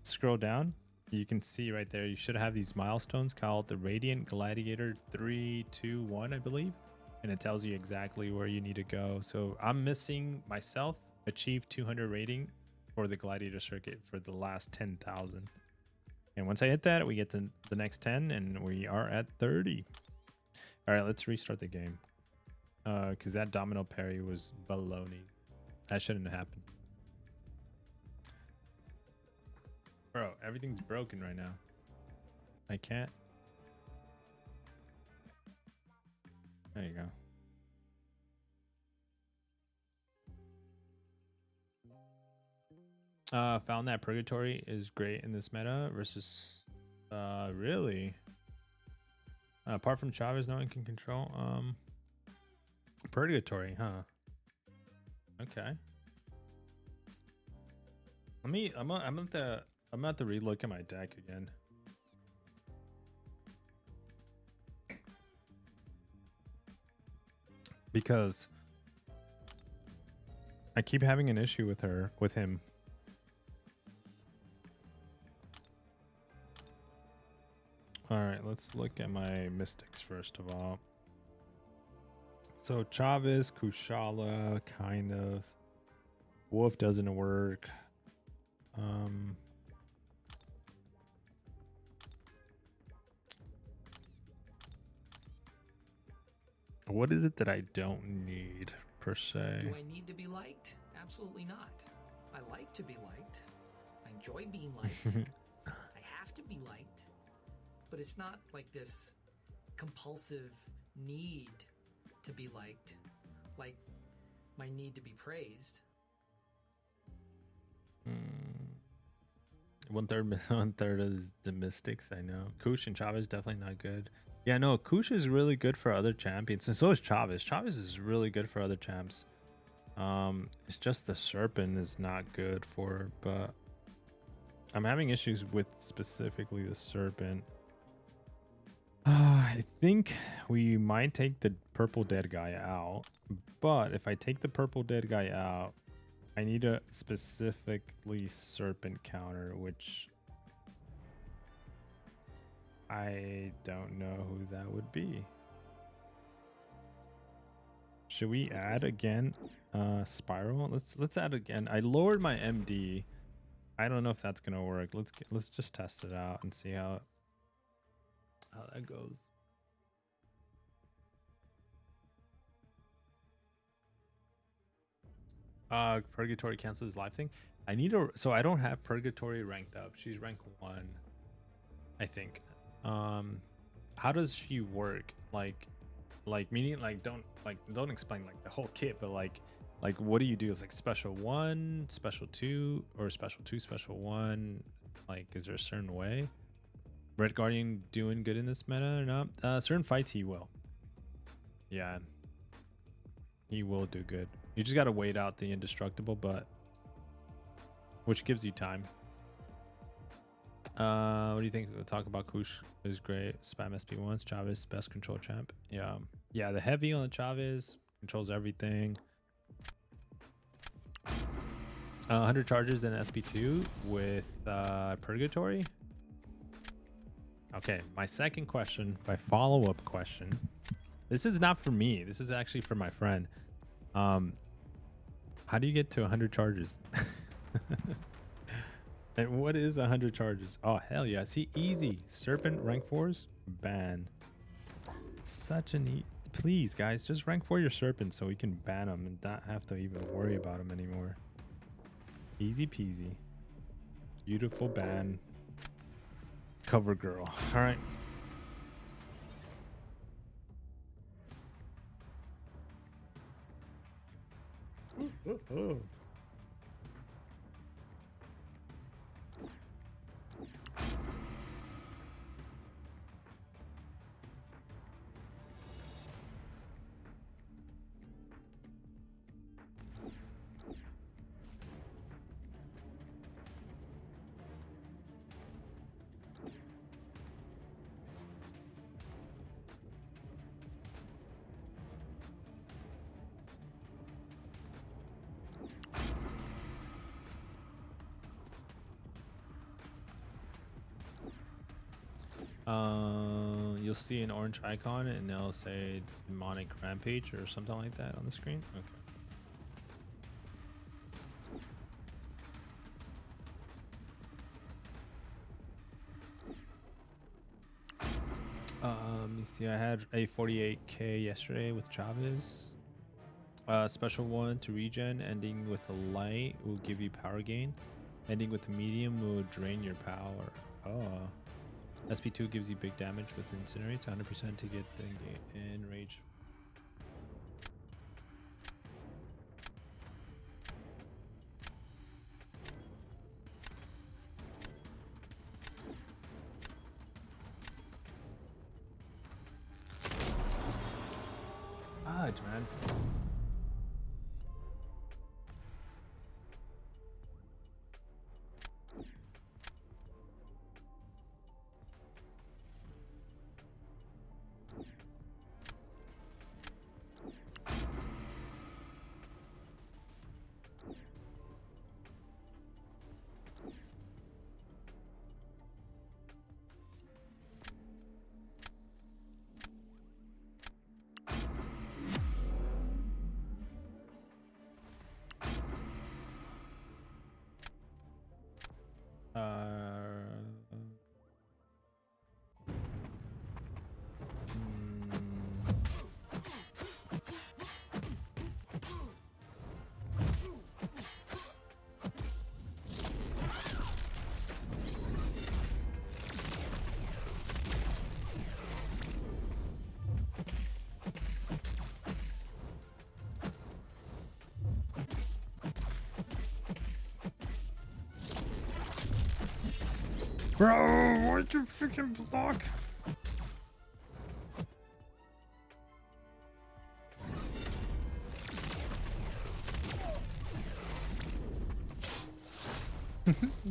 scroll down, you can see right there, you should have these milestones called the Radiant Gladiator 3, 2, 1, I believe. And it tells you exactly where you need to go. So I'm missing myself, achieve 200 rating for the Gladiator circuit for the last 10,000. And once I hit that, we get the next 10 and we are at 30. All right, let's restart the game. Because that domino parry was baloney. That shouldn't have happened. Bro, everything's broken right now. I can't. There you go. Found that Purgatory is great in this meta versus really. Apart from Chavez, no one can control. Purgatory, huh? Okay. I'm at the relook at my deck again. Because I keep having an issue with him. All right, let's look at my mystics first of all. So Chavez, Kushala, kind of. Wolf doesn't work. What is it that I don't need per se? Do I need to be liked? Absolutely not. I like to be liked. I enjoy being liked. I have to be liked. But it's not like this compulsive need to be liked, like my need to be praised. One third is the mystics. I know Kush and Chavez definitely not good. Yeah, no, Kush is really good for other champions, and so is Chavez. Chavez is really good for other champs. It's just the Serpent is not good for, but I'm having issues with specifically the Serpent. I think we might take the purple dead guy out, but if I take the purple dead guy out, I need a specifically Serpent counter, which I don't know who that would be. Should we add again? Spiral. Let's add again. I lowered my MD. I don't know if that's gonna work. Let's just test it out and see how that goes. Purgatory cancels his life thing. I need to, so I don't have Purgatory ranked up. She's rank 1, I think. How does she work? Like meaning don't explain like the whole kit, but like what do you do? Is like special 1, special 2, or special 2, special 1? Like, is there a certain way? Red Guardian doing good in this meta or not? Certain fights he will. Yeah, he will do good. You just gotta wait out the indestructible, but which gives you time. What do you think? We'll talk about Kush is great. Spam SP once. Chavez best control champ. Yeah. The heavy on the Chavez controls everything. 100 charges in SP2 with Purgatory. Okay, my second question, my follow-up question. This is not for me. This is actually for my friend. How do you get to 100 charges? And what is 100 charges? Oh, hell yeah. See, easy. Serpent rank 4s? Ban. Such an please, guys, just rank 4 your Serpent so we can ban them and not have to even worry about them anymore. Easy peasy. Beautiful ban. Cover girl. All right. You'll see an orange icon and it'll say demonic rampage or something like that on the screen. Okay. Let me see. I had a 48k yesterday with Chavez. Special one to regen, ending with a light will give you power gain. Ending with a medium will drain your power. Oh. SP2 gives you big damage with incinerates, 100% to get the enrage. Fudge, man. Bro, why'd you freaking block?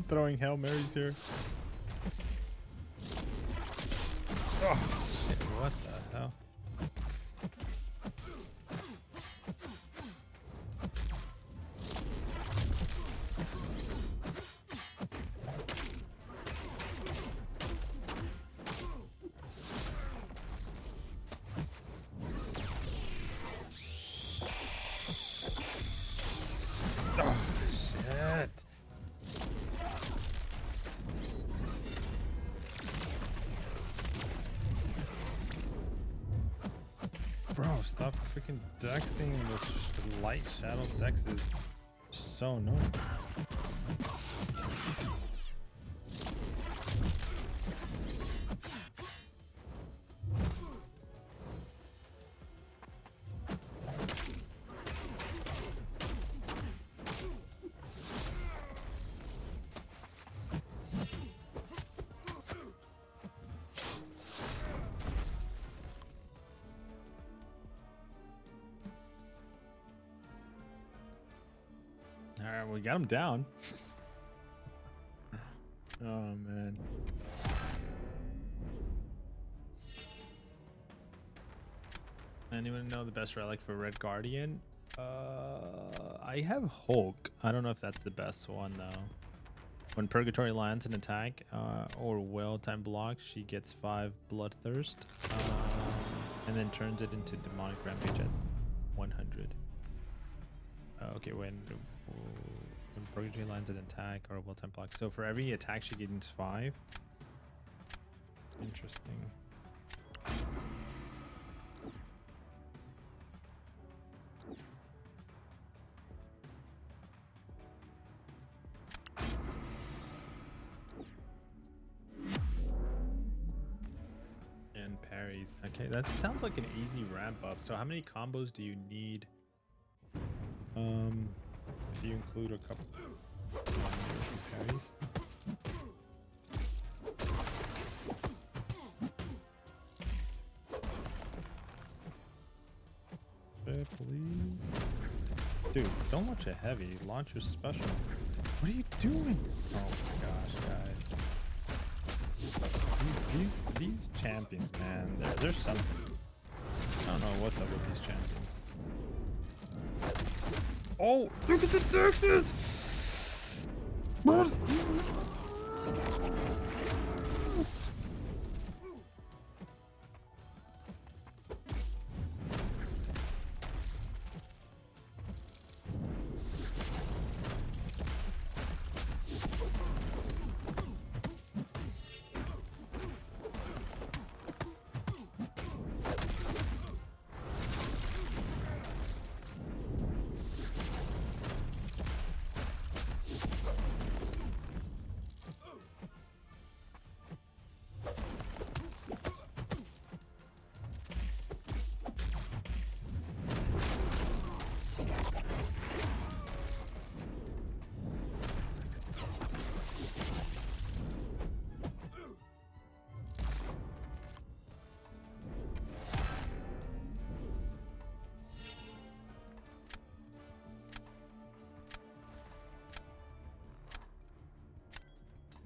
Throwing Hail Marys here. Oh, shit, what the hell? Bro, stop freaking dexing the light shadow dexes. So annoying. Alright, we got him down. Oh man. Anyone know the best relic for Red Guardian? I have Hulk. I don't know if that's the best one though. When Purgatory lands an attack or well-timed block, she gets 5 Bloodthirst and then turns it into Demonic Rampage at 100. Okay, when Purgatory lands an attack or a well-timed block. So for every attack she gains 5. Interesting. parries. Okay, that sounds like an easy ramp up. So how many combos do you need? If you include a couple parries. Please. Dude, don't launch a heavy. Launch your special. What are you doing? Oh my gosh, guys. These champions, man. There's something. I don't know what's up with these champions. Oh, look at the Texas!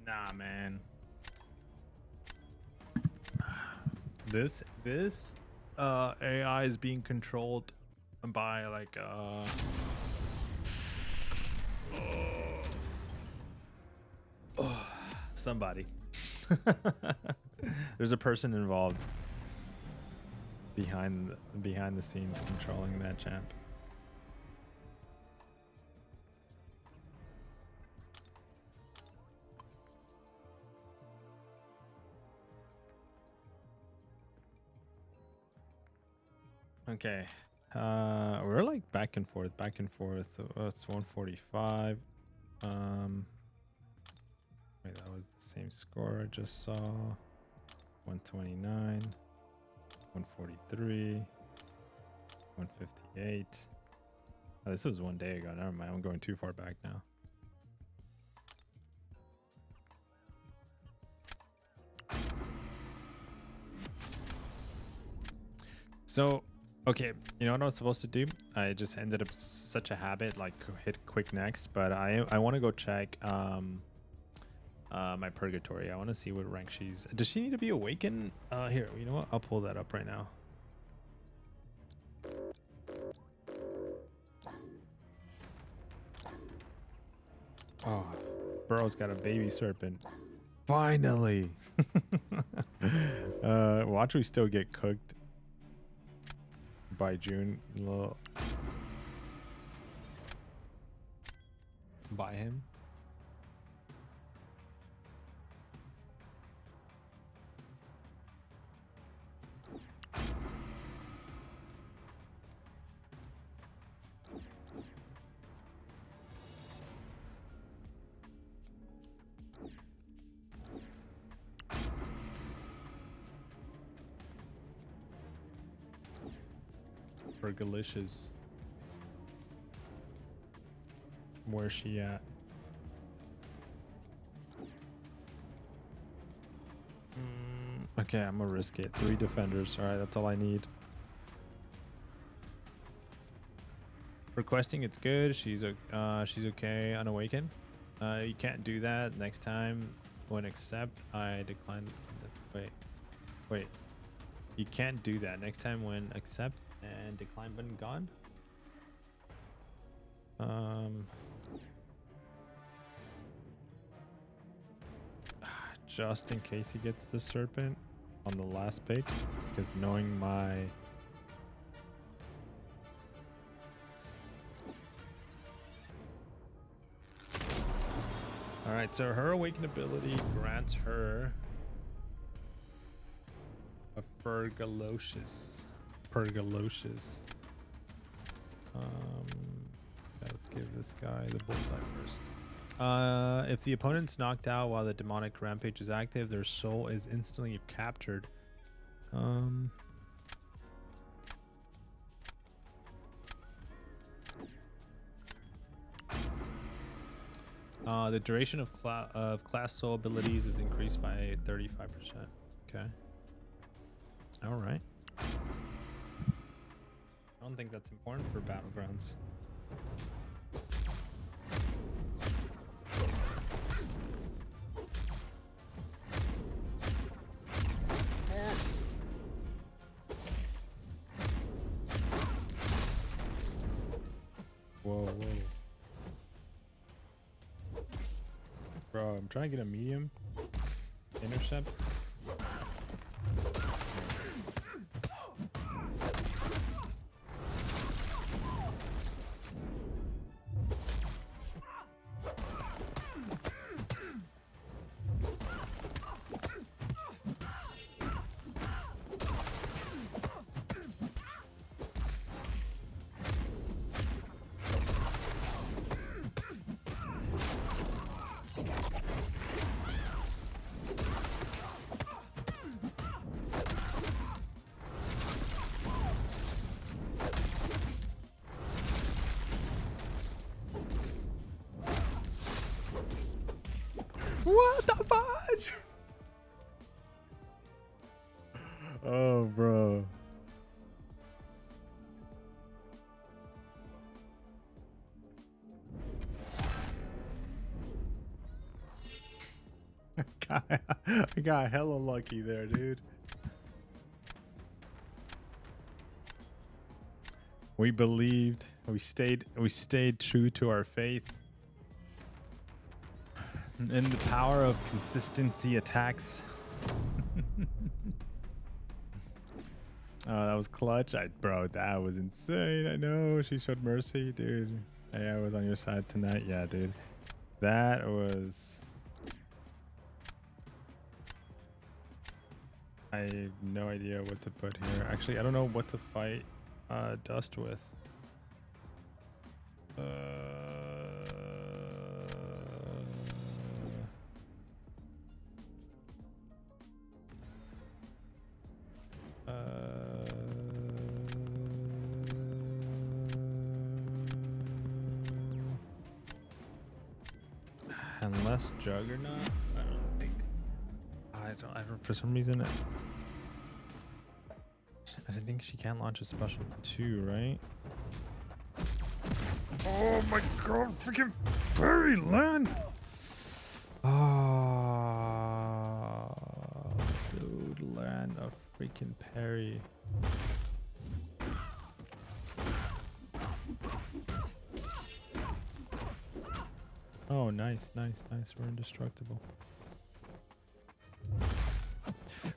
Nah, man. This AI is being controlled by like somebody. There's a person involved behind the scenes controlling that champ. Okay, we're like back and forth. Oh, it's 145. Wait, that was the same score I just saw. 129, 143, 158. Oh, this was 1 day ago. Never mind. I'm going too far back now. So, okay, you know what I was supposed to do? I just ended up such a habit, like hit quick next, but I want to go check my purgatory. I want to see what rank she's. Does she need to be awakened? Here, you know what? I'll pull that up right now. Oh, Burrow's got a baby serpent. Finally. Watch we still get cooked by June. By him. Fergalicious. Where's she at? Okay, I'm gonna risk it. 3 defenders. All right, that's all I need. Requesting, it's good. She's okay. Unawakened. You can't do that. Next time, when accept, I decline. Wait. You can't do that. Next time when accept and decline button gone. Just in case he gets the serpent on the last pick, because knowing my all right, so her awaken ability grants her a Fergalicious. Let's give this guy the bullseye first. If the opponent's knocked out while the demonic rampage is active, their soul is instantly captured. Um. The duration of class soul abilities is increased by 35%. Okay. All right. I don't think that's important for Battlegrounds. Whoa, whoa. Bro, I'm trying to get a medium intercept. What the fudge? Oh, bro. I got hella lucky there, dude. We believed. We stayed true to our faith. And the power of consistency attacks. Oh, that was clutch. Bro, that was insane. I know. She showed mercy, dude. Hey, I was on your side tonight. Yeah, dude. That was... I have no idea what to put here. Actually, I don't know what to fight Dust with. Unless Juggernaut, I don't think. I don't. For some reason, I think she can't launch a special 2, right? Oh my god, freaking fairy land! Oh, dude, land of freaking parry. Oh, nice, nice, nice. We're indestructible.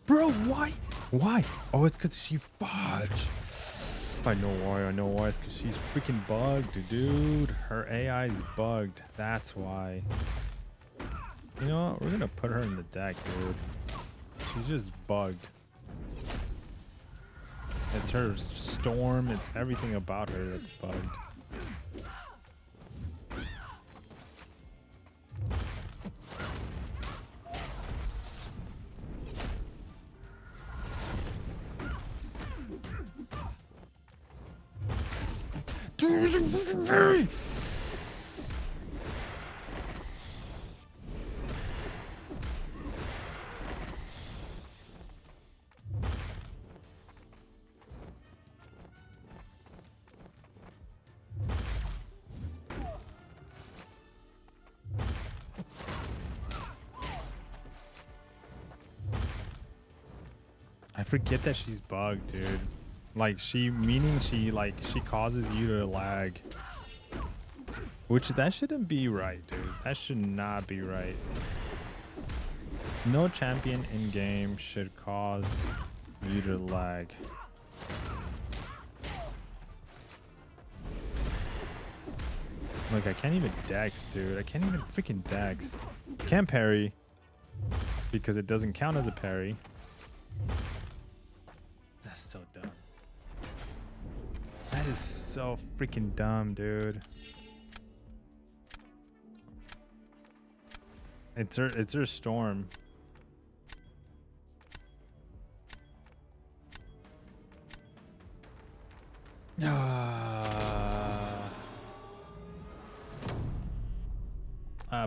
Bro, why? Why? Oh, it's because she fudged. I know why. I know why. It's because she's freaking bugged, dude. Her AI is bugged. That's why. You know what? We're going to put her in the deck, dude. She's just bugged. It's her storm. It's everything about her that's bugged. Very. I forget that she's bugged, dude. Like meaning she causes you to lag. Which that shouldn't be right, dude. That should not be right. No champion in game should cause you to lag. Look, I can't even dex, dude. I can't even freaking dex. Can't parry because it doesn't count as a parry. That's so dumb. That is so freaking dumb, dude. It's her storm.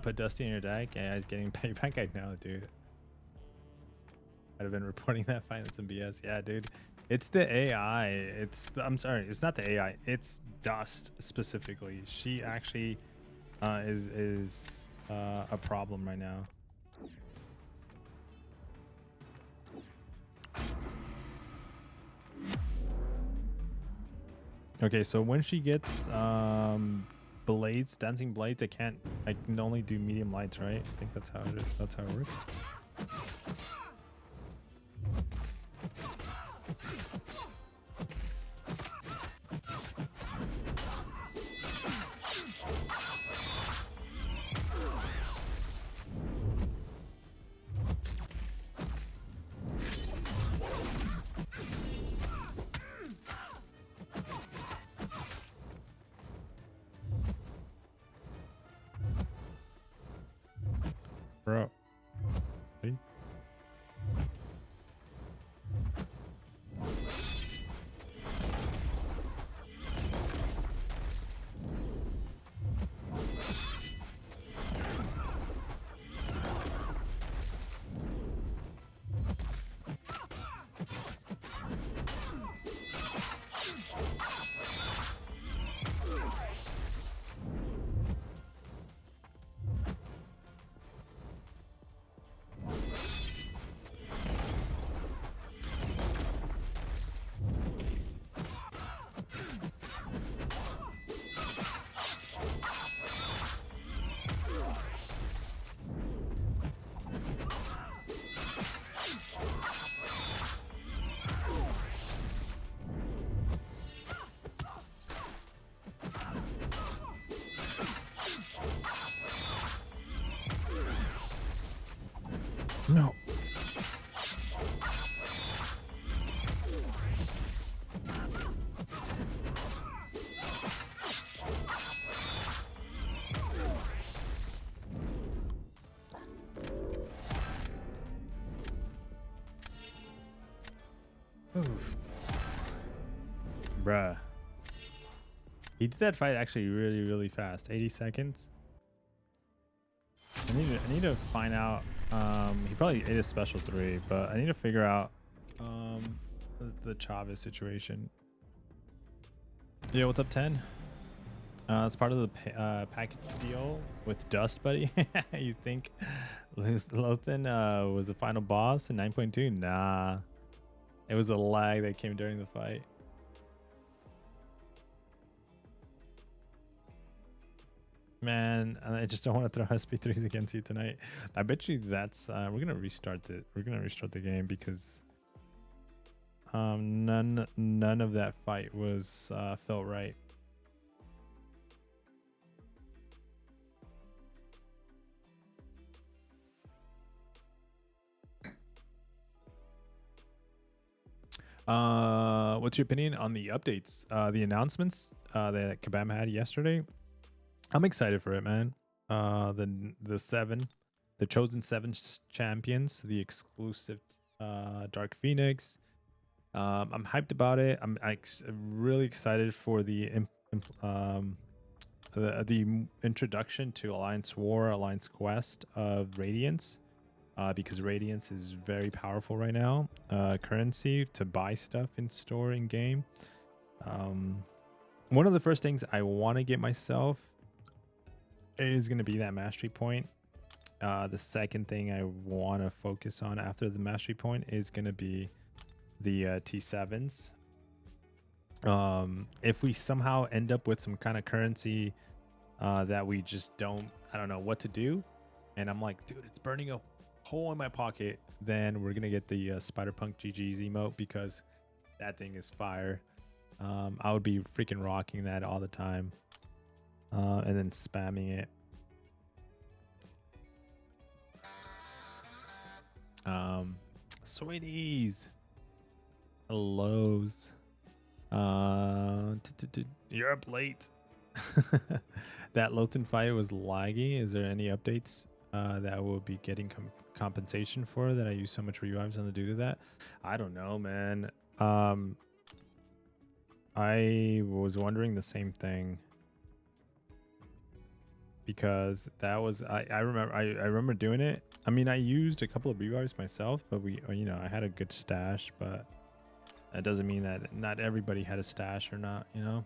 Put Dusty in your deck. Yeah, he's getting payback. I know, dude. I'd have been reporting that fight. That's some BS. Yeah, dude. It's the AI. I'm sorry. It's not the AI. It's Dust specifically. She actually is a problem right now. Okay, so when she gets blades, dancing blades, I can only do medium lights, right? I think that's how it is. That's how it works. Bro. See? No. Oof. Bruh. He did that fight actually really, really fast. 80 seconds. I need to find out. He probably ate a special 3, but I need to figure out the Chavez situation. Yeah, what's up, 10? It's part of the package deal with Dust, buddy. You think Lothan was the final boss in 9.2? Nah. It was a lag that came during the fight. Man, I just don't want to throw SP3s against you tonight. I bet you that's we're gonna restart it. We're gonna restart the game because none of that fight was felt right. What's your opinion on the updates, the announcements that Kabam had yesterday? I'm excited for it, man. The 7, the chosen 7 champions, the exclusive Dark Phoenix. I'm hyped about it. I'm really excited for the introduction to Alliance War, Alliance Quest of Radiance, because Radiance is very powerful right now. Currency to buy stuff in store in game. One of the first things I want to get myself is going to be that mastery point. The second thing I want to focus on after the mastery point is going to be the T7s. If we somehow end up with some kind of currency that we just I don't know what to do, and I'm like, dude, it's burning a hole in my pocket, then we're going to get the Spider-Punk GG's emote, because that thing is fire. I would be freaking rocking that all the time. And then spamming it. Sweeties. Hellos. You're up late. That Lothan fight was laggy. Is there any updates that we'll be getting compensation for, that I use so much revives on the due to that? I don't know, man. I was wondering the same thing. Because that was I remember doing it. I mean, I used a couple of rebars myself, but I had a good stash, but that doesn't mean that not everybody had a stash or not, you know.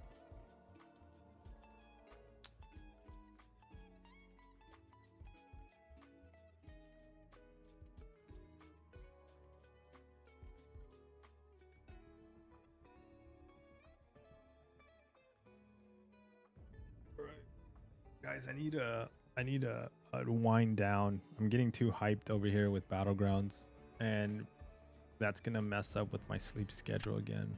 Guys, I need to wind down. I'm getting too hyped over here with Battlegrounds, and that's gonna mess up with my sleep schedule again.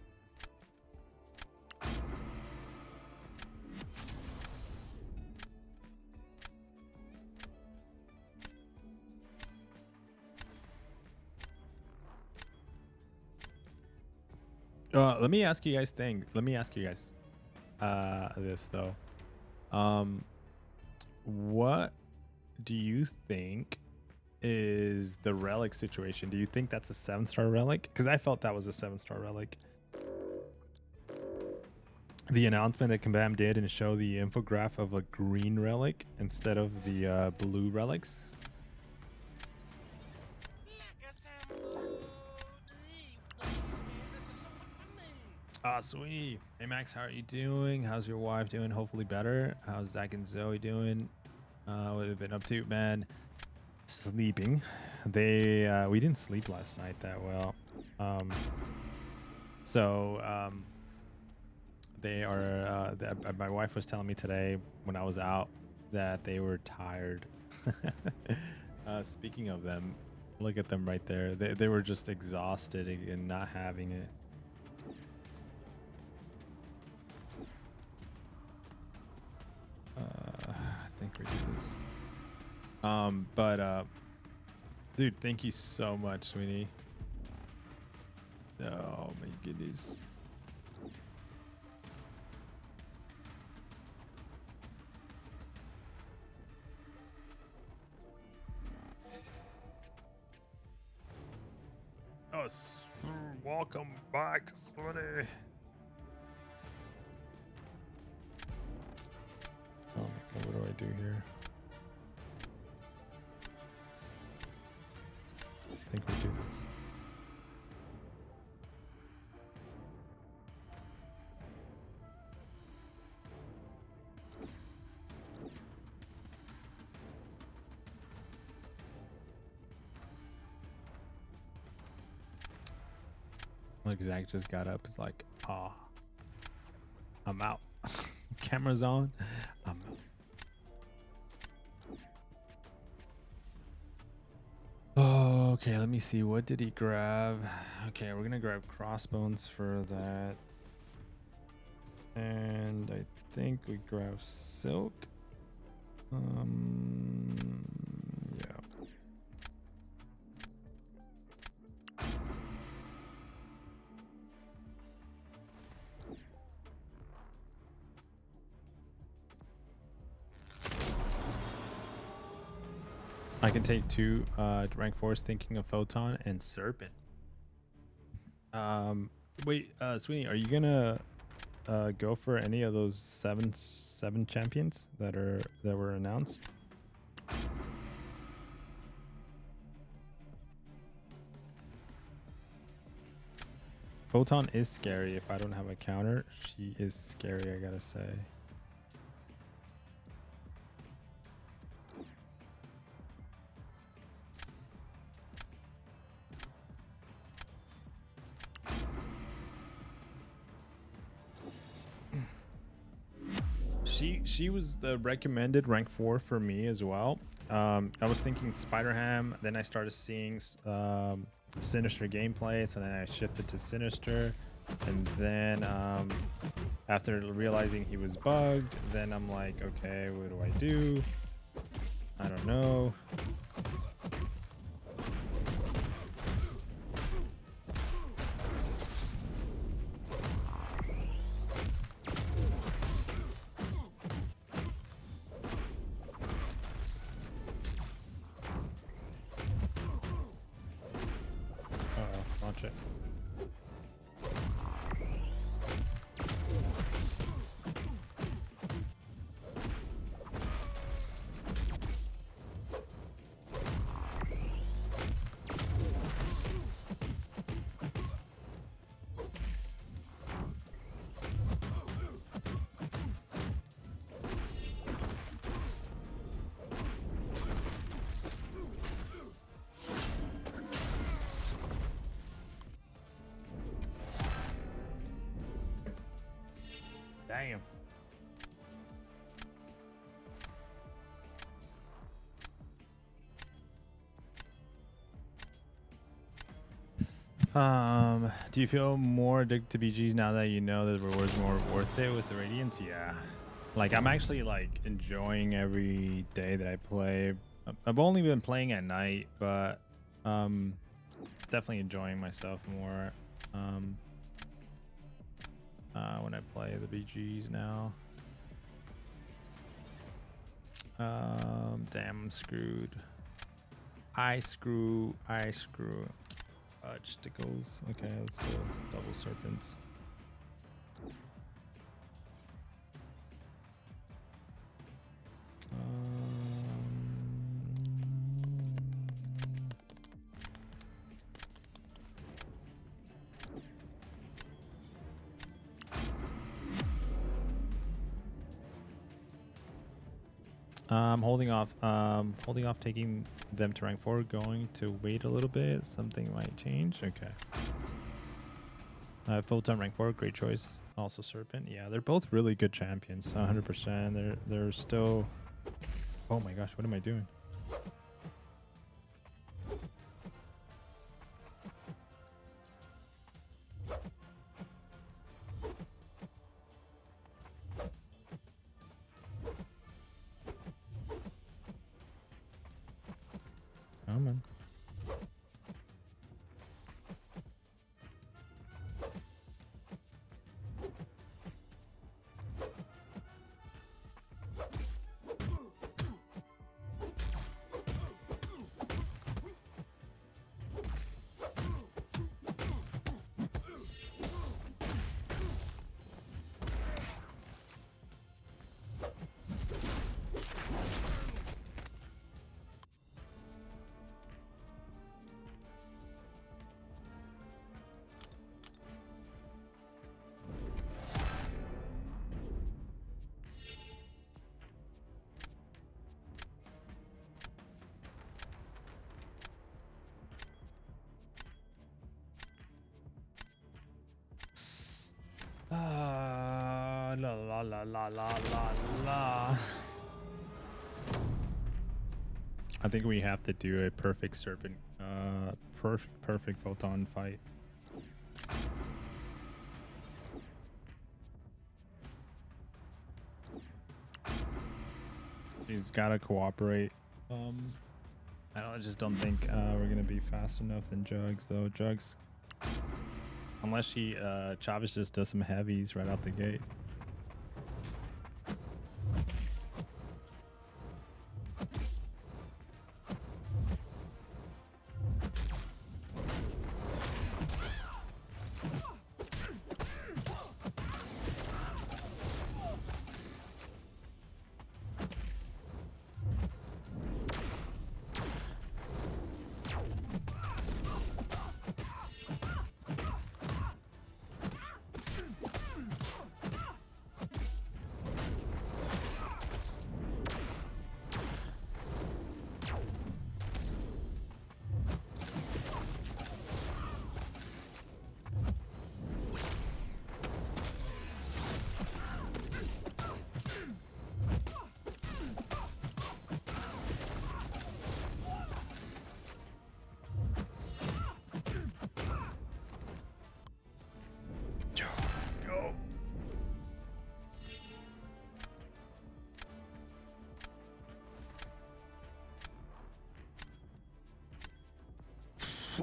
Let me ask you guys this though. What do you think is the relic situation? Do you think that's a 7-star relic? Because I felt that was a 7-star relic. The announcement that Kabam did and show the infograph of a green relic instead of the blue relics. Ah, sweet. Hey Max, how are you doing? How's your wife doing? Hopefully better. How's Zach and Zoe doing? What have been up to, man? Sleeping. We didn't sleep last night that well. They are. My wife was telling me today when I was out that they were tired. Speaking of them, look at them right there. They were just exhausted and not having it. I think we do this. Dude, thank you so much, Sweeney. Oh my goodness. Us, welcome back, Sweeney. Oh my god, what do I do here? I think we do this. Look, Zach just got up. It's like, I'm out. Camera's on. I'm out. Oh, okay. Let me see. What did he grab? Okay, we're gonna grab crossbones for that, and I think we grab silk. Yeah. I can take 2 rank 4s, thinking of Photon and Serpent. Wait, Sweeney, are you gonna go for any of those seven champions that were announced? Photon is scary. If I don't have a counter, she is scary, I gotta say. She was the recommended rank 4 for me as well. I was thinking Spider-Ham, then I started seeing Sinister gameplay, so then I shifted to Sinister, and then after realizing he was bugged, then I'm like, okay, what do I do? I don't know. Damn. Do you feel more addicted to BGs now that you know that the reward's more worth it with the Radiance? Yeah. Like, I'm actually, like, enjoying every day that I play. I've only been playing at night, but definitely enjoying myself more when I play the BGs now. Damn, I'm screwed. I screw. Stickles. Okay, let's go. Double serpents. Holding off taking them to rank 4, going to wait a little bit. Something might change. Okay. Photon rank 4, great choice. Also Serpent. Yeah, they're both really good champions. 100%. They're still. Oh my gosh, what am I doing? Come on. La. I think we have to do a perfect serpent, perfect photon fight. He's gotta cooperate. I just don't think we're gonna be fast enough than Jugs though. Jugs, unless Chavez just does some heavies right out the gate.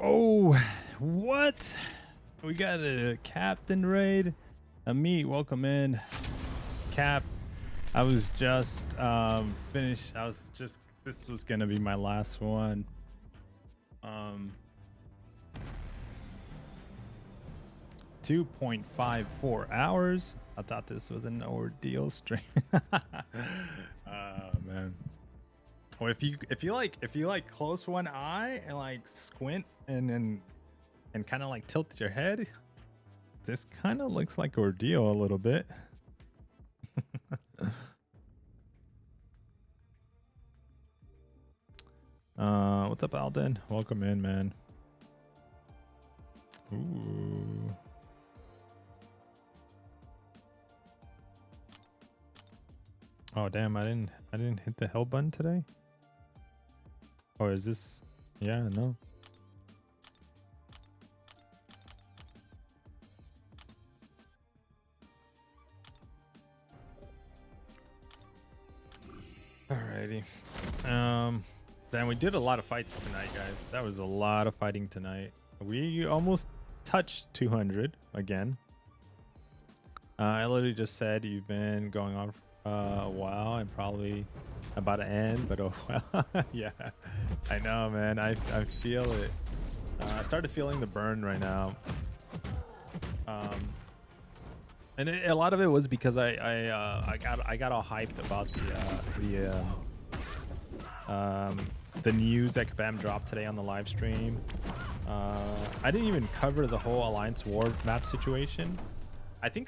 Oh, what? We got a captain raid. Amit, welcome in. Cap, I was just finished. This was gonna be my last one. 2.54 hours. I thought this was an ordeal stream. Oh man. Well, if you like close one eye and like squint and kind of like tilt your head, this kind of looks like ordeal a little bit. What's up, Alden? Welcome in, man. Ooh. Oh damn! I didn't hit the hell button today. Or is this? Yeah, no. Alrighty. Then we did a lot of fights tonight, guys. That was a lot of fighting tonight. We almost touched 200 again. I literally just said you've been going on a while and probably about to end, but oh well. Yeah, I know, man. I feel it. I started feeling the burn right now. And a lot of it was because I got all hyped about the news that Kabam dropped today on the live stream. I didn't even cover the whole Alliance War map situation. I think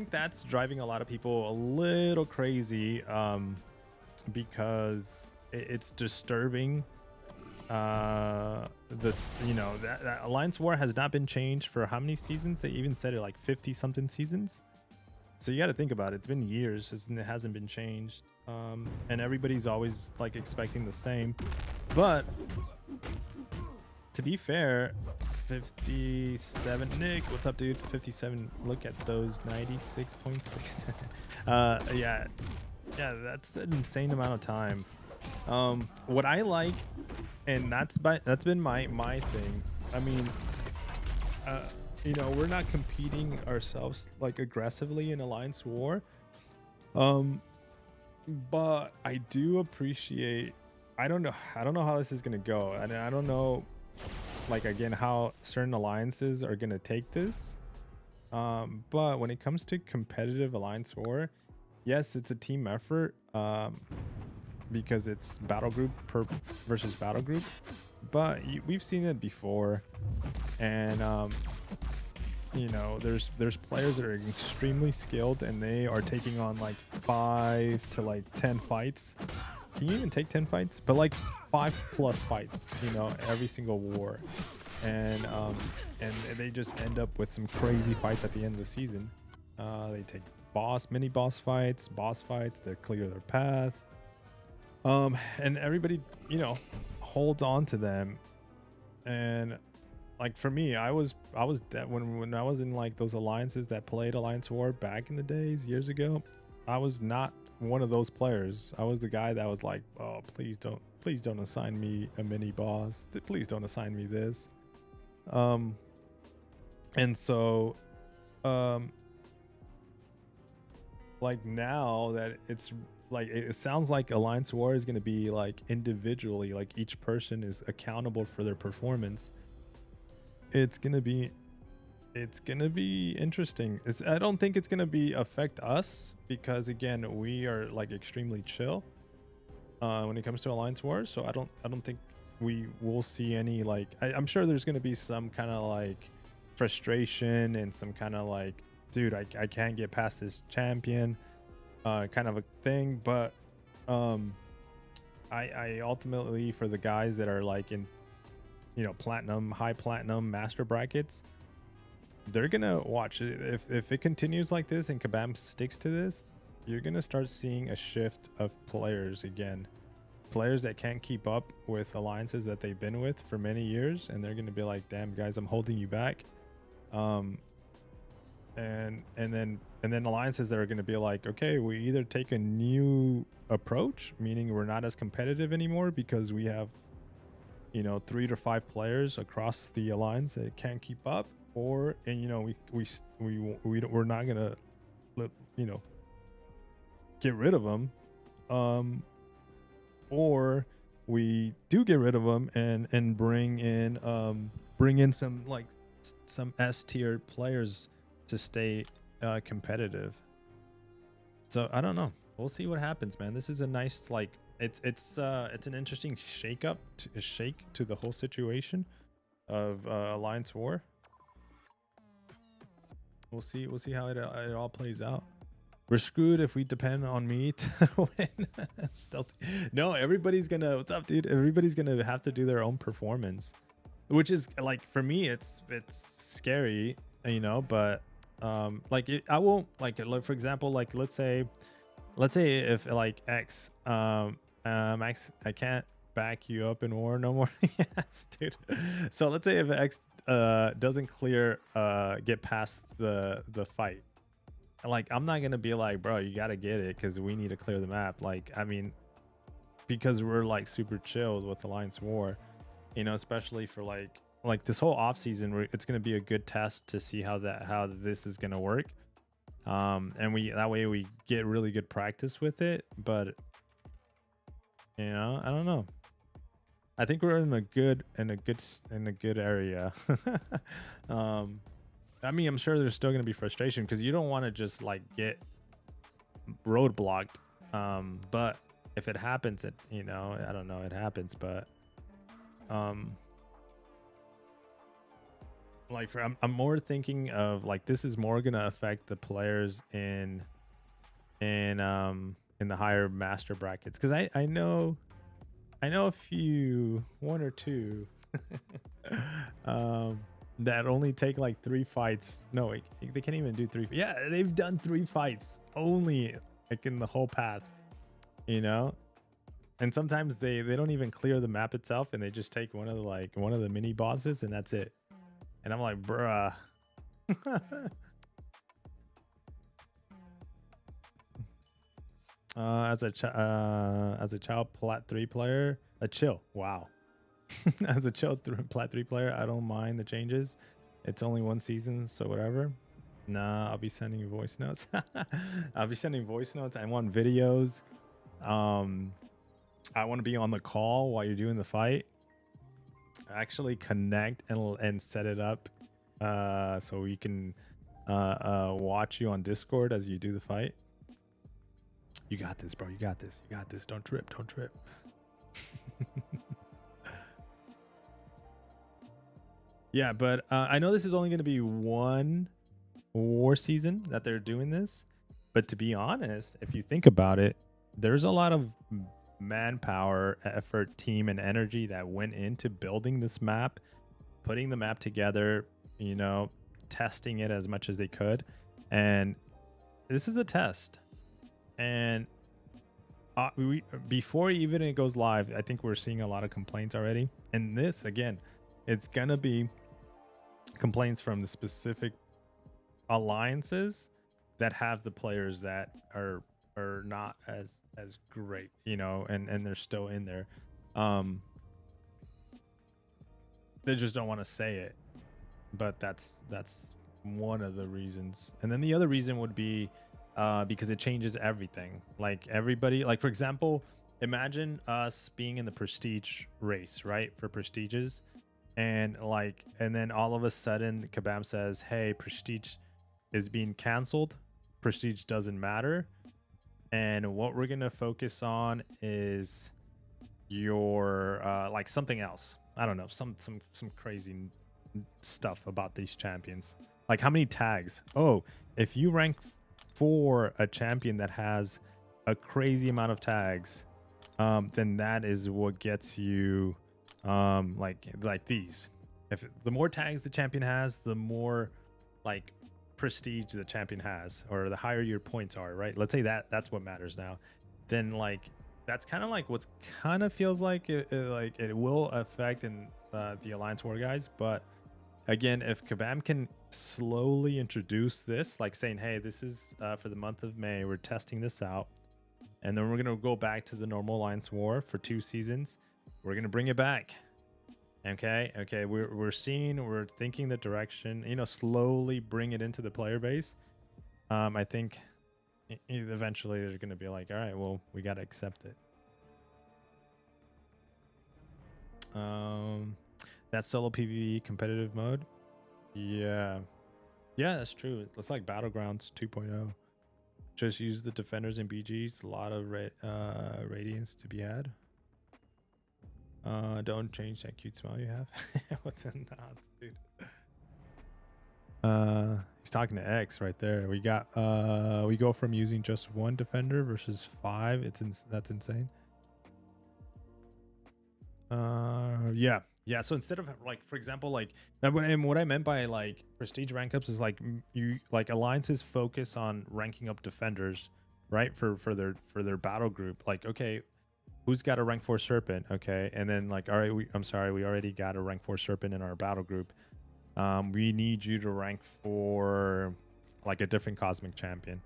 that's driving a lot of people a little crazy, because it's disturbing. This, that Alliance War has not been changed for how many seasons? They even said it like 50 something seasons. So you got to think about it. It's been years and it hasn't been changed. And everybody's always like expecting the same, but to be fair, 57 Nick, what's up, dude? 57, look at those 96.6. Yeah, that's an insane amount of time. What I like, and that's been my thing. I mean, we're not competing ourselves like aggressively in Alliance War, but I do appreciate. I don't know how this is gonna go, and I don't know, like, again, how certain alliances are gonna take this. But when it comes to competitive Alliance War, yes, it's a team effort. Because it's battle group versus battle group, but we've seen it before, and there's players that are extremely skilled and they are taking on like 5 to like 10 fights. Can you even take 10 fights? But like 5+ fights, every single war, and they just end up with some crazy fights at the end of the season. They take mini boss fights, they clear their path. And everybody, holds on to them. And like for me, I was when I was in like those alliances that played Alliance War back in the days, years ago, I was not one of those players. I was the guy that was like, oh, please don't assign me a mini boss. Please don't assign me this. And so, like now that it's like, it sounds like Alliance War is going to be like individually, like each person is accountable for their performance. It's going to be interesting. I don't think it's going to affect us, because again, we are like extremely chill when it comes to Alliance War. So I don't think we will see any, like, I'm sure there's going to be some kind of like frustration and some kind of like, dude, I can't get past this champion kind of a thing. But I ultimately, for the guys that are like in platinum, high platinum master brackets, they're gonna watch it. If it continues like this and Kabam sticks to this, you're gonna start seeing a shift of players again, players that can't keep up with alliances that they've been with for many years, and they're gonna be like, damn guys, I'm holding you back. And then alliances that are going to be like, okay, we either take a new approach, meaning we're not as competitive anymore because we have 3 to 5 players across the alliance that can't keep up, or we're not going to get rid of them, or we do get rid of them and bring in some S tier players to stay competitive. So I don't know, we'll see what happens, man. This is a nice, like, it's an interesting shake to the whole situation of Alliance War. We'll see how it all plays out. We're screwed if we depend on me to win. Stealthy. No, everybody's gonna, what's up, dude? Everybody's gonna have to do their own performance, which is like, for me, it's scary, but I won't, like, for example, like, let's say let's say if like X, X, I can't back you up in war no more. Yes, dude. So let's say if X doesn't clear, get past the fight, like I'm not gonna be like, bro, you gotta get it because we need to clear the map. Like, I mean, because we're like super chilled with Alliance War, you know, especially for like this whole off season, it's gonna be a good test to see how this is gonna work. And that way we get really good practice with it. But you know, I don't know. I think we're in a good area. I mean, I'm sure there's still gonna be frustration because you don't want to just like get roadblocked. But if it happens, you know, I don't know, it happens. But like I'm more thinking of like this is more gonna affect the players in the higher master brackets, because I know a few, one or two that only take like 3 fights. No, they can't even do 3. Yeah, they've done 3 fights only, like in the whole path, you know. And sometimes they don't even clear the map itself, and they just take one of the mini bosses, and that's it. And I'm like, bruh. As a child Plat 3 player, a chill. Wow. As a chill Plat 3 player, I don't mind the changes. It's only 1 season, so whatever. Nah, I'll be sending voice notes. I'll be sending voice notes. I want videos. I want to be on the call while you're doing the fight. Actually connect and set it up so we can watch you on Discord as you do the fight. You got this, bro. You got this. You got this. Don't trip. Don't trip. Yeah, but I know this is only going to be 1 war season that they're doing this. But to be honest, if you think about it, there's a lot of manpower, effort, team, and energy that went into building this map, putting the map together, you know, testing it as much as they could. And this is a test. And before even it goes live, I think we're seeing a lot of complaints already. And this, again, it's gonna be complaints from the specific alliances that have the players that are not as great, you know, and they're still in there. They just don't want to say it, but that's one of the reasons. And then the other reason would be because it changes everything. Like everybody, like for example, imagine us being in the prestige race, right? For prestiges, and then all of a sudden Kabam says, hey, prestige is being canceled. Prestige doesn't matter. And what we're gonna focus on is your like something else. I don't know, some crazy stuff about these champions. Like how many tags? Oh, if you rank for a champion that has a crazy amount of tags, then that is what gets you like these. If the more tags the champion has, the more like prestige the champion has, or the higher your points are, right? Let's say that's what matters now. Then like that's kind of like what's kind of feels like it will affect in the Alliance War guys. But again, if Kabam can slowly introduce this, like saying, hey, this is for the month of May, we're testing this out, and then we're gonna go back to the normal Alliance War for 2 seasons. We're gonna bring it back. Okay, we're thinking the direction, you know, slowly bring it into the player base. I think eventually they're gonna be like, all right, well, we gotta accept it. That solo PvE competitive mode, yeah, that's true. It's like Battlegrounds 2.0. Just use the defenders and BGs. A lot of radiance to be had. Don't change that cute smile you have. What's in Nas, dude? He's talking to X right there. We got we go from using just 1 defender versus 5. That's insane. Yeah. So instead of like, for example, like what I meant by like prestige rank ups is like you like alliances focus on ranking up defenders right? For their battle group. Like, okay, who's got a rank 4 serpent? Okay, and then like, all right, I'm sorry, we already got a rank 4 serpent in our battle group. We need you to rank for like a different cosmic champion.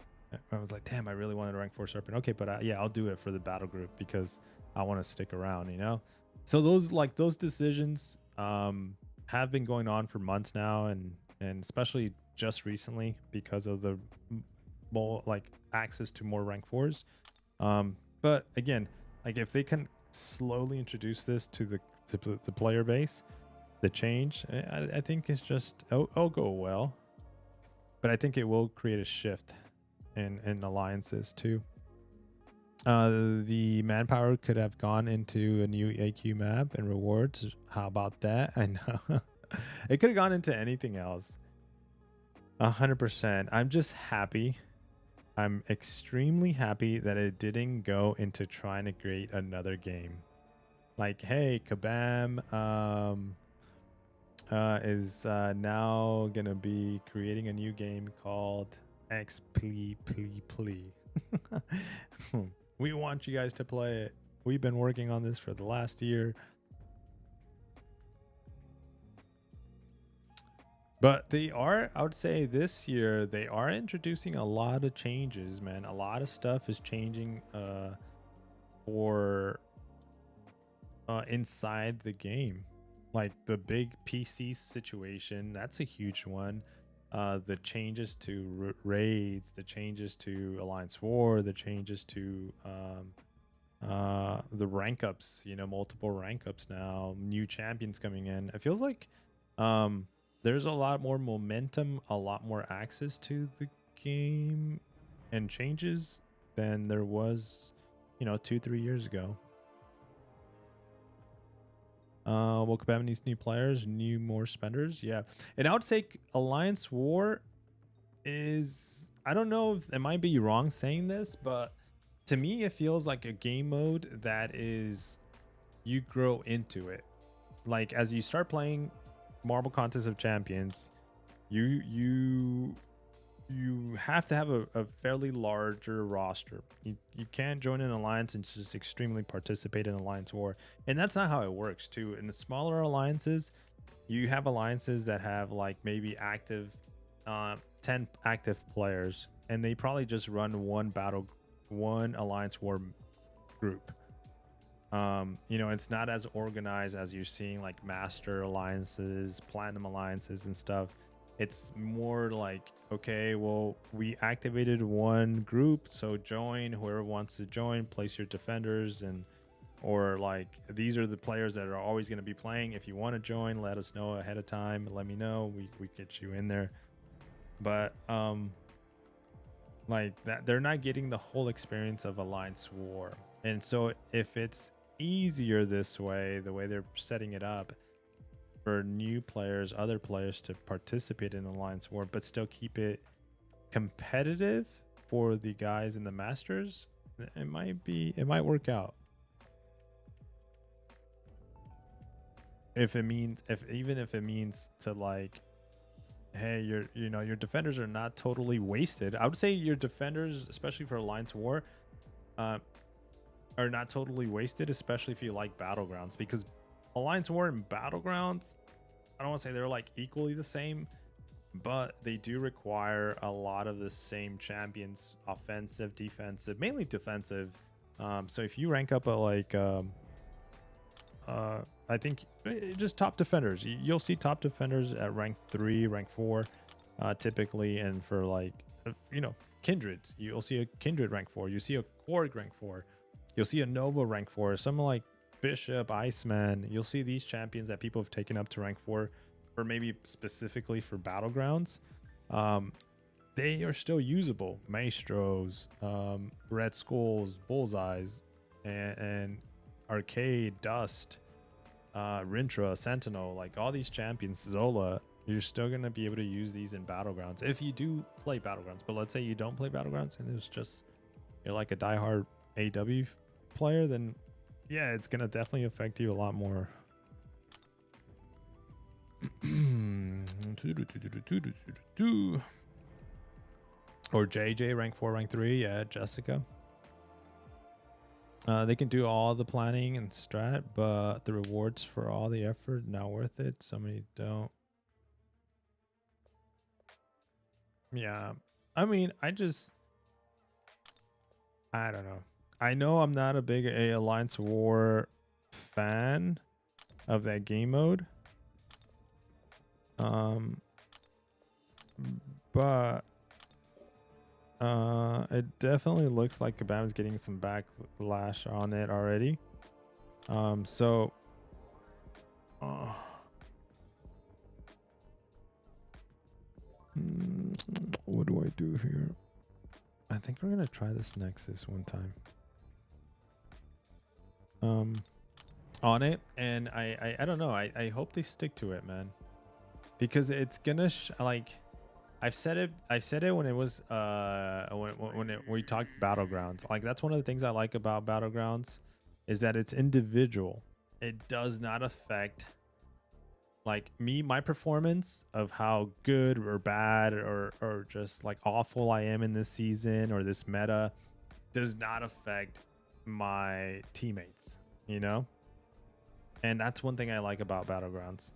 I was like, damn, I really wanted to rank 4 serpent. Okay, but yeah, I'll do it for the battle group because I want to stick around, you know. So those decisions have been going on for months now, and especially just recently because of the more like access to more rank 4s. But again, like if they can slowly introduce this to the player base, the change, I think it's just it'll go well, but I think it will create a shift in alliances too. The manpower could have gone into a new AQ map and rewards. How about that? I know it could have gone into anything else. 100%. I'm just happy. I'm extremely happy that it didn't go into trying to create another game. Like, hey, Kabam is now gonna be creating a new game called X Plea. We want you guys to play it. We've been working on this for the last year. But they are, I would say this year, they are introducing a lot of changes, man. A lot of stuff is changing for inside the game. Like the big PC situation, that's a huge one. The changes to raids, the changes to Alliance War, the changes to the rank ups, you know, multiple rank ups now, new champions coming in. It feels like there's a lot more momentum, a lot more access to the game and changes than there was, you know, 2-3 years ago. Will Kabam needs new players, more spenders? Yeah. And I would say Alliance War is, I don't know if it might be wrong saying this, but to me it feels like a game mode that is, you grow into it. Like as you start playing Marble Contest of Champions, you have to have a fairly larger roster. You can't join an alliance and just extremely participate in Alliance War, and that's not how it works too. In the smaller alliances, you have alliances that have like maybe active 10 active players, and they probably just run one Alliance War group. You know, it's not as organized as you're seeing like master alliances, platinum alliances and stuff. It's more like, okay, well, we activated one group, so join. Whoever wants to join, place your defenders, and or like these are the players that are always going to be playing. If you want to join, let us know ahead of time. Let me know. We get you in there. But like that, they're not getting the whole experience of Alliance War. And so if it's easier this way, the way they're setting it up for new players, other players to participate in Alliance War, but still keep it competitive for the guys in the Masters, it might work out. Even if it means to like, hey, your defenders are not totally wasted. I would say your defenders, especially for Alliance War, are not totally wasted, especially if you like Battlegrounds, because Alliance War and Battlegrounds, I don't want to say they're like equally the same, but they do require a lot of the same champions, offensive, defensive, mainly defensive. So if you rank up at like I think just top defenders, you'll see top defenders at rank 3, rank 4 typically. And for like kindreds, you'll see a kindred rank 4, you see a Korg rank 4, you'll see a Nova rank 4, someone like Bishop, Iceman. You'll see these champions that people have taken up to rank 4 or maybe specifically for Battlegrounds. They are still usable. Maestros, Red Skulls, Bullseyes, and Arcade, Dust, Rintra, Sentinel, like all these champions, Zola, you're still going to be able to use these in Battlegrounds if you do play Battlegrounds. But let's say you don't play Battlegrounds and it's just, you're like a diehard AW player, then yeah, it's going to definitely affect you a lot more. Or JJ, rank 4, rank 3. Yeah, Jessica. They can do all the planning and strat, but the rewards for all the effort, not worth it. So many don't. Yeah. I mean, I don't know. I know I'm not a big Alliance War fan of that game mode. But it definitely looks like Kabam's getting some backlash on it already. So what do I do here? I think we're gonna try this Nexus one time. On it, and I don't know. I hope they stick to it, man, because it's gonna like I've said it when it was when we talked Battlegrounds. Like, that's one of the things I like about Battlegrounds is that it's individual. It does not affect like my performance of how good or bad or just like awful I am in this season or this meta does not affect my teammates, you know? And that's one thing I like about Battlegrounds.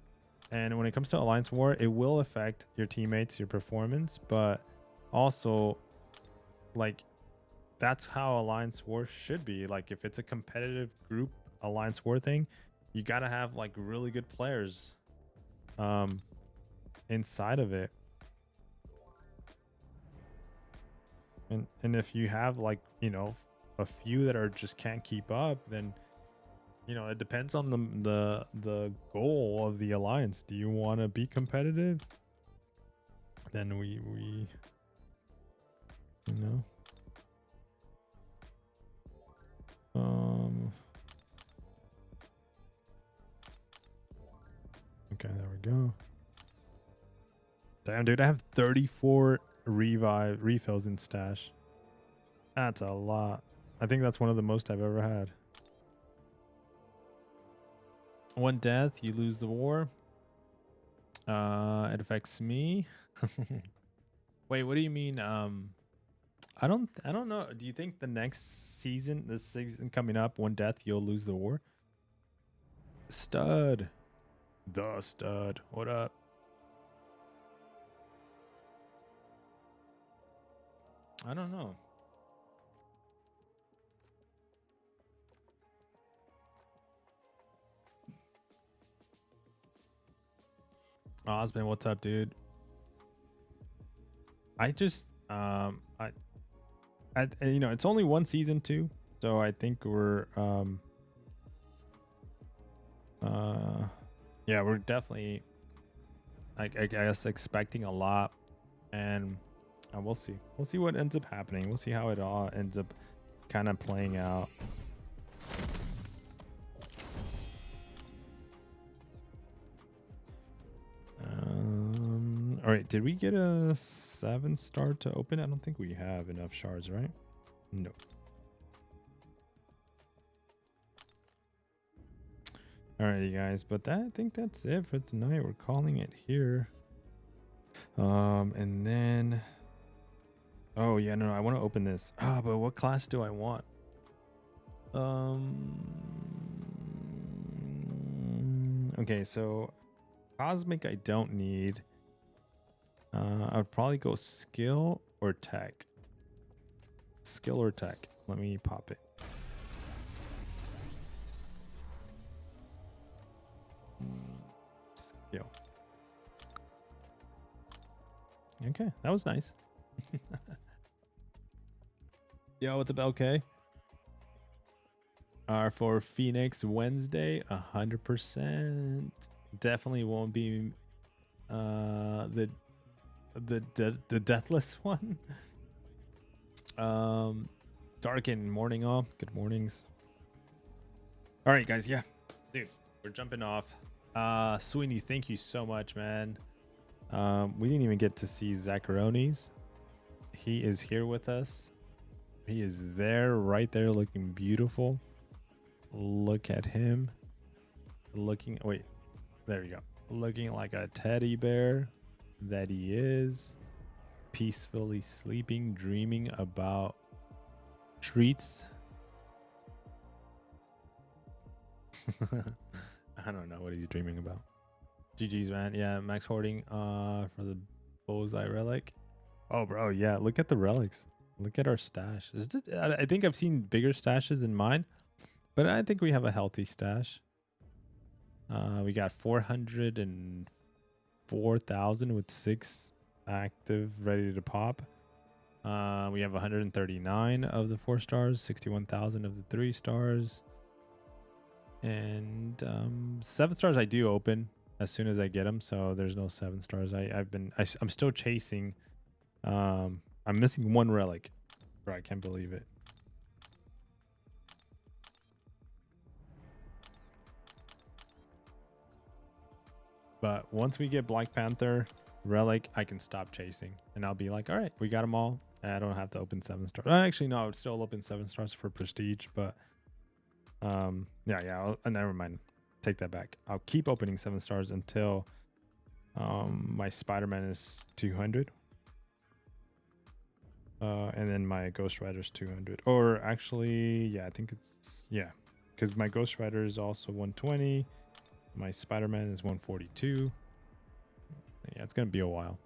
And when it comes to Alliance War, it will affect your teammates, your performance, but also, like, that's how Alliance War should be. Like, if it's a competitive group Alliance War thing, you got to have, like, really good players inside of it. And if you have, like, you know, a few that are just can't keep up, then, you know, it depends on the goal of the alliance. Do you want to be competitive? Then we you know, okay, there we go. Damn, dude, I have 34 refills in stash. That's a lot. I think that's one of the most I've ever had. One death, you lose the war. It affects me. Wait, what do you mean? I don't know. Do you think the next season, this season coming up, one death, you'll lose the war? Stud. The stud. What up? I don't know. Osman, what's up, dude? I just you know, it's only one season too, so I think we're yeah, we're definitely I guess expecting a lot, and we'll see what ends up happening. We'll see how it all ends up kind of playing out. All right, did we get a 7-star to open? I don't think we have enough shards, right? No. Alrighty, guys, but I think that's it for tonight. We're calling it here. And then, oh yeah, no, I want to open this. But what class do I want? Okay, so Cosmic I don't need. I'd probably go skill or tech. Skill or tech. Let me pop it. Skill. Okay, that was nice. Yo, what's up, LK? For Phoenix Wednesday, 100%. Definitely won't be the deathless one. Dark and morning off. Good mornings. All right, guys. Yeah, dude, we're jumping off. Sweeney, thank you so much, man. We didn't even get to see Zaccharonis. He is here with us. He is there, right there, looking beautiful. Look at him. Looking, wait, there you go. Looking like a teddy bear that he is. peacefully sleeping, dreaming about treats. I don't know what he's dreaming about. GG's, man. Yeah, max hoarding for the bullseye relic. Oh, bro, yeah. Look at the relics. Look at our stash. I think I've seen bigger stashes than mine, but I think we have a healthy stash. We got 404,000 with 6 active ready to pop. We have 139 of the 4 stars, 61,000 of the 3 stars, and 7 stars I do open as soon as I get them. So there's no 7 stars. I'm still chasing. I'm missing 1 relic. Bro, I can't believe it. But once we get Black Panther relic, I can stop chasing, and I'll be like, all right, we got them all. I don't have to open 7 stars. Actually, no, I would still open 7 stars for prestige, but never mind. Take that back. I'll keep opening 7 stars until my Spider-Man is 200. And then my Ghost Rider is 200. Or actually, yeah, I think it's, yeah, because my Ghost Rider is also 120. My Spider-Man is 142. Yeah, it's going to be a while.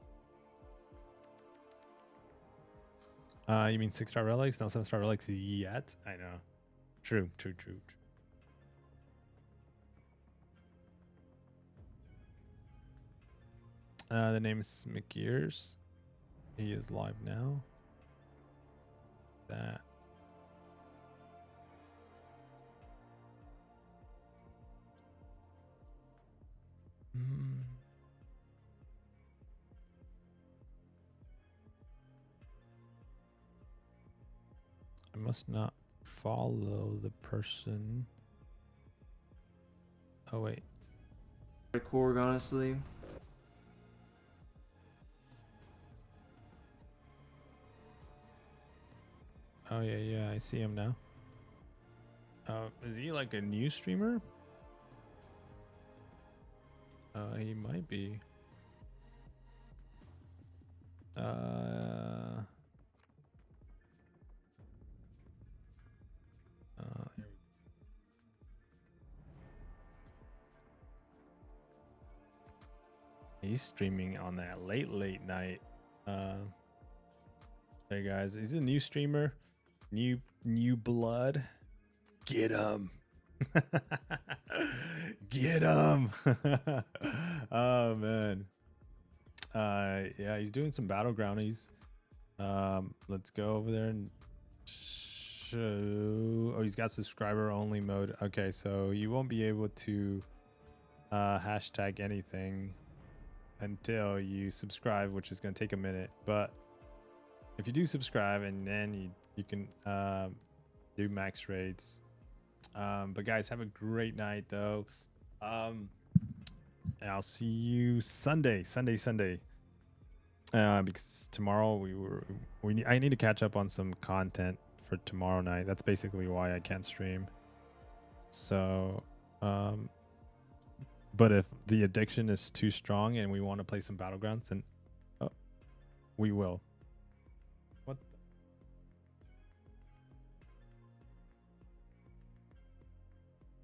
You mean 6-star relics? No 7-star relics yet? I know. True. The name is McGears. He is live now. That. I must not follow the person. Oh wait. Record, honestly. Oh yeah, I see him now. Is he like a new streamer? He might be. He's streaming on that late night. Hey guys, he's a new streamer, new blood. Get him. Get him. Oh man. Yeah, he's doing some battlegrounds. Let's go over there and show. Oh, he's got subscriber only mode. Okay, so you won't be able to hashtag anything until you subscribe, which is going to take a minute. But if you do subscribe, and then you can do max raids. But guys, have a great night though. I'll see you Sunday. Because tomorrow I need to catch up on some content for tomorrow night. That's basically why I can't stream. So, but if the addiction is too strong and we want to play some Battlegrounds, then we will. What?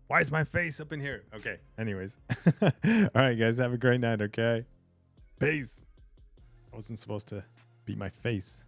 Why is my face up in here? Okay. Anyways. All right, guys. Have a great night. Okay. Peace. I wasn't supposed to be my face.